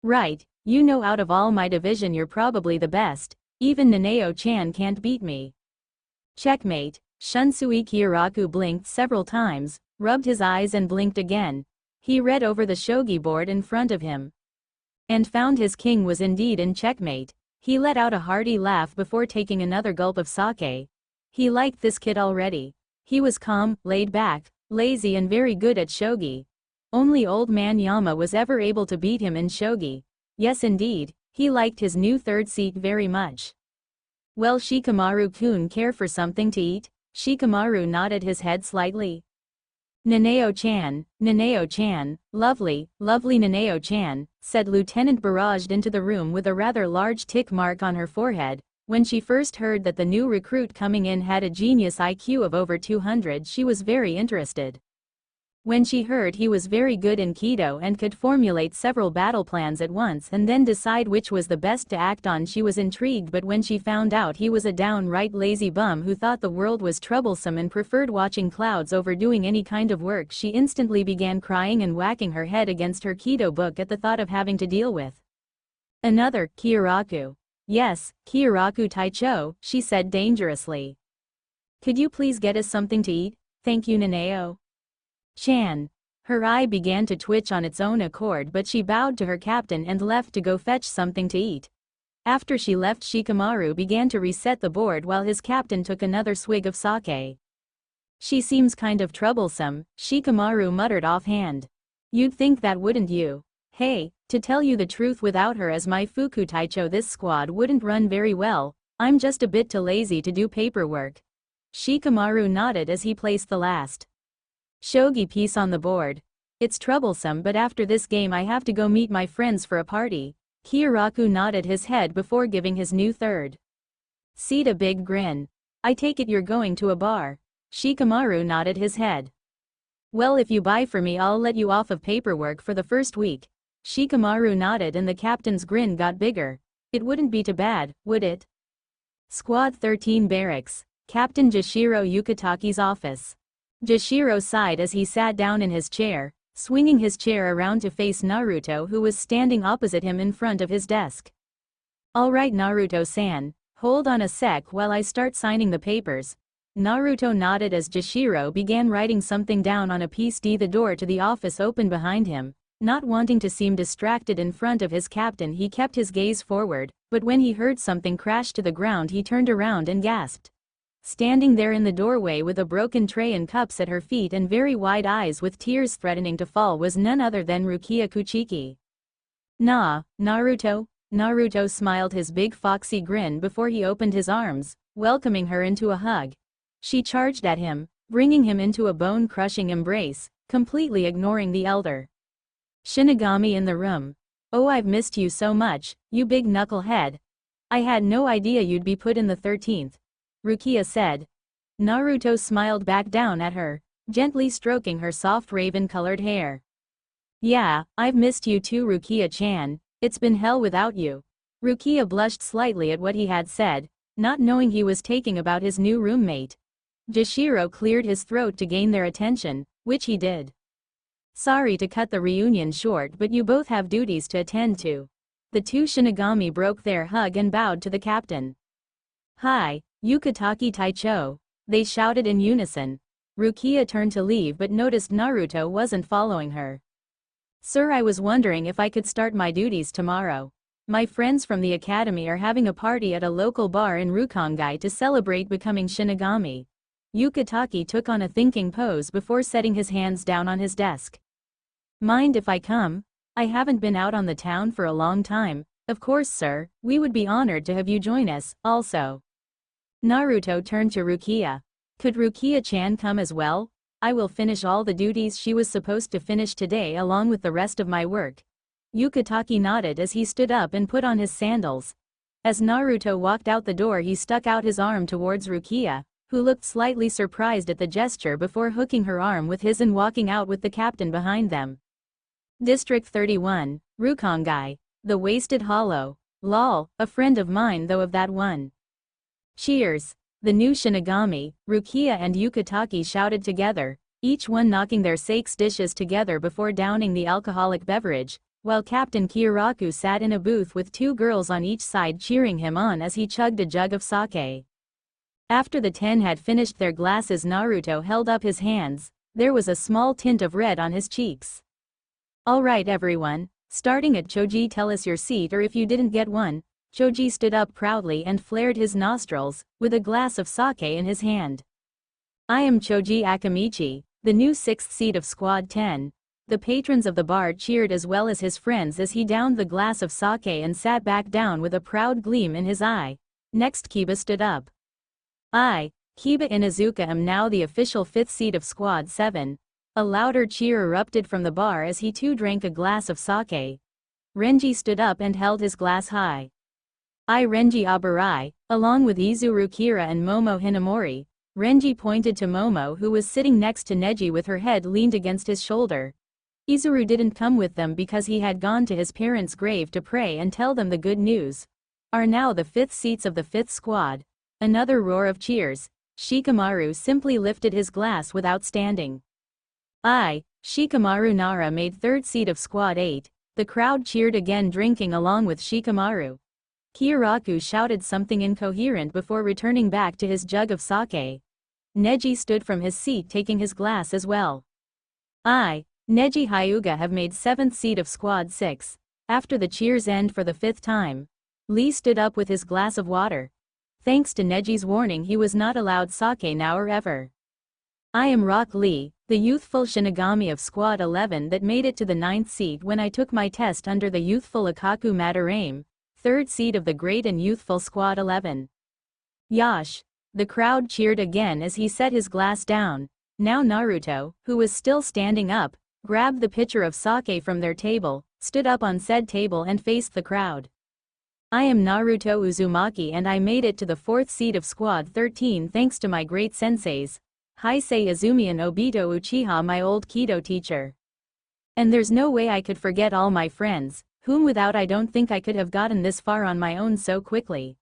Right, you know, out of all my division you're probably the best, even Nanao-chan can't beat me. Checkmate. Shunsui Kyoraku blinked several times, rubbed his eyes and blinked again. He read over the shogi board in front of him and found his king was indeed in checkmate. He let out a hearty laugh before taking another gulp of sake. He liked this kid already. He was calm, laid back, lazy and very good at shogi. Only old man Yama was ever able to beat him in shogi. Yes indeed, he liked his new third seat very much. Well, Shikamaru-kun, care for something to eat? Shikamaru nodded his head slightly. Nanao-chan, lovely, lovely Nanao-chan, said Lieutenant barraged into the room with a rather large tick mark on her forehead. When she first heard that the new recruit coming in had a genius IQ of over 200, she was very interested. When she heard he was very good in Kido and could formulate several battle plans at once and then decide which was the best to act on, she was intrigued. But when she found out he was a downright lazy bum who thought the world was troublesome and preferred watching clouds over doing any kind of work, she instantly began crying and whacking her head against her Kido book at the thought of having to deal with another Kyoraku. Yes, Kyoraku Taicho, she said dangerously. Could you please get us something to eat? Thank you, Nanao-chan. Her eye began to twitch on its own accord, but she bowed to her captain and left to go fetch something to eat. After she left, Shikamaru began to reset the board while his captain took another swig of sake. She seems kind of troublesome, Shikamaru muttered offhand. You'd think that, wouldn't you? Hey, to tell you the truth, without her as my Fuku Taicho this squad wouldn't run very well. I'm just a bit too lazy to do paperwork. Shikamaru nodded as he placed the last shogi piece on the board. It's troublesome, but after this game I have to go meet my friends for a party. Kyoraku nodded his head before giving his new third seat a big grin. I take it you're going to a bar. Shikamaru nodded his head. Well, if you buy for me I'll let you off of paperwork for the first week. Shikamaru nodded and the captain's grin got bigger. It wouldn't be too bad, would it? Squad 13 Barracks. Captain Jashiro Yukitaki's office. Jashiro sighed as he sat down in his chair, swinging his chair around to face Naruto, who was standing opposite him in front of his desk. Alright Naruto-san, hold on a sec while I start signing the papers. Naruto nodded as Jashiro began writing something down on a piece. The door to the office opened behind him. Not wanting to seem distracted in front of his captain, he kept his gaze forward, but when he heard something crash to the ground he turned around and gasped. Standing there in the doorway with a broken tray and cups at her feet and very wide eyes with tears threatening to fall was none other than Rukia Kuchiki. Nah, Naruto? Naruto smiled his big foxy grin before he opened his arms, welcoming her into a hug. She charged at him, bringing him into a bone-crushing embrace, completely ignoring the elder Shinigami in the room. Oh, I've missed you so much, you big knucklehead. I had no idea you'd be put in the 13th. Rukia said. Naruto smiled back down at her, gently stroking her soft raven-colored hair. Yeah, I've missed you too, Rukia-chan, it's been hell without you. Rukia blushed slightly at what he had said, not knowing he was talking about his new roommate. Jashiro cleared his throat to gain their attention, which he did. Sorry to cut the reunion short, but you both have duties to attend to. The two Shinigami broke their hug and bowed to the captain. Hi, Yukitaki Taicho, they shouted in unison. Rukia turned to leave but noticed Naruto wasn't following her. Sir, I was wondering if I could start my duties tomorrow. My friends from the academy are having a party at a local bar in Rukongai to celebrate becoming Shinigami. Yukitaki took on a thinking pose before setting his hands down on his desk. Mind if I come? I haven't been out on the town for a long time. Of course, sir, we would be honored to have you join us, also. Naruto turned to Rukia. Could Rukia-chan come as well? I will finish all the duties she was supposed to finish today along with the rest of my work. Yukitaki nodded as he stood up and put on his sandals. As Naruto walked out the door, he stuck out his arm towards Rukia, who looked slightly surprised at the gesture before hooking her arm with his and walking out with the captain behind them. District 31, Rukongai. The Wasted Hollow. Lol, a friend of mine though of that one. Cheers. The new Shinigami, Rukia and Yukitaki shouted together, each one knocking their sakes dishes together before downing the alcoholic beverage, while Captain Kyoraku sat in a booth with two girls on each side cheering him on as he chugged a jug of sake. After the 10 had finished their glasses, Naruto held up his hands. There was a small tint of red on his cheeks. Alright everyone, starting at Choji, tell us your seat, or if you didn't get one. Choji stood up proudly and flared his nostrils, with a glass of sake in his hand. I am Choji Akamichi, the new 6th seat of Squad 10. The patrons of the bar cheered as well as his friends as he downed the glass of sake and sat back down with a proud gleam in his eye. Next, Kiba stood up. I, Kiba Inuzuka, am now the official 5th seat of Squad 7. A louder cheer erupted from the bar as he too drank a glass of sake. Renji stood up and held his glass high. I Renji Abarai, along with Izuru Kira and Momo Hinamori. Renji pointed to Momo who was sitting next to Neji with her head leaned against his shoulder. Izuru didn't come with them because he had gone to his parents' grave to pray and tell them the good news. Are now the 5th seats of the 5th squad. Another roar of cheers. Shikamaru simply lifted his glass without standing. Shikamaru Nara made 3rd seat of squad 8. The crowd cheered again, drinking along with Shikamaru. Kyoraku shouted something incoherent before returning back to his jug of sake. Neji stood from his seat taking his glass as well. Neji Hyuga have made 7th seat of squad 6. After the cheers end for the 5th time. Lee stood up with his glass of water. Thanks to Neji's warning, he was not allowed sake now or ever. I am Rock Lee, the youthful Shinigami of Squad 11 that made it to the 9th seat when I took my test under the youthful Ikaku Madarame, 3rd seat of the great and youthful Squad 11. Yash. The crowd cheered again as he set his glass down. Now Naruto, who was still standing up, grabbed the pitcher of sake from their table, stood up on said table and faced the crowd. I am Naruto Uzumaki and I made it to the 4th seat of Squad 13 thanks to my great senseis, Heisei Izumi and Obito Uchiha, my old Kido teacher. And there's no way I could forget all my friends, whom without I don't think I could have gotten this far on my own so quickly.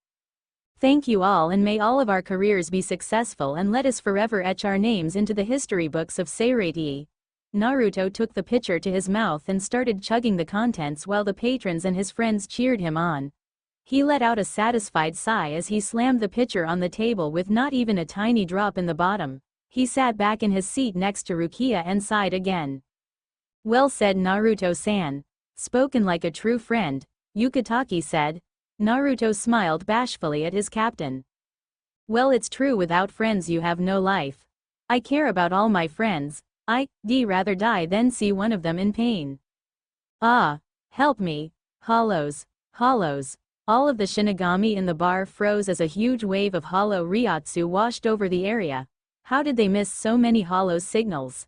Thank you all, and may all of our careers be successful, and let us forever etch our names into the history books of Seireitei. Naruto took the pitcher to his mouth and started chugging the contents while the patrons and his friends cheered him on. He let out a satisfied sigh as he slammed the pitcher on the table with not even a tiny drop in the bottom. He sat back in his seat next to Rukia and sighed again. Well said, Naruto-san. Spoken like a true friend, Yukitake said. Naruto smiled bashfully at his captain. Well, it's true, without friends you have no life. I care about all my friends. I'd rather die than see one of them in pain. Help me. Hollows. Hollows. All of the Shinigami in the bar froze as a huge wave of hollow Ryotsu washed over the area. How did they miss so many hollow signals?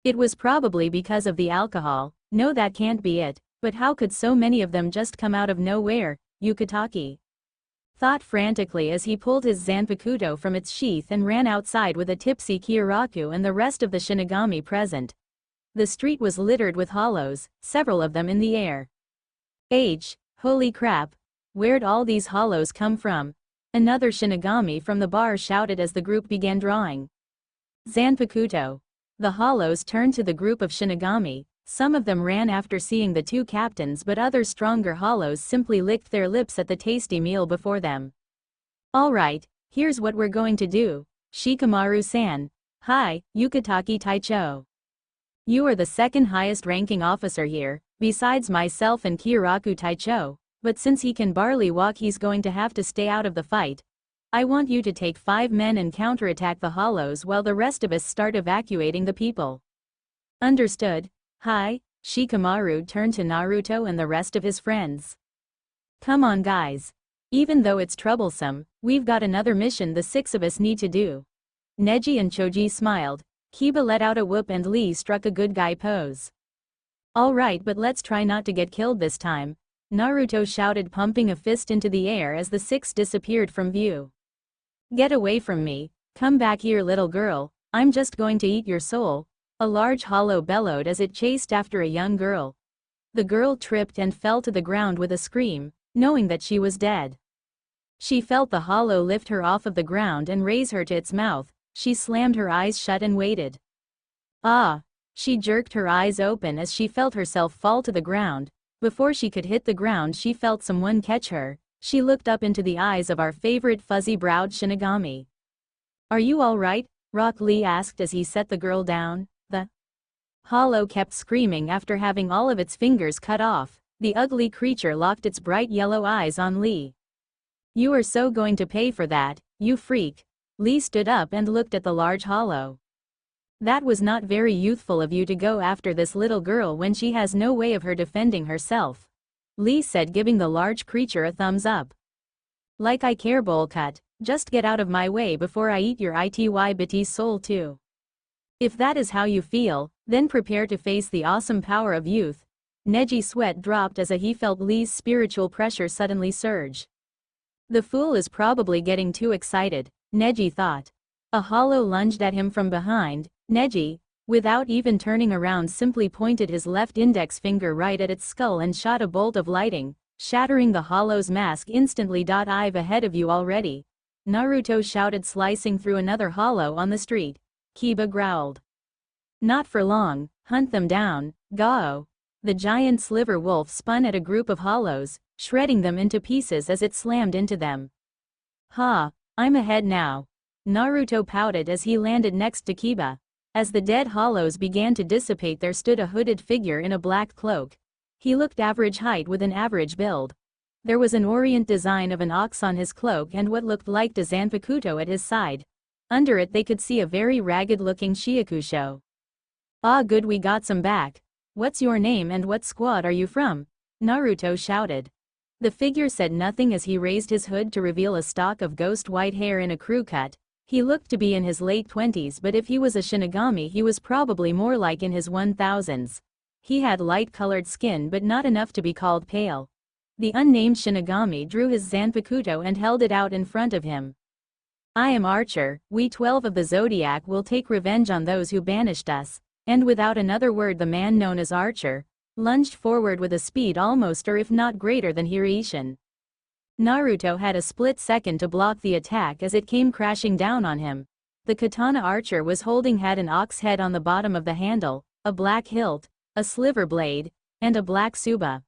It was probably because of the alcohol. No, that can't be it, but how could so many of them just come out of nowhere? Yukitake thought frantically as he pulled his Zanpakuto from its sheath and ran outside with a tipsy Kyoraku and the rest of the Shinigami present. The street was littered with hollows, several of them in the air. Holy crap! Where'd all these hollows come from? Another Shinigami from the bar shouted as the group began drawing Zanpakuto. The hollows turned to the group of Shinigami. Some of them ran after seeing the two captains, but other stronger hollows simply licked their lips at the tasty meal before them. Alright, here's what we're going to do. Shikamaru-san. Hi, Yukitake Taicho. You are the second highest ranking officer here, besides myself and Kyoraku Taicho, but since he can barely walk he's going to have to stay out of the fight. I want you to take 5 men and counterattack the hollows while the rest of us start evacuating the people. Understood. Hi, Shikamaru turned to Naruto and the rest of his friends. Come on guys. Even though it's troublesome, we've got another mission the 6 of us need to do. Neji and Choji smiled. Kiba let out a whoop and Lee struck a good guy pose. Alright, but let's try not to get killed this time, Naruto shouted, pumping a fist into the air as the 6 disappeared from view. Get away from me. Come back here, little girl. I'm just going to eat your soul. A large hollow bellowed as it chased after a young girl. The girl tripped and fell to the ground with a scream, knowing that she was dead. She felt the hollow lift her off of the ground and raise her to its mouth. She slammed her eyes shut and waited. She jerked her eyes open as she felt herself fall to the ground. Before she could hit the ground, she felt someone catch her. She looked up into the eyes of our favorite fuzzy-browed Shinigami. Are you all right? Rock Lee asked as he set the girl down. The hollow kept screaming after having all of its fingers cut off. The ugly creature locked its bright yellow eyes on Lee. You are so going to pay for that, you freak. Lee stood up and looked at the large hollow. That was not very youthful of you to go after this little girl when she has no way of her defending herself, Lee said, giving the large creature a thumbs up. Like I care, bowl cut. Just get out of my way before I eat your ity bitty soul too. If that is how you feel, then prepare to face the awesome power of youth. Neji's sweat dropped as he felt Lee's spiritual pressure suddenly surge. The fool is probably getting too excited, Neji thought. A hollow lunged at him from behind. Neji, without even turning around, simply pointed his left index finger right at its skull and shot a bolt of lightning, shattering the hollow's mask instantly. I've ahead of you already, Naruto shouted, slicing through another hollow on the street. Kiba growled. Not for long, hunt them down, Gao. The giant sliver wolf spun at a group of hollows, shredding them into pieces as it slammed into them. Ha, I'm ahead now. Naruto pouted as he landed next to Kiba. As the dead hollows began to dissipate, there stood a hooded figure in a black cloak. He looked average height with an average build. There was an orient design of an ox on his cloak and what looked like a Zanpakuto at his side. Under it they could see a very ragged-looking Shiakusho. Ah, good, we got some back. What's your name and what squad are you from? Naruto shouted. The figure said nothing as he raised his hood to reveal a stalk of ghost white hair in a crew cut. He looked to be in his late 20s, but if he was a Shinigami he was probably more like in his 1000s. He had light-colored skin but not enough to be called pale. The unnamed Shinigami drew his Zanpakuto and held it out in front of him. I am Archer, we 12 of the Zodiac will take revenge on those who banished us. And without another word the man known as Archer lunged forward with a speed almost or if not greater than Hirishin. Naruto had a split second to block the attack as it came crashing down on him. The katana Archer was holding had an ox head on the bottom of the handle, a black hilt, a sliver blade, and a black tsuba.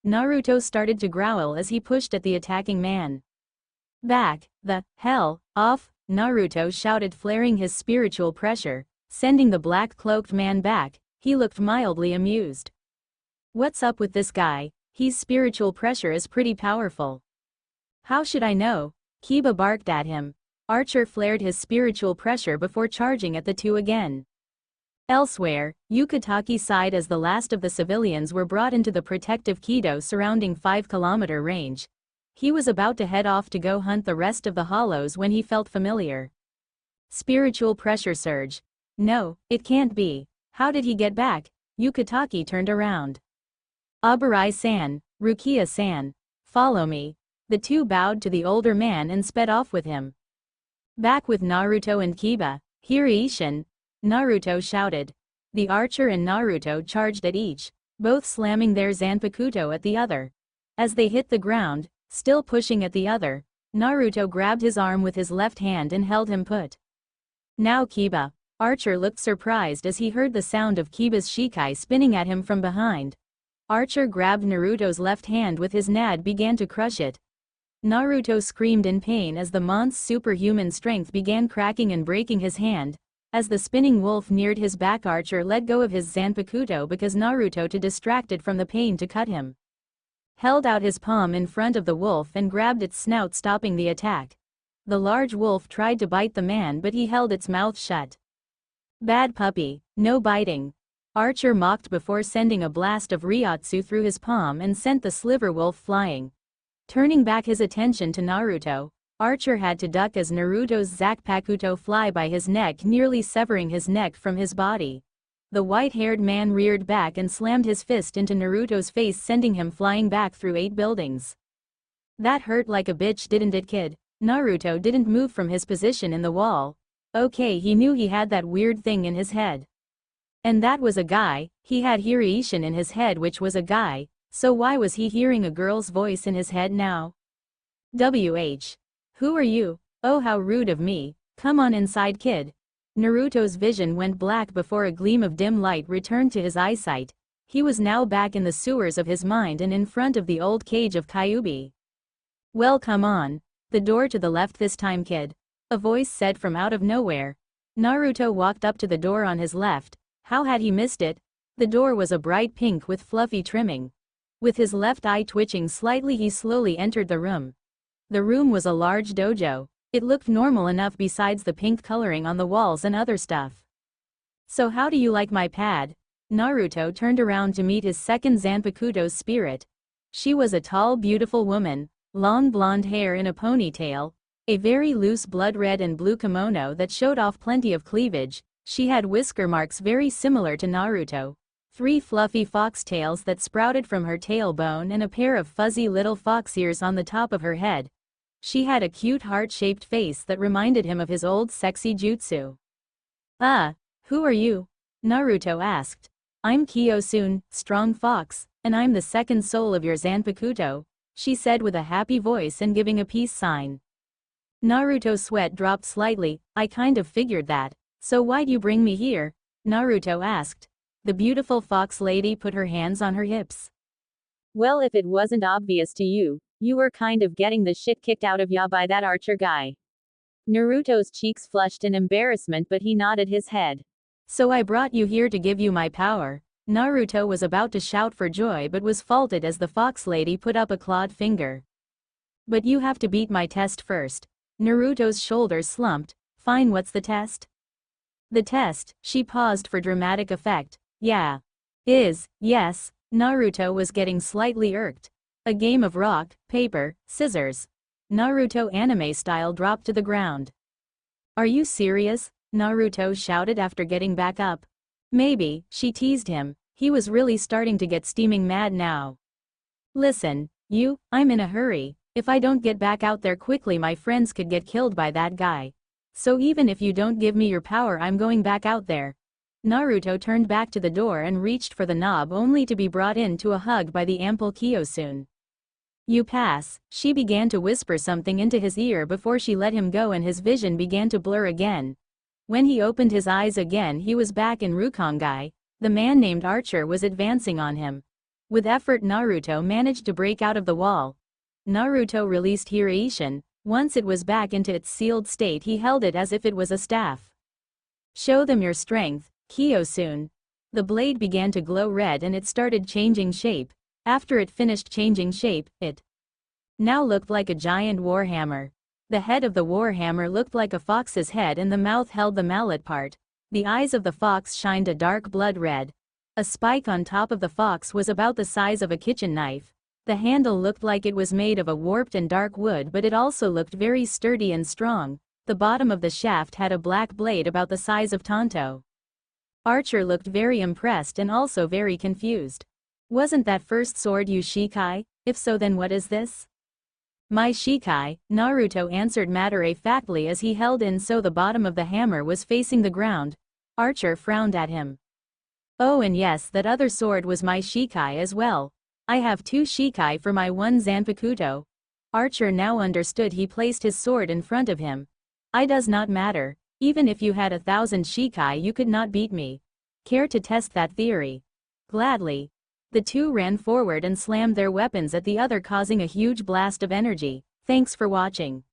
Naruto started to growl as he pushed at the attacking man. Back the hell off, Naruto shouted, flaring his spiritual pressure, sending the black-cloaked man back. He looked mildly amused. What's up with this guy? His spiritual pressure is pretty powerful. How should I know? Kiba barked at him. Archer flared his spiritual pressure before charging at the two again. Elsewhere, Yukitaki sighed as the last of the civilians were brought into the protective Kido surrounding 5-kilometer range. He was about to head off to go hunt the rest of the hollows when he felt familiar. Spiritual pressure surge. No, it can't be. How did he get back? Yukitaki turned around. Aburai-san, Rukia-san, follow me. The two bowed to the older man and sped off with him. Back with Naruto and Kiba, Hirishin, Naruto shouted. The Archer and Naruto charged at each, both slamming their Zanpakuto at the other. As they hit the ground, still pushing at the other, Naruto grabbed his arm with his left hand and held him put. Now Kiba. Archer looked surprised as he heard the sound of Kiba's Shikai spinning at him from behind. Archer grabbed Naruto's left hand with his nad began to crush it. Naruto screamed in pain as the Mont's superhuman strength began cracking and breaking his hand. As the spinning wolf neared his back, Archer let go of his Zanpakuto because Naruto, to distract it from the pain to cut him, held out his palm in front of the wolf and grabbed its snout, stopping the attack. The large wolf tried to bite the man but he held its mouth shut. Bad puppy, no biting. Archer mocked before sending a blast of Ryotsu through his palm and sent the sliver wolf flying. Turning back his attention to Naruto, Archer had to duck as Naruto's Zanpakuto fly by his neck, nearly severing his neck from his body. The white-haired man reared back and slammed his fist into Naruto's face, sending him flying back through 8 buildings. That hurt like a bitch, didn't it, kid? Naruto didn't move from his position in the wall. Okay, he knew he had that weird thing in his head. And that was a guy. He had Hirishin in his head, which was a guy. So why was he hearing a girl's voice in his head now? Who are you? Oh, how rude of me. Come on inside, kid. Naruto's vision went black before a gleam of dim light returned to his eyesight. He was now back in the sewers of his mind and in front of the old cage of Kyuubi. Well, come on. The door to the left this time, kid. A voice said from out of nowhere. Naruto walked up to the door on his left. How had he missed it? The door was a bright pink with fluffy trimming. With his left eye twitching slightly, he slowly entered the room. The room was a large dojo. It looked normal enough besides the pink coloring on the walls and other stuff. So how do you like my pad? Naruto turned around to meet his second Zanpakuto's spirit. She was a tall, beautiful woman, long blonde hair in a ponytail, a very loose blood red and blue kimono that showed off plenty of cleavage. She had whisker marks very similar to Naruto. 3 fluffy fox tails that sprouted from her tailbone and a pair of fuzzy little fox ears on the top of her head. She had a cute heart-shaped face that reminded him of his old sexy jutsu. Who are you? Naruto asked. I'm Kyosun, Strong Fox, and I'm the second soul of your Zanpakuto, she said with a happy voice and giving a peace sign. Naruto's sweat dropped slightly. I kind of figured that. So why'd you bring me here? Naruto asked. The beautiful fox lady put her hands on her hips. Well, if it wasn't obvious to you, you were kind of getting the shit kicked out of ya by that archer guy. Naruto's cheeks flushed in embarrassment, but he nodded his head. So I brought you here to give you my power. Naruto was about to shout for joy but was faulted as the fox lady put up a clawed finger. But you have to beat my test first. Naruto's shoulders slumped. Fine, what's the test? The test, she paused for dramatic effect. Yeah. Yes, Naruto was getting slightly irked. A game of rock, paper, scissors. Naruto anime style dropped to the ground. Are you serious? Naruto shouted after getting back up. Maybe, she teased him. He was really starting to get steaming mad now. Listen, I'm in a hurry. If I don't get back out there quickly, my friends could get killed by that guy. So even if you don't give me your power, I'm going back out there. Naruto turned back to the door and reached for the knob only to be brought into a hug by the ample Kyosun. You pass, she began to whisper something into his ear before she let him go and his vision began to blur again. When he opened his eyes again, he was back in Rukongai. The man named Archer was advancing on him. With effort, Naruto managed to break out of the wall. Naruto released Hiraishin. Once it was back into its sealed state, he held it as if it was a staff. Show them your strength, Kyosun. The blade began to glow red and it started changing shape. After it finished changing shape, it now looked like a giant warhammer. The head of the warhammer looked like a fox's head and the mouth held the mallet part. The eyes of the fox shined a dark blood red. A spike on top of the fox was about the size of a kitchen knife. The handle looked like it was made of a warped and dark wood, but it also looked very sturdy and strong. The bottom of the shaft had a black blade about the size of Tonto. Archer looked very impressed and also very confused. Wasn't that first sword you Shikai? If so, then what is this? My Shikai, Naruto answered matter-of-factly as he held in so the bottom of the hammer was facing the ground. Archer frowned at him. Oh, and yes, that other sword was my Shikai as well. I have 2 Shikai for my 1 Zanpakuto. Archer now understood. He placed his sword in front of him. I does not matter. Even if you had 1,000 Shikai, you could not beat me. Care to test that theory? Gladly. The two ran forward and slammed their weapons at the other, causing a huge blast of energy. Thanks for watching.